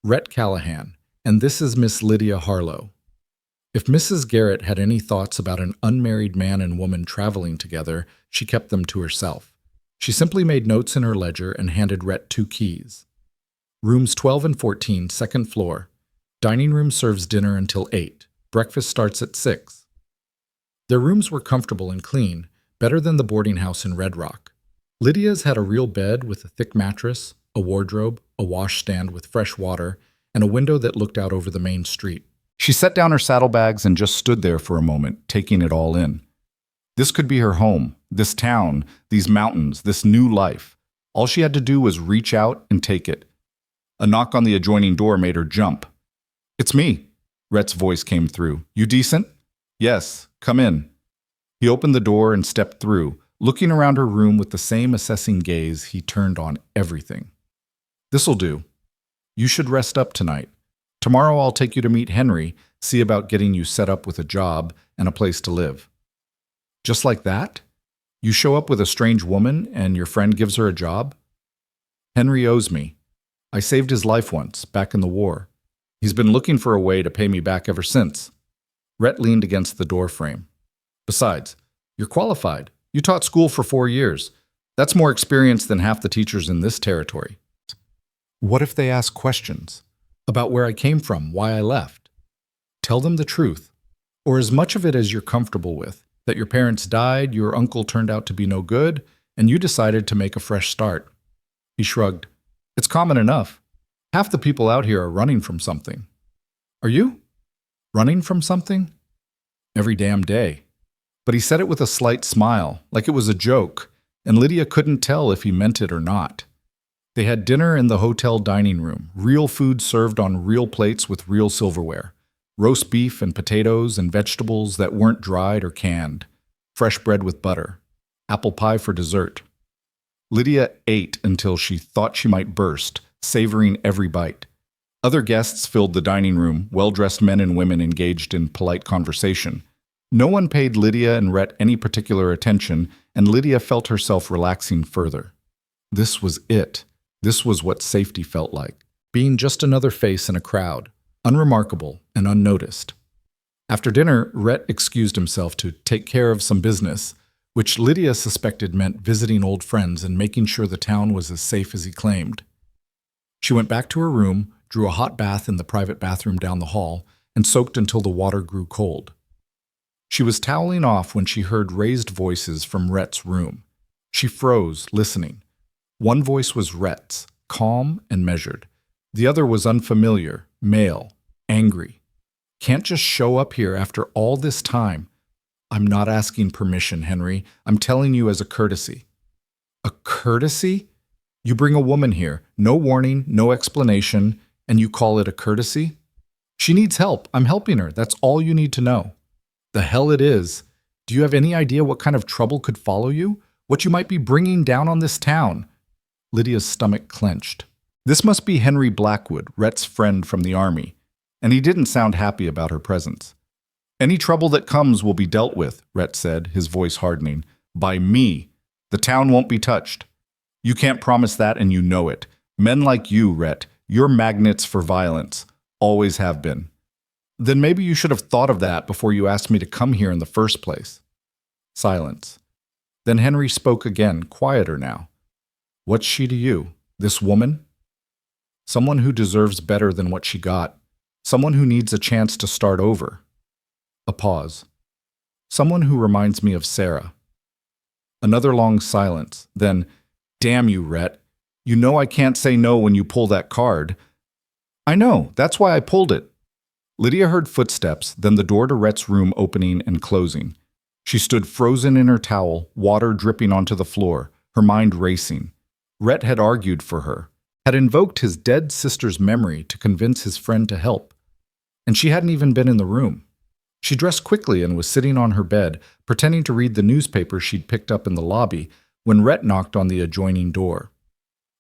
[SPEAKER 1] Rhett Callahan, and this is Miss Lydia Harlow." If Mrs. Garrett had any thoughts about an unmarried man and woman traveling together, she kept them to herself. She simply made notes in her ledger and handed Rhett 2 keys. "Rooms 12 and 14, second floor. Dining room serves dinner until 8. Breakfast starts at 6. Their rooms were comfortable and clean, better than the boarding house in Red Rock. Lydia's had a real bed with a thick mattress, a wardrobe, a washstand with fresh water, and a window that looked out over the main street. She set down her saddlebags and just stood there for a moment, taking it all in. This could be her home, this town, these mountains, this new life. All she had to do was reach out and take it. A knock on the adjoining door made her jump. "It's me," Rhett's voice came through. "You decent?" "Yes, come in." He opened the door and stepped through, looking around her room with the same assessing gaze he turned on everything. "This'll do. You should rest up tonight. Tomorrow I'll take you to meet Henry, see about getting you set up with a job and a place to live." "Just like that? You show up with a strange woman and your friend gives her a job?" "Henry owes me. I saved his life once, back in the war. He's been looking for a way to pay me back ever since." Rhett leaned against the doorframe. "Besides, you're qualified. You taught school for 4 years. That's more experience than half the teachers in this territory." "What if they ask questions? About where I came from, why I left?" "Tell them the truth, or as much of it as you're comfortable with, that your parents died, your uncle turned out to be no good, and you decided to make a fresh start." He shrugged. "It's common enough. Half the people out here are running from something." "Are you? Running from something?" "Every damn day." But he said it with a slight smile, like it was a joke, and Lydia couldn't tell if he meant it or not. They had dinner in the hotel dining room, real food served on real plates with real silverware, roast beef and potatoes and vegetables that weren't dried or canned, fresh bread with butter, apple pie for dessert. Lydia ate until she thought she might burst, savoring every bite. Other guests filled the dining room, well-dressed men and women engaged in polite conversation. No one paid Lydia and Rhett any particular attention, and Lydia felt herself relaxing further. This was it. This was what safety felt like, being just another face in a crowd, unremarkable and unnoticed. After dinner, Rhett excused himself to take care of some business, which Lydia suspected meant visiting old friends and making sure the town was as safe as he claimed. She went back to her room, drew a hot bath in the private bathroom down the hall, and soaked until the water grew cold. She was toweling off when she heard raised voices from Rhett's room. She froze, listening. One voice was Rhett's, calm and measured. The other was unfamiliar, male, angry. "Can't just show up here after all this time." "I'm not asking permission, Henry. I'm telling you as a courtesy." "A courtesy? You bring a woman here, no warning, no explanation, and you call it a courtesy?" "She needs help. I'm helping her. That's all you need to know." "The hell it is. Do you have any idea what kind of trouble could follow you? What you might be bringing down on this town?" Lydia's stomach clenched. This must be Henry Blackwood, Rhett's friend from the army, and he didn't sound happy about her presence. "Any trouble that comes will be dealt with," Rhett said, his voice hardening. "By me. The town won't be touched. You can't promise that, and you know it. Men like you, Rhett, you're magnets for violence. Always have been." "Then maybe you should have thought of that before you asked me to come here in the first place." Silence. Then Henry spoke again, quieter now. "What's she to you?" This woman? Someone who deserves better than what she got. Someone who needs a chance to start over. A pause. Someone who reminds me of Sarah. Another long silence. Then, damn you, Rhett. You know I can't say no when you pull that card. I know, that's why I pulled it. Lydia heard footsteps, then the door to Rhett's room opening and closing. She stood frozen in her towel, water dripping onto the floor, her mind racing. Rhett had argued for her, had invoked his dead sister's memory to convince his friend to help. And she hadn't even been in the room. She dressed quickly and was sitting on her bed, pretending to read the newspaper she'd picked up in the lobby, when Rhett knocked on the adjoining door.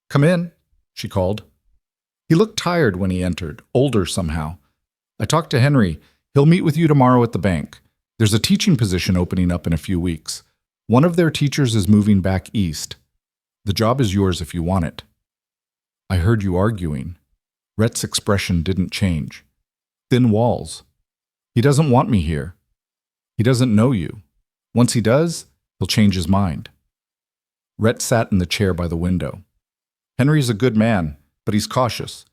[SPEAKER 1] "Come in," she called. He looked tired when he entered, older somehow. "I talked to Henry. He'll meet with you tomorrow at the bank. There's a teaching position opening up in a few weeks. One of their teachers is moving back east. The job is yours if you want it." "I heard you arguing." Rhett's expression didn't change. Thin walls. "He doesn't want me here. He doesn't know you. Once he does, he'll change his mind." Rhett sat in the chair by the window. "Henry's a good man, but he's cautious.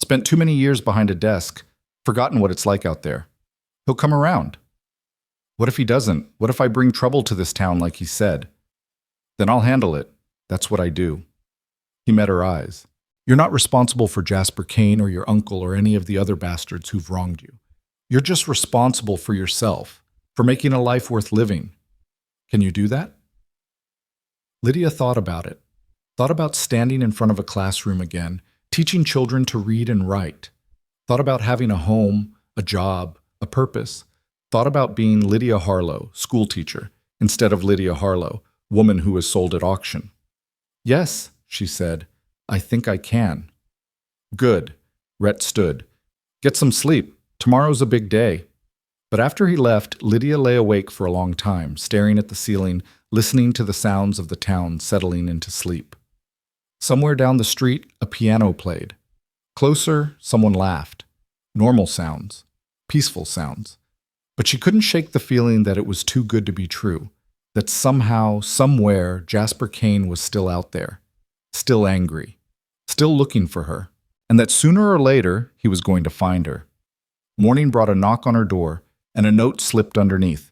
[SPEAKER 1] Spent too many years behind a desk, forgotten what it's like out there. He'll come around." "What if he doesn't? What if I bring trouble to this town like he said?" "Then I'll handle it. That's what I do." He met her eyes. "You're not responsible for Jasper Kane or your uncle or any of the other bastards who've wronged you. You're just responsible for yourself, for making a life worth living. Can you do that?" Lydia thought about it. Thought about standing in front of a classroom again, teaching children to read and write. Thought about having a home, a job, a purpose. Thought about being Lydia Harlow, schoolteacher, instead of Lydia Harlow, woman who was sold at auction. "Yes," she said, "I think I can." "Good." Rhett stood. "Get some sleep. Tomorrow's a big day." But after he left, Lydia lay awake for a long time, staring at the ceiling, listening to the sounds of the town settling into sleep. Somewhere down the street, a piano played. Closer, someone laughed. Normal sounds. Peaceful sounds. But she couldn't shake the feeling that it was too good to be true, that somehow, somewhere, Jasper Kane was still out there, still angry, still looking for her, and that sooner or later he was going to find her. Morning brought a knock on her door, and a note slipped underneath.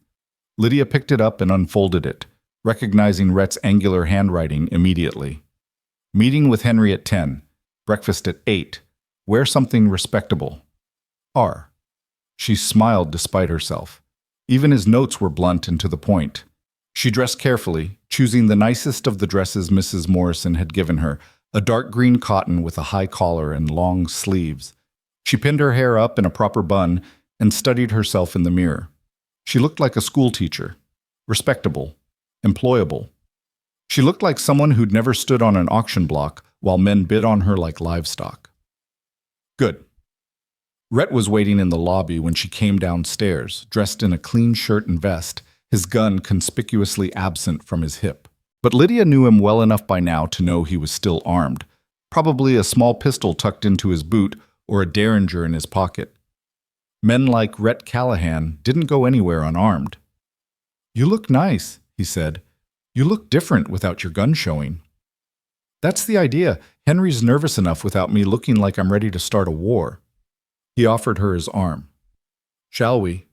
[SPEAKER 1] Lydia picked it up and unfolded it, recognizing Rhett's angular handwriting immediately. "Meeting with Henry at 10, breakfast at 8, wear something respectable. R." She smiled despite herself. Even his notes were blunt and to the point. She dressed carefully, choosing the nicest of the dresses Mrs. Morrison had given her, a dark green cotton with a high collar and long sleeves. She pinned her hair up in a proper bun and studied herself in the mirror. She looked like a schoolteacher, respectable, employable. She looked like someone who'd never stood on an auction block while men bid on her like livestock. Good. Rhett was waiting in the lobby when she came downstairs, dressed in a clean shirt and vest, his gun conspicuously absent from his hip. But Lydia knew him well enough by now to know he was still armed, probably a small pistol tucked into his boot or a derringer in his pocket. Men like Rhett Callahan didn't go anywhere unarmed. "You look nice," he said. "You look different without your gun showing." "That's the idea. Henry's nervous enough without me looking like I'm ready to start a war." He offered her his arm. "Shall we?"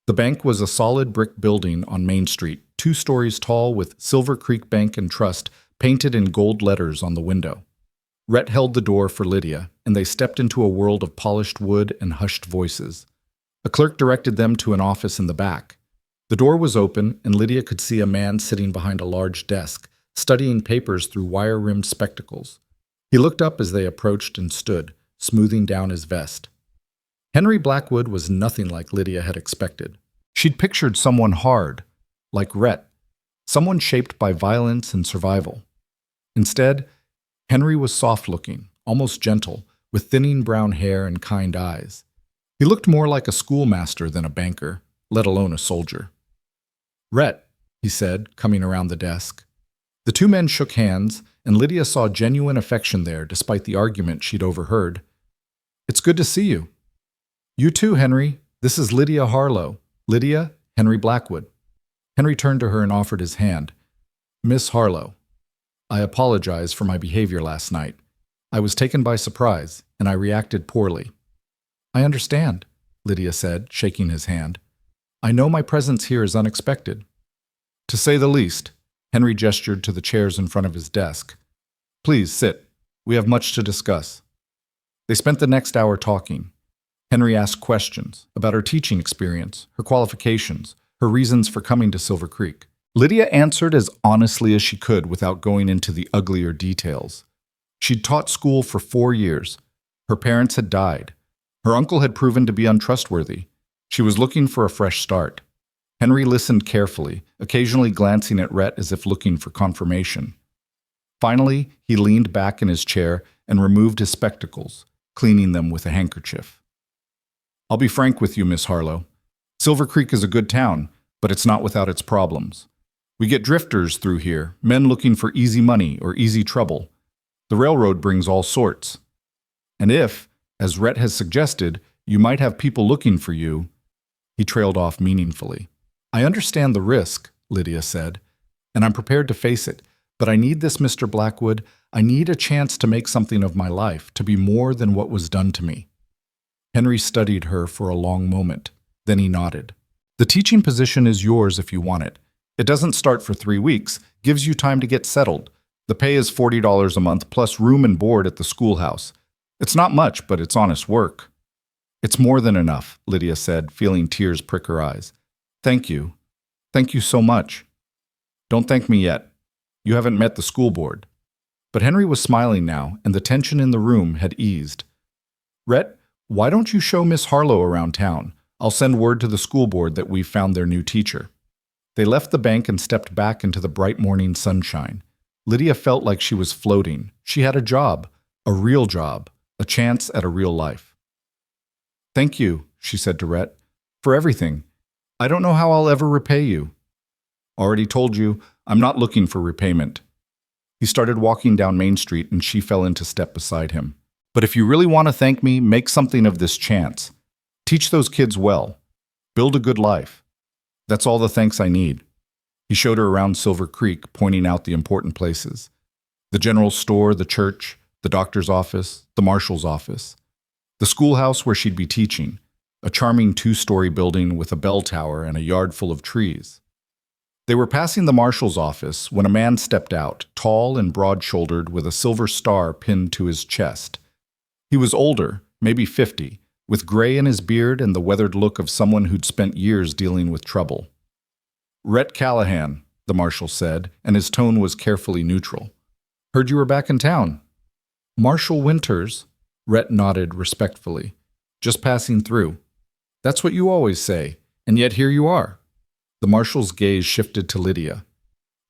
[SPEAKER 1] The bank was a solid brick building on Main Street, 2 stories tall with Silver Creek Bank and Trust painted in gold letters on the window. Rhett held the door for Lydia, and they stepped into a world of polished wood and hushed voices. A clerk directed them to an office in the back. The door was open, and Lydia could see a man sitting behind a large desk, studying papers through wire-rimmed spectacles. He looked up as they approached and stood, smoothing down his vest. Henry Blackwood was nothing like Lydia had expected. She'd pictured someone hard, like Rhett, someone shaped by violence and survival. Instead, Henry was soft-looking, almost gentle, with thinning brown hair and kind eyes. He looked more like a schoolmaster than a banker, let alone a soldier. "Rhett," he said, coming around the desk. The 2 men shook hands, and Lydia saw genuine affection there despite the argument she'd overheard. "It's good to see you." "You too, Henry. This is Lydia Harlow. Lydia, Henry Blackwood." Henry turned to her and offered his hand. "Miss Harlow."
[SPEAKER 2] I apologize for my behavior last night. I was taken by surprise, and I reacted poorly. I understand, Lydia said, shaking his hand. I know my presence here is unexpected. To say the least, Henry gestured to the chairs in front of his desk. Please sit. We have much to discuss. They spent the next hour talking. Henry asked questions about her teaching experience, her qualifications, her reasons for coming to Silver Creek. Lydia answered as honestly as she could without going into the uglier details. She'd taught school for 4 years. Her parents had died. Her uncle had proven to be untrustworthy. She was looking for a fresh start. Henry listened carefully, occasionally glancing at Rhett as if looking for confirmation. Finally, he leaned back in his chair and removed his spectacles, cleaning them with a handkerchief. I'll be frank with you, Miss Harlow. Silver Creek is a good town, but it's not without its problems. We get drifters through here, men looking for easy money or easy trouble. The railroad brings all sorts. And if, as Rhett has suggested, you might have people looking for you, he trailed off meaningfully. I understand the risk, Lydia said, and I'm prepared to face it, but I need this, Mr. Blackwood. I need a chance to make something of my life, to be more than what was done to me. Henry studied her for a long moment. Then he nodded. The teaching position is yours if you want it. It doesn't start for 3 weeks, gives you time to get settled. The pay is $40 a month plus room and board at the schoolhouse. It's not much, but it's honest work. It's more than enough, Lydia said, feeling tears prick her eyes. Thank you. Thank you so much. Don't thank me yet. You haven't met the school board. But Henry was smiling now, and the tension in the room had eased. Rhett, why don't you show Miss Harlow around town? I'll send word to the school board that we've found their new teacher. They left the bank and stepped back into the bright morning sunshine. Lydia felt like she was floating. She had a job, a real job, a chance at a real life. Thank you, she said to Rhett, for everything. I don't know how I'll ever repay you. Already told you, I'm not looking for repayment. He started walking down Main Street and she fell into step beside him. But if you really want to thank me, make something of this chance. Teach those kids well. Build a good life. That's all the thanks I need. He showed her around Silver Creek, pointing out the important places. The general store, the church, the doctor's office, the marshal's office. The schoolhouse where she'd be teaching, a charming 2-story building with a bell tower and a yard full of trees. They were passing the marshal's office when a man stepped out, tall and broad-shouldered with a silver star pinned to his chest. He was older, maybe 50, with gray in his beard and the weathered look of someone who'd spent years dealing with trouble. Rhett Callahan, the marshal said, and his tone was carefully neutral. Heard you were back in town. Marshal Winters, Rhett nodded respectfully. Just passing through. That's what you always say, and yet here you are. The marshal's gaze shifted to Lydia.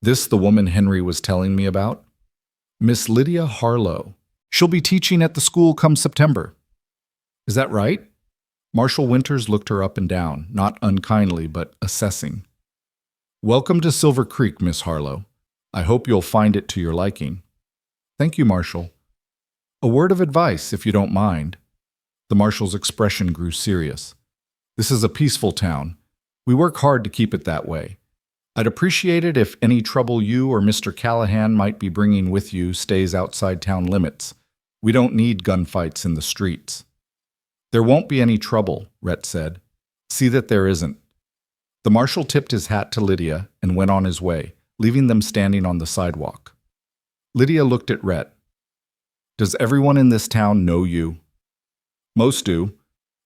[SPEAKER 2] This the woman Henry was telling me about? Miss Lydia Harlow. She'll be teaching at the school come September. Is that right? Marshal Winters looked her up and down, not unkindly, but assessing. Welcome to Silver Creek, Miss Harlow. I hope you'll find it to your liking. Thank you, Marshal. A word of advice, if you don't mind. The marshal's expression grew serious. This is a peaceful town. We work hard to keep it that way. I'd appreciate it if any trouble you or Mr. Callahan might be bringing with you stays outside town limits. We don't need gunfights in the streets. There won't be any trouble, Rhett said. See that there isn't. The marshal tipped his hat to Lydia and went on his way, leaving them standing on the sidewalk. Lydia looked at Rhett. Does everyone in this town know you? Most do.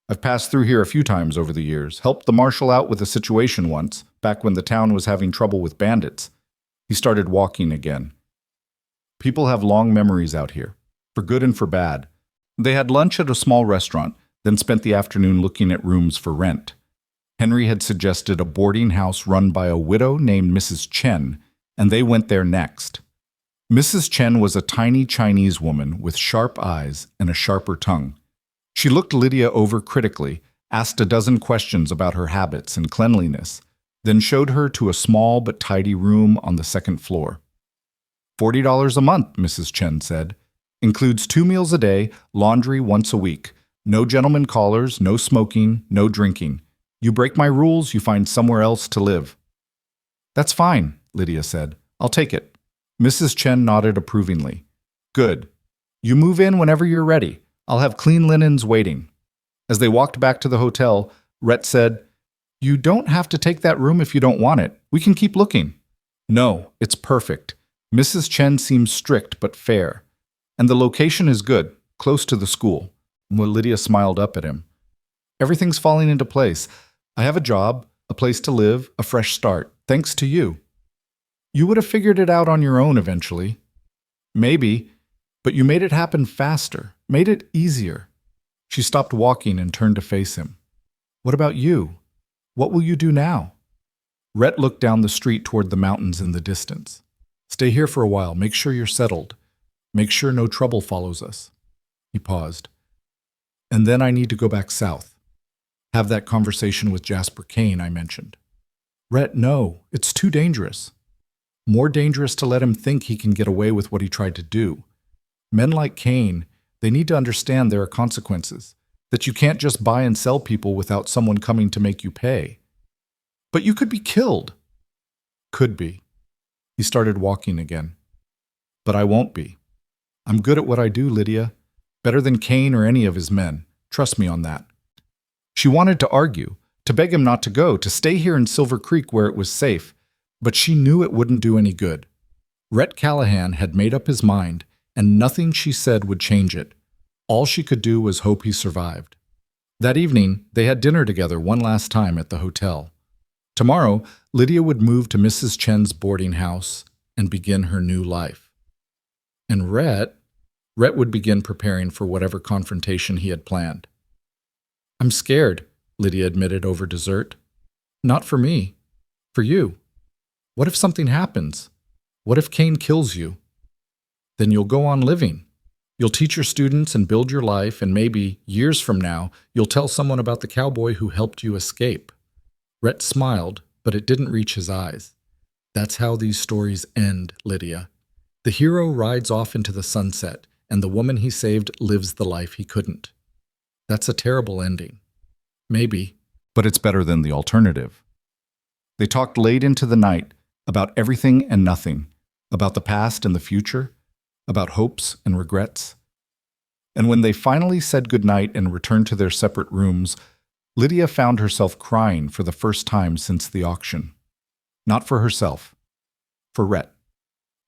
[SPEAKER 2] I've passed through here a few times over the years, helped the marshal out with a situation once, back when the town was having trouble with bandits. He started walking again. People have long memories out here, for good and for bad. They had lunch at a small restaurant, then spent the afternoon looking at rooms for rent. Henry had suggested a boarding house run by a widow named Mrs. Chen, and they went there next. Mrs. Chen was a tiny Chinese woman with sharp eyes and a sharper tongue. She looked Lydia over critically, asked a dozen questions about her habits and cleanliness, then showed her to a small but tidy room on the second floor. $40 a month, Mrs. Chen said. Includes 2 meals a day, laundry once a week. No gentlemen callers, no smoking, no drinking. You break my rules, you find somewhere else to live. That's fine, Lydia said. I'll take it.
[SPEAKER 1] Mrs. Chen nodded approvingly. Good. You move in whenever you're ready. I'll have clean linens waiting. As they walked back to the hotel, Rhett said, You don't have to take that room if you don't want it. We can keep looking. No, it's perfect. Mrs. Chen seems strict but fair. And the location is good, close to the school. Lydia smiled up at him. Everything's falling into place. I have a job, a place to live, a fresh start, thanks to you. You would have figured it out on your own eventually. Maybe, but you made it happen faster, made it easier. She stopped walking and turned to face him. What about you? What will you do now? Rhett looked down the street toward the mountains in the distance. Stay here for a while, make sure you're settled. Make sure no trouble follows us. He paused. And then I need to go back south. Have that conversation with Jasper Kane I mentioned. Rhett, no, it's too dangerous. More dangerous to let him think he can get away with what he tried to do. Men like Kane, they need to understand there are consequences, that you can't just buy and sell people without someone coming to make you pay. But you could be killed. Could be. He started walking again. But I won't be. I'm good at what I do, Lydia. Better than Kane or any of his men. Trust me on that. She wanted to argue, to beg him not to go, to stay here in Silver Creek where it was safe, but she knew it wouldn't do any good. Rhett Callahan had made up his mind, and nothing she said would change it. All she could do was hope he survived. That evening, they had dinner together one last time at the hotel. Tomorrow, Lydia would move to Mrs. Chen's boarding house and begin her new life. And Rhett would begin preparing for whatever confrontation he had planned. I'm scared, Lydia admitted over dessert. Not for me. For you. What if something happens? What if Kane kills you? Then you'll go on living. You'll teach your students and build your life, and maybe, years from now, you'll tell someone about the cowboy who helped you escape. Rhett smiled, but it didn't reach his eyes. That's how these stories end, Lydia. The hero rides off into the sunset, and the woman he saved lives the life he couldn't. That's a terrible ending. Maybe. But it's better than the alternative. They talked late into the night about everything and nothing, about the past and the future, about hopes and regrets. And when they finally said goodnight and returned to their separate rooms, Lydia found herself crying for the first time since the auction. Not for herself. For Rhett.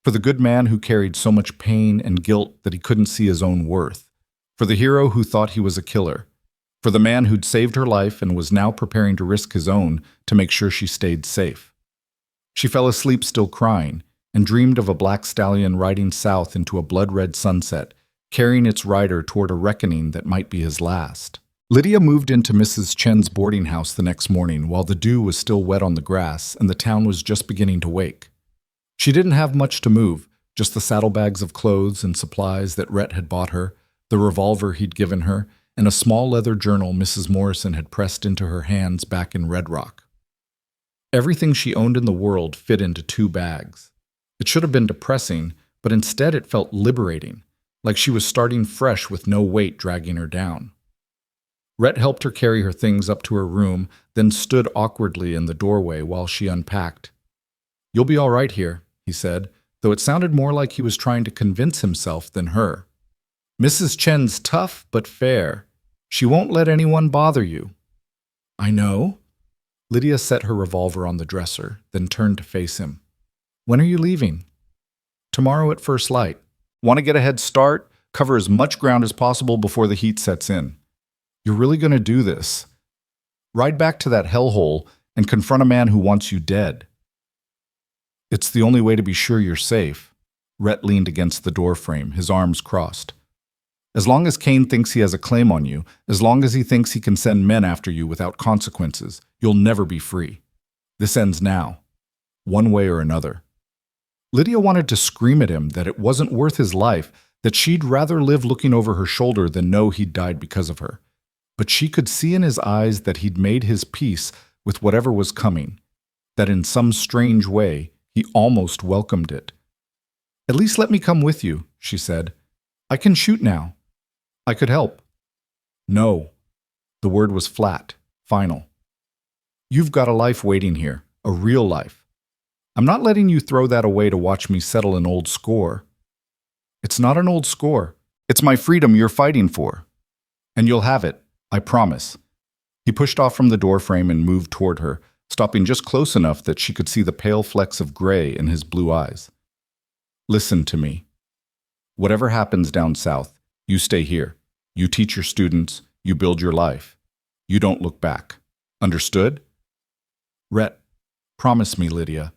[SPEAKER 1] For the good man who carried so much pain and guilt that he couldn't see his own worth. For the hero who thought he was a killer. For the man who'd saved her life and was now preparing to risk his own to make sure she stayed safe. She fell asleep still crying and dreamed of a black stallion riding south into a blood-red sunset, carrying its rider toward a reckoning that might be his last. Lydia moved into Mrs. Chen's boarding house the next morning while the dew was still wet on the grass and the town was just beginning to wake. She didn't have much to move, just the saddlebags of clothes and supplies that Rhett had bought her, the revolver he'd given her, and a small leather journal Mrs. Morrison had pressed into her hands back in Red Rock. Everything she owned in the world fit into 2 bags. It should have been depressing, but instead it felt liberating, like she was starting fresh with no weight dragging her down. Rhett helped her carry her things up to her room, then stood awkwardly in the doorway while she unpacked. You'll be all right here, he said, though it sounded more like he was trying to convince himself than her. Mrs. Chen's tough but fair. She won't let anyone bother you. I know. Lydia set her revolver on the dresser, then turned to face him. When are you leaving? Tomorrow at first light. Want to get a head start? Cover as much ground as possible before the heat sets in. You're really going to do this. Ride back to that hellhole and confront a man who wants you dead. It's the only way to be sure you're safe. Rhett leaned against the doorframe, his arms crossed. As long as Kane thinks he has a claim on you, as long as he thinks he can send men after you without consequences, you'll never be free. This ends now, one way or another. Lydia wanted to scream at him that it wasn't worth his life, that she'd rather live looking over her shoulder than know he'd died because of her. But she could see in his eyes that he'd made his peace with whatever was coming, that in some strange way he almost welcomed it. At least let me come with you, she said. I can shoot now. I could help. No. The word was flat, final. You've got a life waiting here, a real life. I'm not letting you throw that away to watch me settle an old score. It's not an old score. It's my freedom you're fighting for. And you'll have it, I promise. He pushed off from the doorframe and moved toward her, stopping just close enough that she could see the pale flecks of gray in his blue eyes. Listen to me. Whatever happens down south, you stay here. You teach your students. You build your life. You don't look back. Understood? Rhett, promise me, Lydia.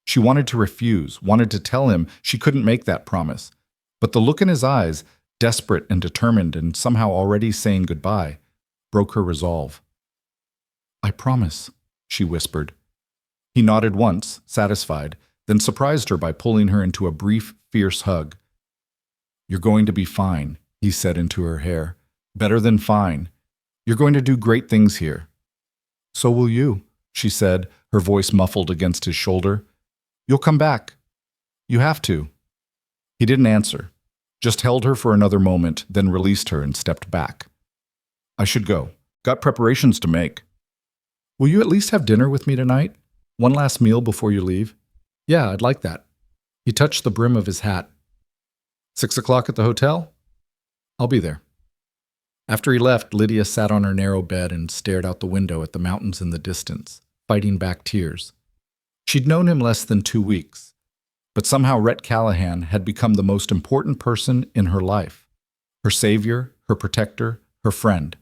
[SPEAKER 1] She wanted to refuse, wanted to tell him she couldn't make that promise. But the look in his eyes, desperate and determined and somehow already saying goodbye, broke her resolve. I promise, she whispered. He nodded once, satisfied, then surprised her by pulling her into a brief, fierce hug. You're going to be fine, he said into her hair. Better than fine. You're going to do great things here. So will you, she said, her voice muffled against his shoulder. You'll come back. You have to. He didn't answer, just held her for another moment, then released her and stepped back. I should go. Got preparations to make. Will you at least have dinner with me tonight? One last meal before you leave? Yeah, I'd like that. He touched the brim of his hat. 6 o'clock at the hotel? I'll be there. After he left, Lydia sat on her narrow bed and stared out the window at the mountains in the distance, fighting back tears. She'd known him less than 2 weeks, but somehow Rhett Callahan had become the most important person in her life, her savior, her protector, her friend.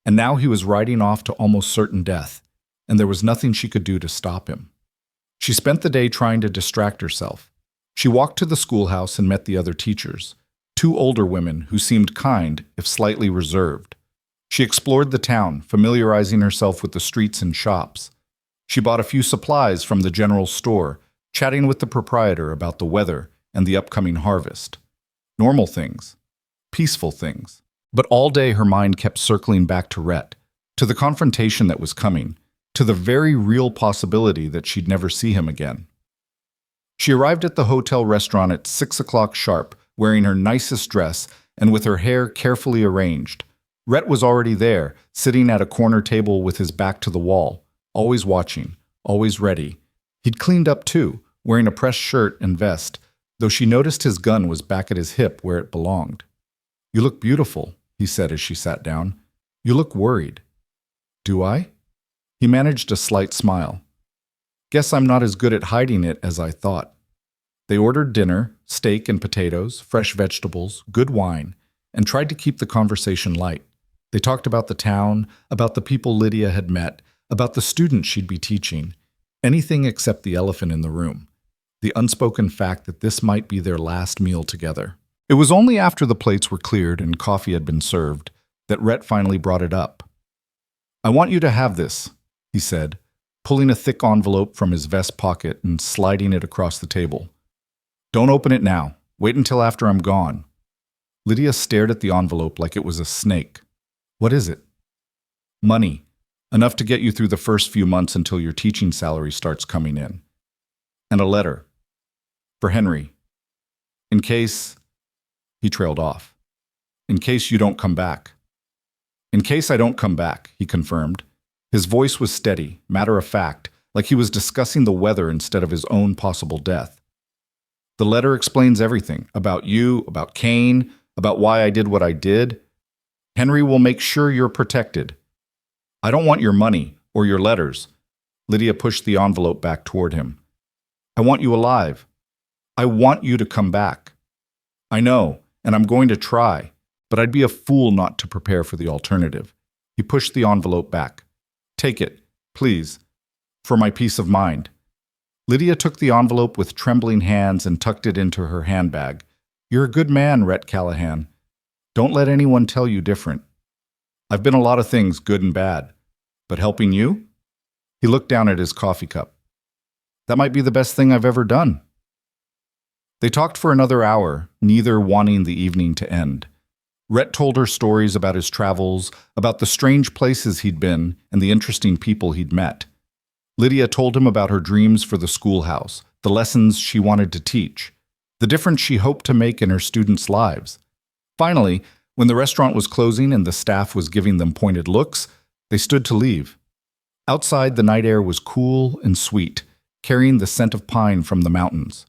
[SPEAKER 1] And now he was riding off to almost certain death, and there was nothing she could do to stop him. She spent the day trying to distract herself. She walked to the schoolhouse and met the other teachers, 2 older women who seemed kind, if slightly reserved. She explored the town, familiarizing herself with the streets and shops. She bought a few supplies from the general store, chatting with the proprietor about the weather and the upcoming harvest. Normal things. Peaceful things. But all day her mind kept circling back to Rhett, to the confrontation that was coming, to the very real possibility that she'd never see him again. She arrived at the hotel restaurant at 6 o'clock sharp, wearing her nicest dress and with her hair carefully arranged. Rhett was already there, sitting at a corner table with his back to the wall, always watching, always ready. He'd cleaned up too, wearing a pressed shirt and vest, though she noticed his gun was back at his hip where it belonged. You look beautiful, he said as she sat down. You look worried. Do I? He managed a slight smile. Guess I'm not as good at hiding it as I thought. They ordered dinner, steak and potatoes, fresh vegetables, good wine, and tried to keep the conversation light. They talked about the town, about the people Lydia had met, about the students she'd be teaching, anything except the elephant in the room, the unspoken fact that this might be their last meal together. It was only after the plates were cleared and coffee had been served that Rhett finally brought it up. I want you to have this, he said, pulling a thick envelope from his vest pocket and sliding it across the table. Don't open it now. Wait until after I'm gone. Lydia stared at the envelope like it was a snake. What is it? Money. Enough to get you through the first few months until your teaching salary starts coming in. And a letter. For Henry. In case... He trailed off. In case you don't come back. In case I don't come back, he confirmed. His voice was steady, matter of fact, like he was discussing the weather instead of his own possible death. The letter explains everything, about you, about Kane, about why I did what I did. Henry will make sure you're protected. I don't want your money, or your letters. Lydia pushed the envelope back toward him. I want you alive. I want you to come back. I know, and I'm going to try, but I'd be a fool not to prepare for the alternative. He pushed the envelope back. Take it, please, for my peace of mind. Lydia took the envelope with trembling hands and tucked it into her handbag. You're a good man, Rhett Callahan. Don't let anyone tell you different. I've been a lot of things, good and bad. But helping you? He looked down at his coffee cup. That might be the best thing I've ever done. They talked for another hour, neither wanting the evening to end. Rhett told her stories about his travels, about the strange places he'd been, and the interesting people he'd met. Lydia told him about her dreams for the schoolhouse, the lessons she wanted to teach, the difference she hoped to make in her students' lives. Finally, when the restaurant was closing and the staff was giving them pointed looks, they stood to leave. Outside, the night air was cool and sweet, carrying the scent of pine from the mountains.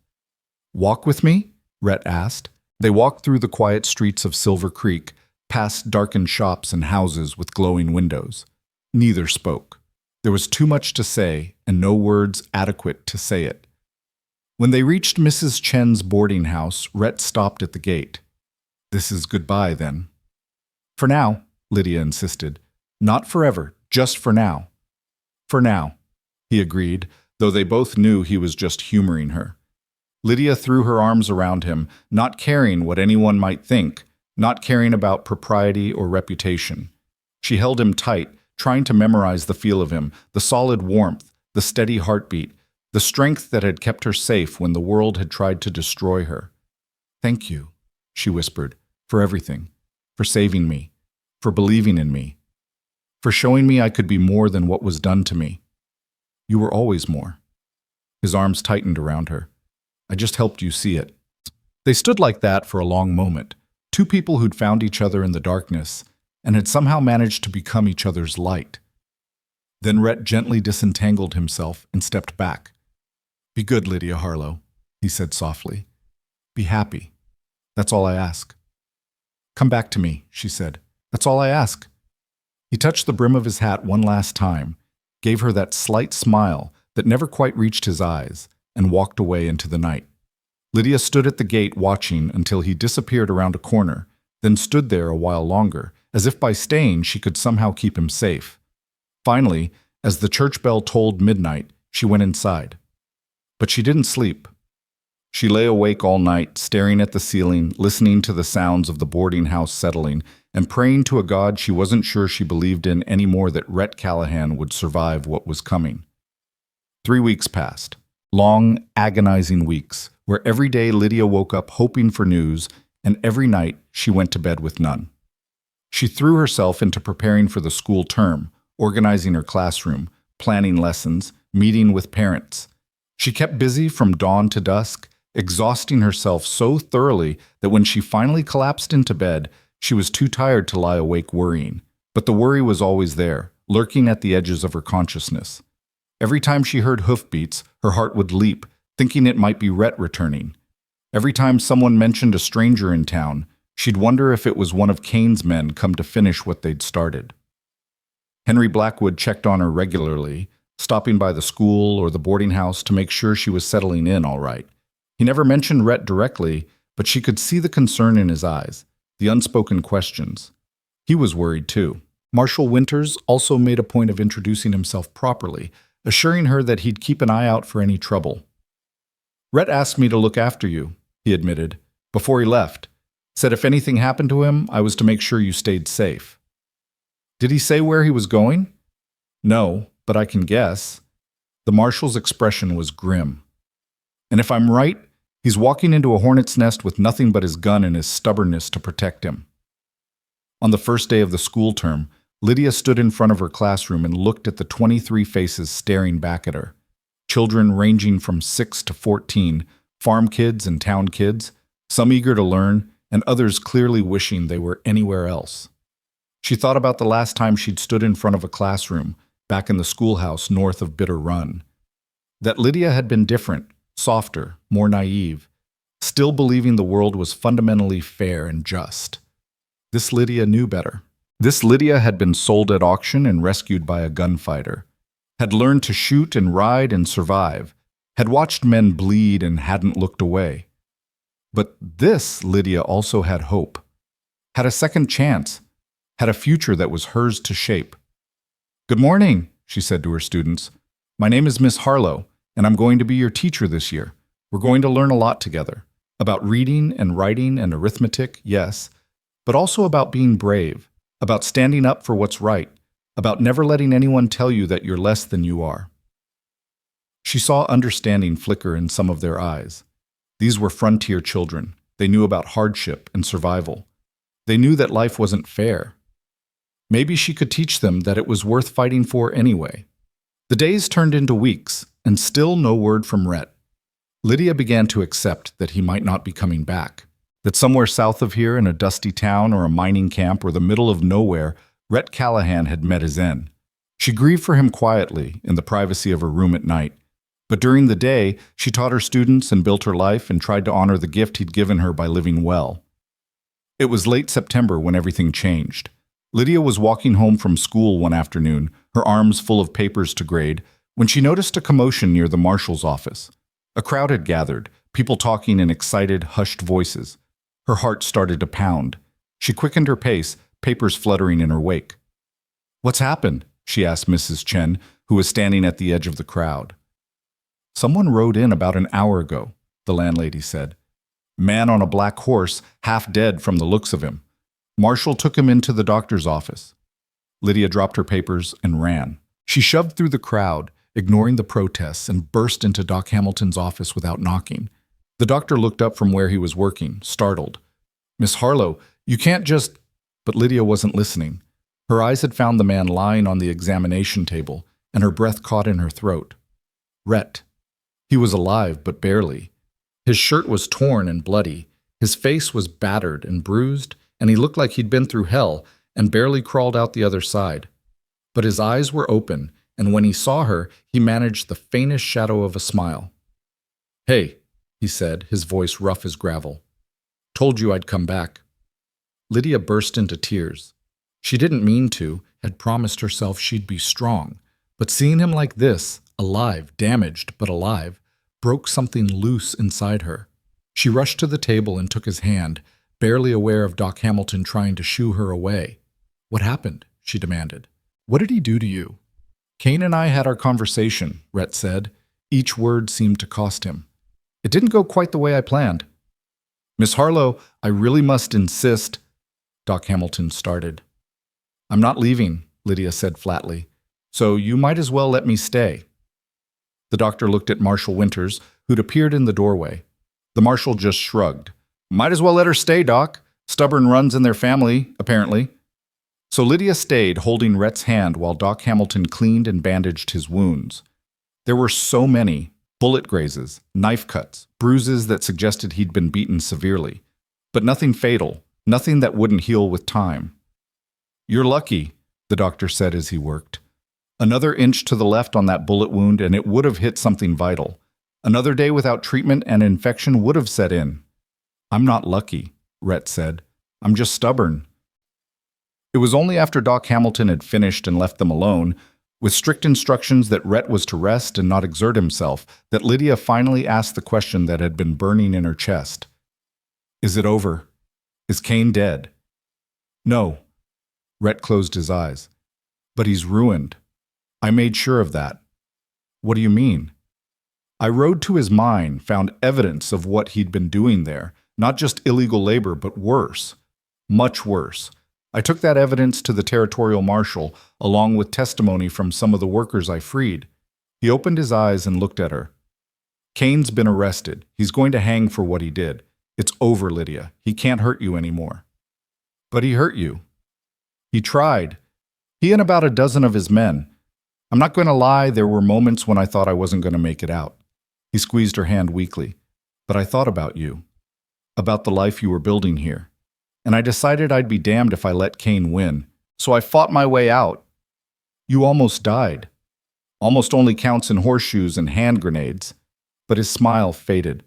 [SPEAKER 1] "Walk with me?" Rhett asked. They walked through the quiet streets of Silver Creek, past darkened shops and houses with glowing windows. Neither spoke. There was too much to say, and no words adequate to say it. When they reached Mrs. Chen's boarding house, Rhett stopped at the gate. "This is goodbye, then." "For now," Lydia insisted. "Not forever, just for now." "For now," he agreed, though they both knew he was just humoring her. Lydia threw her arms around him, not caring what anyone might think, not caring about propriety or reputation. She held him tight, trying to memorize the feel of him, the solid warmth, the steady heartbeat, the strength that had kept her safe when the world had tried to destroy her. "Thank you," she whispered, "for everything, for saving me, for believing in me, for showing me I could be more than what was done to me. You were always more." His arms tightened around her. "I just helped you see it." They stood like that for a long moment, two people who'd found each other in the darkness and had somehow managed to become each other's light. Then Rhett gently disentangled himself and stepped back. "Be good, Lydia Harlow," he said softly. "Be happy. That's all I ask." "Come back to me," she said. "That's all I ask." He touched the brim of his hat one last time, gave her that slight smile that never quite reached his eyes, and walked away into the night. Lydia stood at the gate watching until he disappeared around a corner, then stood there a while longer, as if by staying she could somehow keep him safe. Finally, as the church bell tolled midnight, she went inside. But she didn't sleep. She lay awake all night, staring at the ceiling, listening to the sounds of the boarding house settling, and praying to a God she wasn't sure she believed in any more that Rhett Callahan would survive what was coming. 3 weeks passed. Long, agonizing weeks, where every day Lydia woke up hoping for news, and every night she went to bed with none. She threw herself into preparing for the school term, organizing her classroom, planning lessons, meeting with parents. She kept busy from dawn to dusk, exhausting herself so thoroughly that when she finally collapsed into bed, she was too tired to lie awake worrying. But the worry was always there, lurking at the edges of her consciousness. Every time she heard hoofbeats, her heart would leap, thinking it might be Rhett returning. Every time someone mentioned a stranger in town, she'd wonder if it was one of Kane's men come to finish what they'd started. Henry Blackwood checked on her regularly, stopping by the school or the boarding house to make sure she was settling in all right. He never mentioned Rhett directly, but she could see the concern in his eyes, the unspoken questions. He was worried too. Marshal Winters also made a point of introducing himself properly, assuring her that he'd keep an eye out for any trouble. "Rhett asked me to look after you," he admitted, before he left. "Said if anything happened to him, I was to make sure you stayed safe." "Did he say where he was going?" "No, but I can guess." The marshal's expression was grim. "And if I'm right, he's walking into a hornet's nest with nothing but his gun and his stubbornness to protect him." On the first day of the school term, Lydia stood in front of her classroom and looked at the 23 faces staring back at her. Children ranging from 6 to 14, farm kids and town kids, some eager to learn, and others clearly wishing they were anywhere else. She thought about the last time she'd stood in front of a classroom, back in the schoolhouse north of Bitter Run. That Lydia had been different, softer, more naive, still believing the world was fundamentally fair and just. This Lydia knew better. This Lydia had been sold at auction and rescued by a gunfighter, had learned to shoot and ride and survive, had watched men bleed and hadn't looked away. But this Lydia also had hope, had a second chance, had a future that was hers to shape. "Good morning," she said to her students. "My name is Miss Harlow, and I'm going to be your teacher this year. We're going to learn a lot together, about reading and writing and arithmetic, yes, but also about being brave, about standing up for what's right, about never letting anyone tell you that you're less than you are." She saw understanding flicker in some of their eyes. These were frontier children. They knew about hardship and survival. They knew that life wasn't fair. Maybe she could teach them that it was worth fighting for anyway. The days turned into weeks, and still no word from Rhett. Lydia began to accept that he might not be coming back, that somewhere south of here in a dusty town or a mining camp or the middle of nowhere, Rhett Callahan had met his end. She grieved for him quietly in the privacy of her room at night, But during the day, she taught her students and built her life and tried to honor the gift he'd given her by living well. It was late September when everything changed. Lydia was walking home from school one afternoon, her arms full of papers to grade, when she noticed a commotion near the marshal's office. A crowd had gathered, people talking in excited, hushed voices. Her heart started to pound. She quickened her pace, papers fluttering in her wake. "What's happened?" she asked Mrs. Chen, who was standing at the edge of the crowd. "Someone rode in about an hour ago," the landlady said. "Man on a black horse, half dead from the looks of him. Marshall took him into the doctor's office." Lydia dropped her papers and ran. She shoved through the crowd, ignoring the protests, and burst into Doc Hamilton's office without knocking. The doctor looked up from where he was working, startled. "Miss Harlow, you can't just—" But Lydia wasn't listening. Her eyes had found the man lying on the examination table, and her breath caught in her throat. Rhett. He was alive, but barely. His shirt was torn and bloody, his face was battered and bruised, and he looked like he'd been through hell and barely crawled out the other side. But his eyes were open, and when he saw her, he managed the faintest shadow of a smile. "Hey," he said, his voice rough as gravel. "Told you I'd come back." Lydia burst into tears. She didn't mean to, had promised herself she'd be strong, but seeing him like this, alive, damaged but alive, broke something loose inside her. She rushed to the table and took his hand, barely aware of Doc Hamilton trying to shoo her away. "What happened?" she demanded. "What did he do to you?" "Kane and I had our conversation," Rhett said. Each word seemed to cost him. "It didn't go quite the way I planned." "Miss Harlow, I really must insist—" Doc Hamilton started. "I'm not leaving," Lydia said flatly, "so you might as well let me stay." The doctor looked at Marshal Winters, who'd appeared in the doorway. The marshal just shrugged. "Might as well let her stay, Doc. Stubborn runs in their family, apparently." So Lydia stayed, holding Rhett's hand while Doc Hamilton cleaned and bandaged his wounds. There were so many: bullet grazes, knife cuts, bruises that suggested he'd been beaten severely. But nothing fatal, nothing that wouldn't heal with time. "You're lucky," the doctor said as he worked. "Another inch to the left on that bullet wound and it would have hit something vital. Another day without treatment and infection would have set in." "I'm not lucky," Rhett said. "I'm just stubborn." It was only after Doc Hamilton had finished and left them alone, with strict instructions that Rhett was to rest and not exert himself, that Lydia finally asked the question that had been burning in her chest. "Is it over? Is Kane dead?" "No." Rhett closed his eyes. "But he's ruined. I made sure of that." "What do you mean?" "I rode to his mine, found evidence of what he'd been doing there, not just illegal labor, but worse. Much worse. I took that evidence to the territorial marshal, along with testimony from some of the workers I freed." He opened his eyes and looked at her. "Kane's been arrested. He's going to hang for what he did. It's over, Lydia. He can't hurt you anymore." "But he hurt you." "He tried. He and about a dozen of his men. I'm not going to lie, there were moments when I thought I wasn't going to make it out." He squeezed her hand weakly. "But I thought about you, about the life you were building here. And I decided I'd be damned if I let Kane win. So I fought my way out." "You almost died." "Almost only counts in horseshoes and hand grenades." But his smile faded.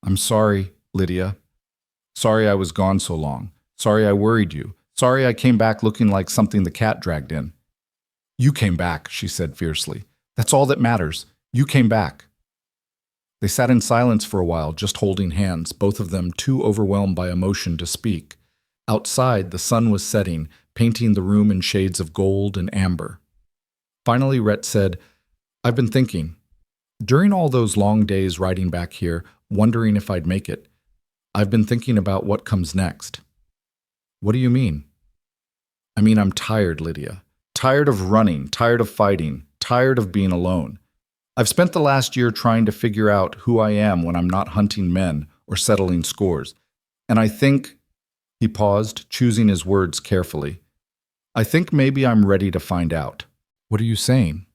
[SPEAKER 1] "I'm sorry, Lydia. Sorry I was gone so long. Sorry I worried you. Sorry I came back looking like something the cat dragged in." "You came back," she said fiercely. "That's all that matters. You came back." They sat in silence for a while, just holding hands, both of them too overwhelmed by emotion to speak. Outside, the sun was setting, painting the room in shades of gold and amber. Finally, Rhett said, "I've been thinking. During all those long days riding back here, wondering if I'd make it, I've been thinking about what comes next." "What do you mean?" "I mean, I'm tired, Lydia. Tired of running, tired of fighting, tired of being alone. I've spent the last year trying to figure out who I am when I'm not hunting men or settling scores. And I think," he paused, choosing his words carefully, "I think maybe I'm ready to find out." "What are you saying?"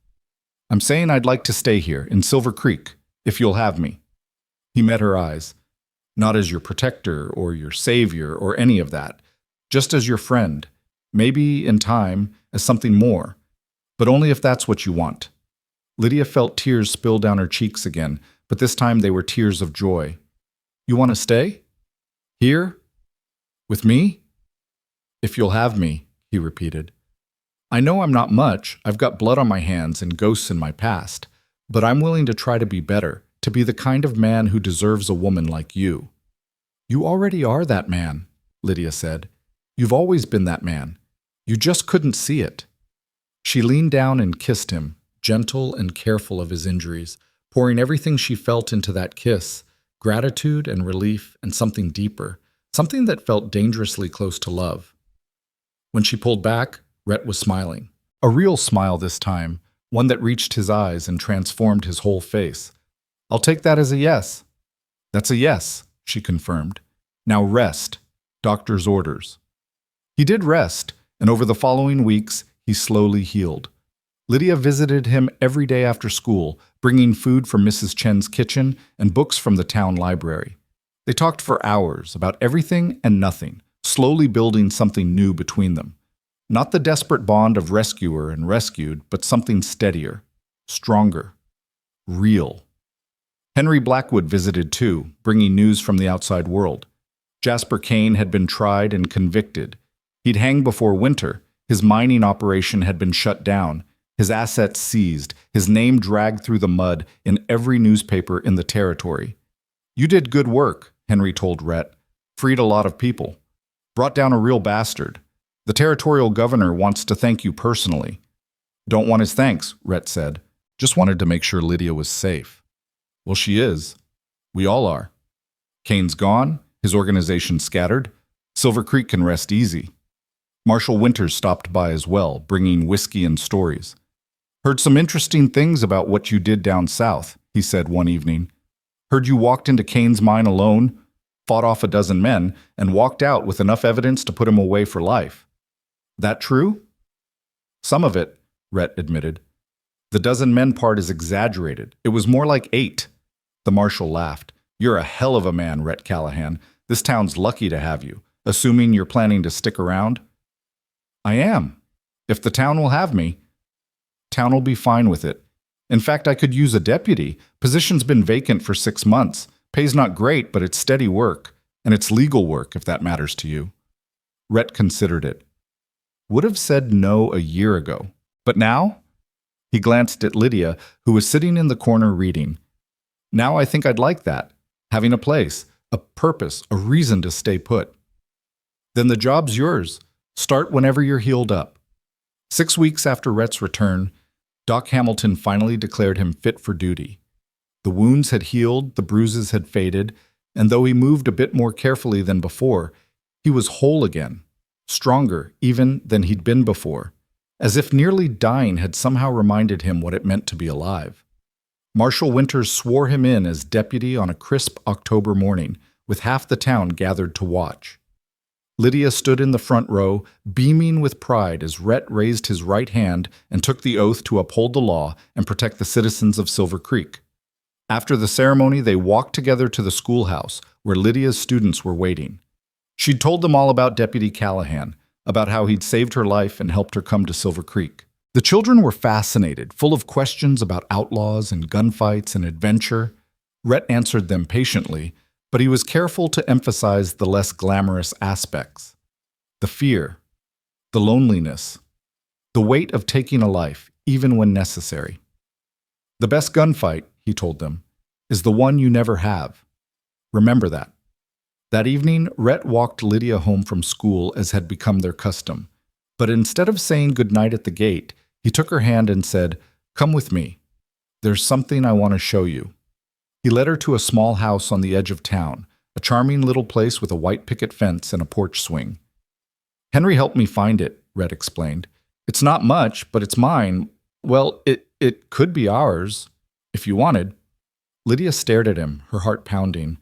[SPEAKER 1] "I'm saying I'd like to stay here, in Silver Creek, if you'll have me." He met her eyes. "Not as your protector or your savior or any of that. Just as your friend. Maybe, in time, as something more. But only if that's what you want." Lydia felt tears spill down her cheeks again, but this time they were tears of joy. You want to stay? Here? With me? If you'll have me, he repeated. I know I'm not much, I've got blood on my hands and ghosts in my past, but I'm willing to try to be better, to be the kind of man who deserves a woman like you. You already are that man, Lydia said. You've always been that man. You just couldn't see it. She leaned down and kissed him, gentle and careful of his injuries, pouring everything she felt into that kiss, gratitude and relief and something deeper, something that felt dangerously close to love. When she pulled back, Rhett was smiling. A real smile this time, one that reached his eyes and transformed his whole face. I'll take that as a yes. That's a yes, she confirmed. Now rest. Doctor's orders. He did rest, and over the following weeks, he slowly healed. Lydia visited him every day after school, bringing food from Mrs. Chen's kitchen and books from the town library. They talked for hours about everything and nothing, slowly building something new between them. Not the desperate bond of rescuer and rescued, but something steadier, stronger, real. Henry Blackwood visited too, bringing news from the outside world. Jasper Kane had been tried and convicted. He'd hang before Winter. His mining operation had been shut down, his assets seized, his name dragged through the mud in every newspaper in the territory. You did good work, Henry told Rhett. Freed a lot of people. Brought down a real bastard. The territorial governor wants to thank you personally. Don't want his thanks, Rhett said. Just wanted to make sure Lydia was safe. Well, she is. We all are. Kane's gone, his organization scattered. Silver Creek can rest easy. Marshal Winters stopped by as well, bringing whiskey and stories. Heard some interesting things about what you did down south, he said one evening. Heard you walked into Kane's mine alone, fought off a dozen men, and walked out with enough evidence to put him away for life. That true? Some of it, Rhett admitted. The dozen men part is exaggerated. It was more like 8. The marshal laughed. You're a hell of a man, Rhett Callahan. This town's lucky to have you, assuming you're planning to stick around. I am. If the town will have me. Town will be fine with it. In fact, I could use a deputy. Position's been vacant for 6 months. Pay's not great, but it's steady work. And it's legal work, if that matters to you. Rhett considered it. Would have said no a year ago. But now? He glanced at Lydia, who was sitting in the corner reading. Now I think I'd like that. Having a place, a purpose, a reason to stay put. Then the job's yours. Start whenever you're healed up. 6 weeks after Rhett's return, Doc Hamilton finally declared him fit for duty. The wounds had healed, the bruises had faded, and though he moved a bit more carefully than before, he was whole again, stronger even than he'd been before, as if nearly dying had somehow reminded him what it meant to be alive. Marshal Winters swore him in as deputy on a crisp October morning, with half the town gathered to watch. Lydia stood in the front row, beaming with pride as Rhett raised his right hand and took the oath to uphold the law and protect the citizens of Silver Creek. After the ceremony, they walked together to the schoolhouse, where Lydia's students were waiting. She'd told them all about Deputy Callahan, about how he'd saved her life and helped her come to Silver Creek. The children were fascinated, full of questions about outlaws and gunfights and adventure. Rhett answered them patiently, but he was careful to emphasize the less glamorous aspects. The fear, the loneliness, the weight of taking a life, even when necessary. The best gunfight, he told them, is the one you never have. Remember that. That evening, Rhett walked Lydia home from school as had become their custom. But instead of saying goodnight at the gate, he took her hand and said, "Come with me. There's something I want to show you." He led her to a small house on the edge of town, a charming little place with a white picket fence and a porch swing. Henry helped me find it, Rhett explained. It's not much, but it's mine. Well, it could be ours, if you wanted. Lydia stared at him, her heart pounding.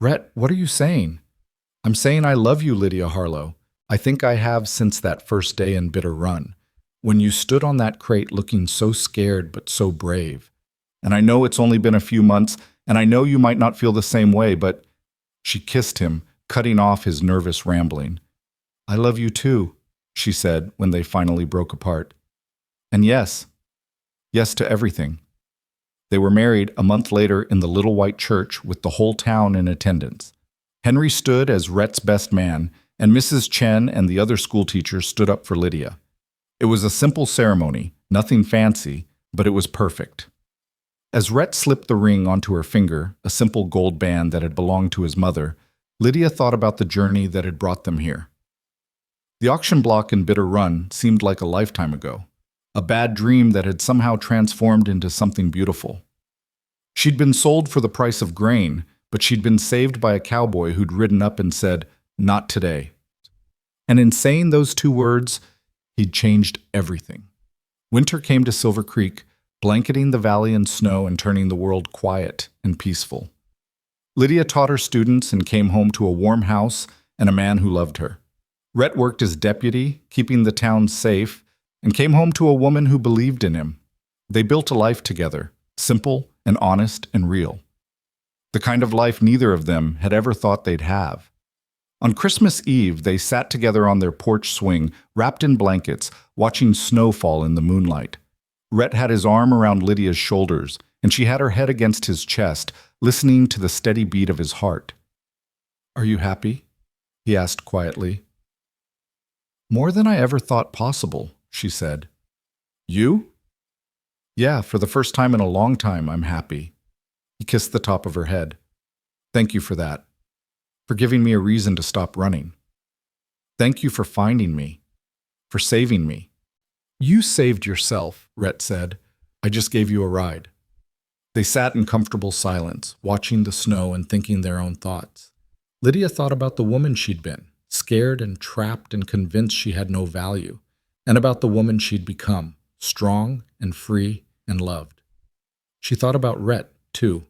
[SPEAKER 1] Rhett, what are you saying? I'm saying I love you, Lydia Harlow. I think I have since that first day in Bitter Run, when you stood on that crate looking so scared but so brave. And I know it's only been a few months, and I know you might not feel the same way, but... She kissed him, cutting off his nervous rambling. I love you too, she said when they finally broke apart. And yes, Yes to everything. They were married a month later in the little white church with the whole town in attendance. Henry stood as Rhett's best man, and Mrs. Chen and the other schoolteachers stood up for Lydia. It was a simple ceremony, nothing fancy, but it was perfect. As Rhett slipped the ring onto her finger, a simple gold band that had belonged to his mother, Lydia thought about the journey that had brought them here. The auction block in Bitter Run seemed like a lifetime ago, a bad dream that had somehow transformed into something beautiful. She'd been sold for the price of grain, but she'd been saved by a cowboy who'd ridden up and said, "Not today." And in saying those two words, he'd changed everything. Winter came to Silver Creek, blanketing the valley in snow and turning the world quiet and peaceful. Lydia taught her students and came home to a warm house and a man who loved her. Rhett worked as deputy, keeping the town safe, and came home to a woman who believed in him. They built a life together, simple and honest and real. The kind of life neither of them had ever thought they'd have. On Christmas Eve, they sat together on their porch swing, wrapped in blankets, watching snow fall in the moonlight. Rhett had his arm around Lydia's shoulders, and she had her head against his chest, listening to the steady beat of his heart. "Are you happy?" he asked quietly. "More than I ever thought possible," she said. "You?" "Yeah, for the first time in a long time, I'm happy." He kissed the top of her head. "Thank you for that. For giving me a reason to stop running. Thank you for finding me, for saving me." "You saved yourself," Rhett said. "I just gave you a ride." They sat in comfortable silence, watching the snow and thinking their own thoughts. Lydia thought about the woman she'd been, scared and trapped and convinced she had no value, and about the woman she'd become, strong and free and loved. She thought about Rhett, too.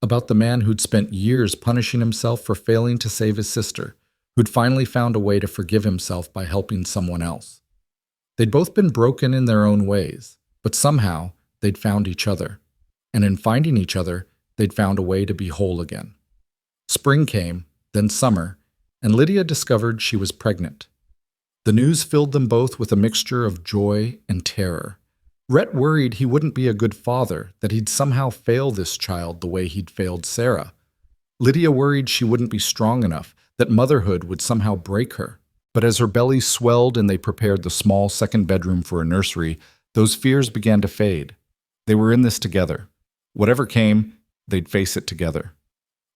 [SPEAKER 1] About the man who'd spent years punishing himself for failing to save his sister, who'd finally found a way to forgive himself by helping someone else. They'd both been broken in their own ways, but somehow they'd found each other. And in finding each other, they'd found a way to be whole again. Spring came, then summer, and Lydia discovered she was pregnant. The news filled them both with a mixture of joy and terror. Rhett worried he wouldn't be a good father, that he'd somehow fail this child the way he'd failed Sarah. Lydia worried she wouldn't be strong enough, that motherhood would somehow break her. But as her belly swelled and they prepared the small second bedroom for a nursery, those fears began to fade. They were in this together. Whatever came, they'd face it together.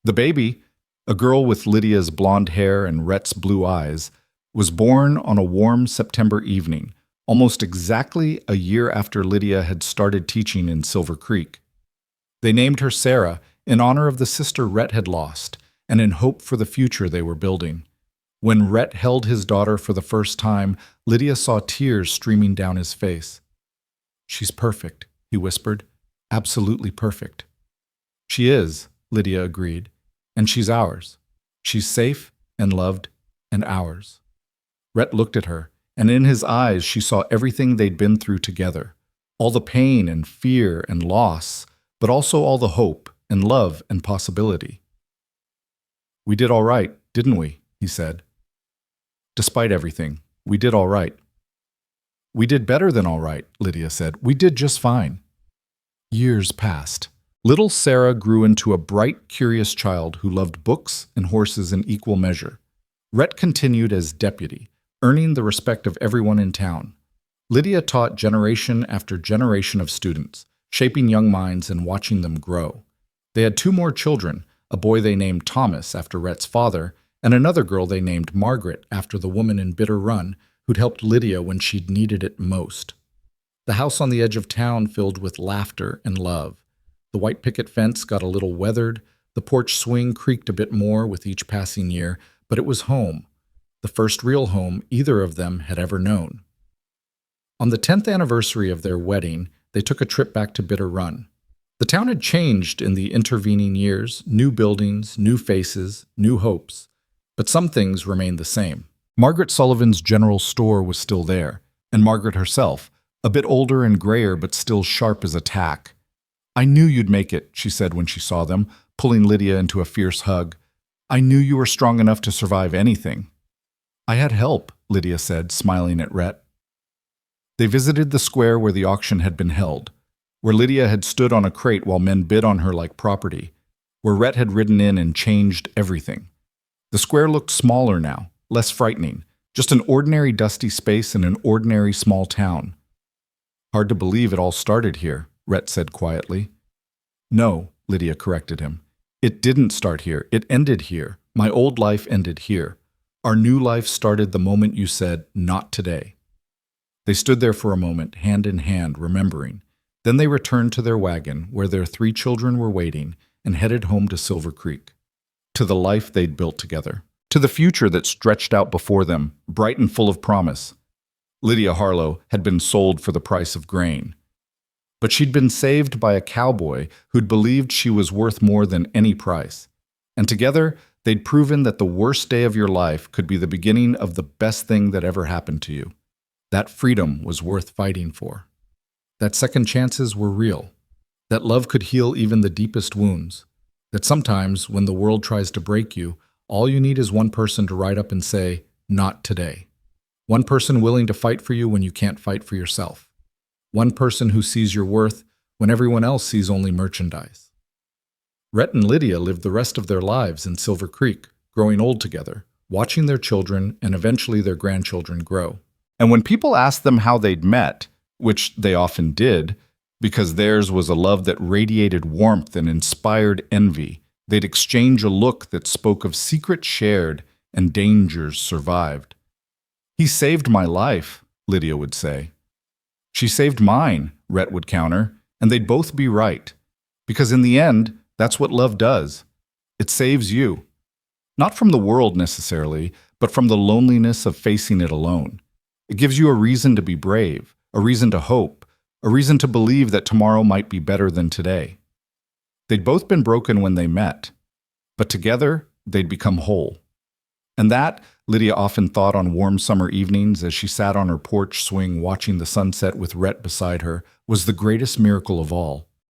[SPEAKER 1] The baby, a girl with Lydia's blonde hair and Rhett's blue eyes, was born on a warm September evening, almost exactly a year after Lydia had started teaching in Silver Creek. They named her Sarah in honor of the sister Rhett had lost and in hope for the future they were building. When Rhett held his daughter for the first time, Lydia saw tears streaming down his face. "She's perfect," he whispered. "Absolutely perfect." "She is," Lydia agreed. "And she's ours. She's safe and loved and ours." Rhett looked at her, and in his eyes she saw everything they'd been through together. All the pain and fear and loss, but also all the hope and love and possibility. "We did all right, didn't we?" he said. "Despite everything, we did all right." "We did better than all right," Lydia said. "We did just fine." Years passed. Little Sarah grew into a bright, curious child who loved books and horses in equal measure. Rhett continued as deputy, earning the respect of everyone in town. Lydia taught generation after generation of students, shaping young minds and watching them grow. They had two more children, a boy they named Thomas after Rhett's father, and another girl they named Margaret after the woman in Bitter Run who'd helped Lydia when she'd needed it most. The house on the edge of town filled with laughter and love. The white picket fence got a little weathered, the porch swing creaked a bit more with each passing year, but it was home, the first real home either of them had ever known. On the 10th anniversary of their wedding, they took a trip back to Bitter Run. The town had changed in the intervening years, new buildings, new faces, new hopes. But some things remained the same. Margaret Sullivan's general store was still there, and Margaret herself, a bit older and grayer but still sharp as a tack. "I knew you'd make it," she said when she saw them, pulling Lydia into a fierce hug. "I knew you were strong enough to survive anything." "I had help," Lydia said, smiling at Rhett. They visited the square where the auction had been held, where Lydia had stood on a crate while men bid on her like property, where Rhett had ridden in and changed everything. The square looked smaller now, less frightening, just an ordinary dusty space in an ordinary small town. Hard to believe it all started here, Rhett said quietly. No, Lydia corrected him. It didn't start here. It ended here. My old life ended here. Our new life started the moment you said, not today. They stood there for a moment, hand in hand, remembering. Then they returned to their wagon, where their 3 children were waiting, and headed home to Silver Creek. To the life they'd built together. To the future that stretched out before them, bright and full of promise. Lydia Harlow had been sold for the price of grain. But she'd been saved by a cowboy who'd believed she was worth more than any price. And together, they'd proven that the worst day of your life could be the beginning of the best thing that ever happened to you. That freedom was worth fighting for. That second chances were real. That love could heal even the deepest wounds. That sometimes, when the world tries to break you, all you need is one person to ride up and say, not today. One person willing to fight for you when you can't fight for yourself. One person who sees your worth when everyone else sees only merchandise. Rhett and Lydia lived the rest of their lives in Silver Creek, growing old together, watching their children and eventually their grandchildren grow. And when people asked them how they'd met, which they often did, because theirs was a love that radiated warmth and inspired envy, they'd exchange a look that spoke of secrets shared and dangers survived. He saved my life, Lydia would say. She saved mine, Rhett would counter, and they'd both be right. Because in the end, that's what love does. It saves you. Not from the world necessarily, but from the loneliness of facing it alone. It gives you a reason to be brave, a reason to hope, a reason to believe that tomorrow might be better than today. They'd both been broken when they met, but together they'd become whole. And that, Lydia often thought on warm summer evenings as she sat on her porch swing watching the sunset with Rhett beside her, was the greatest miracle of all.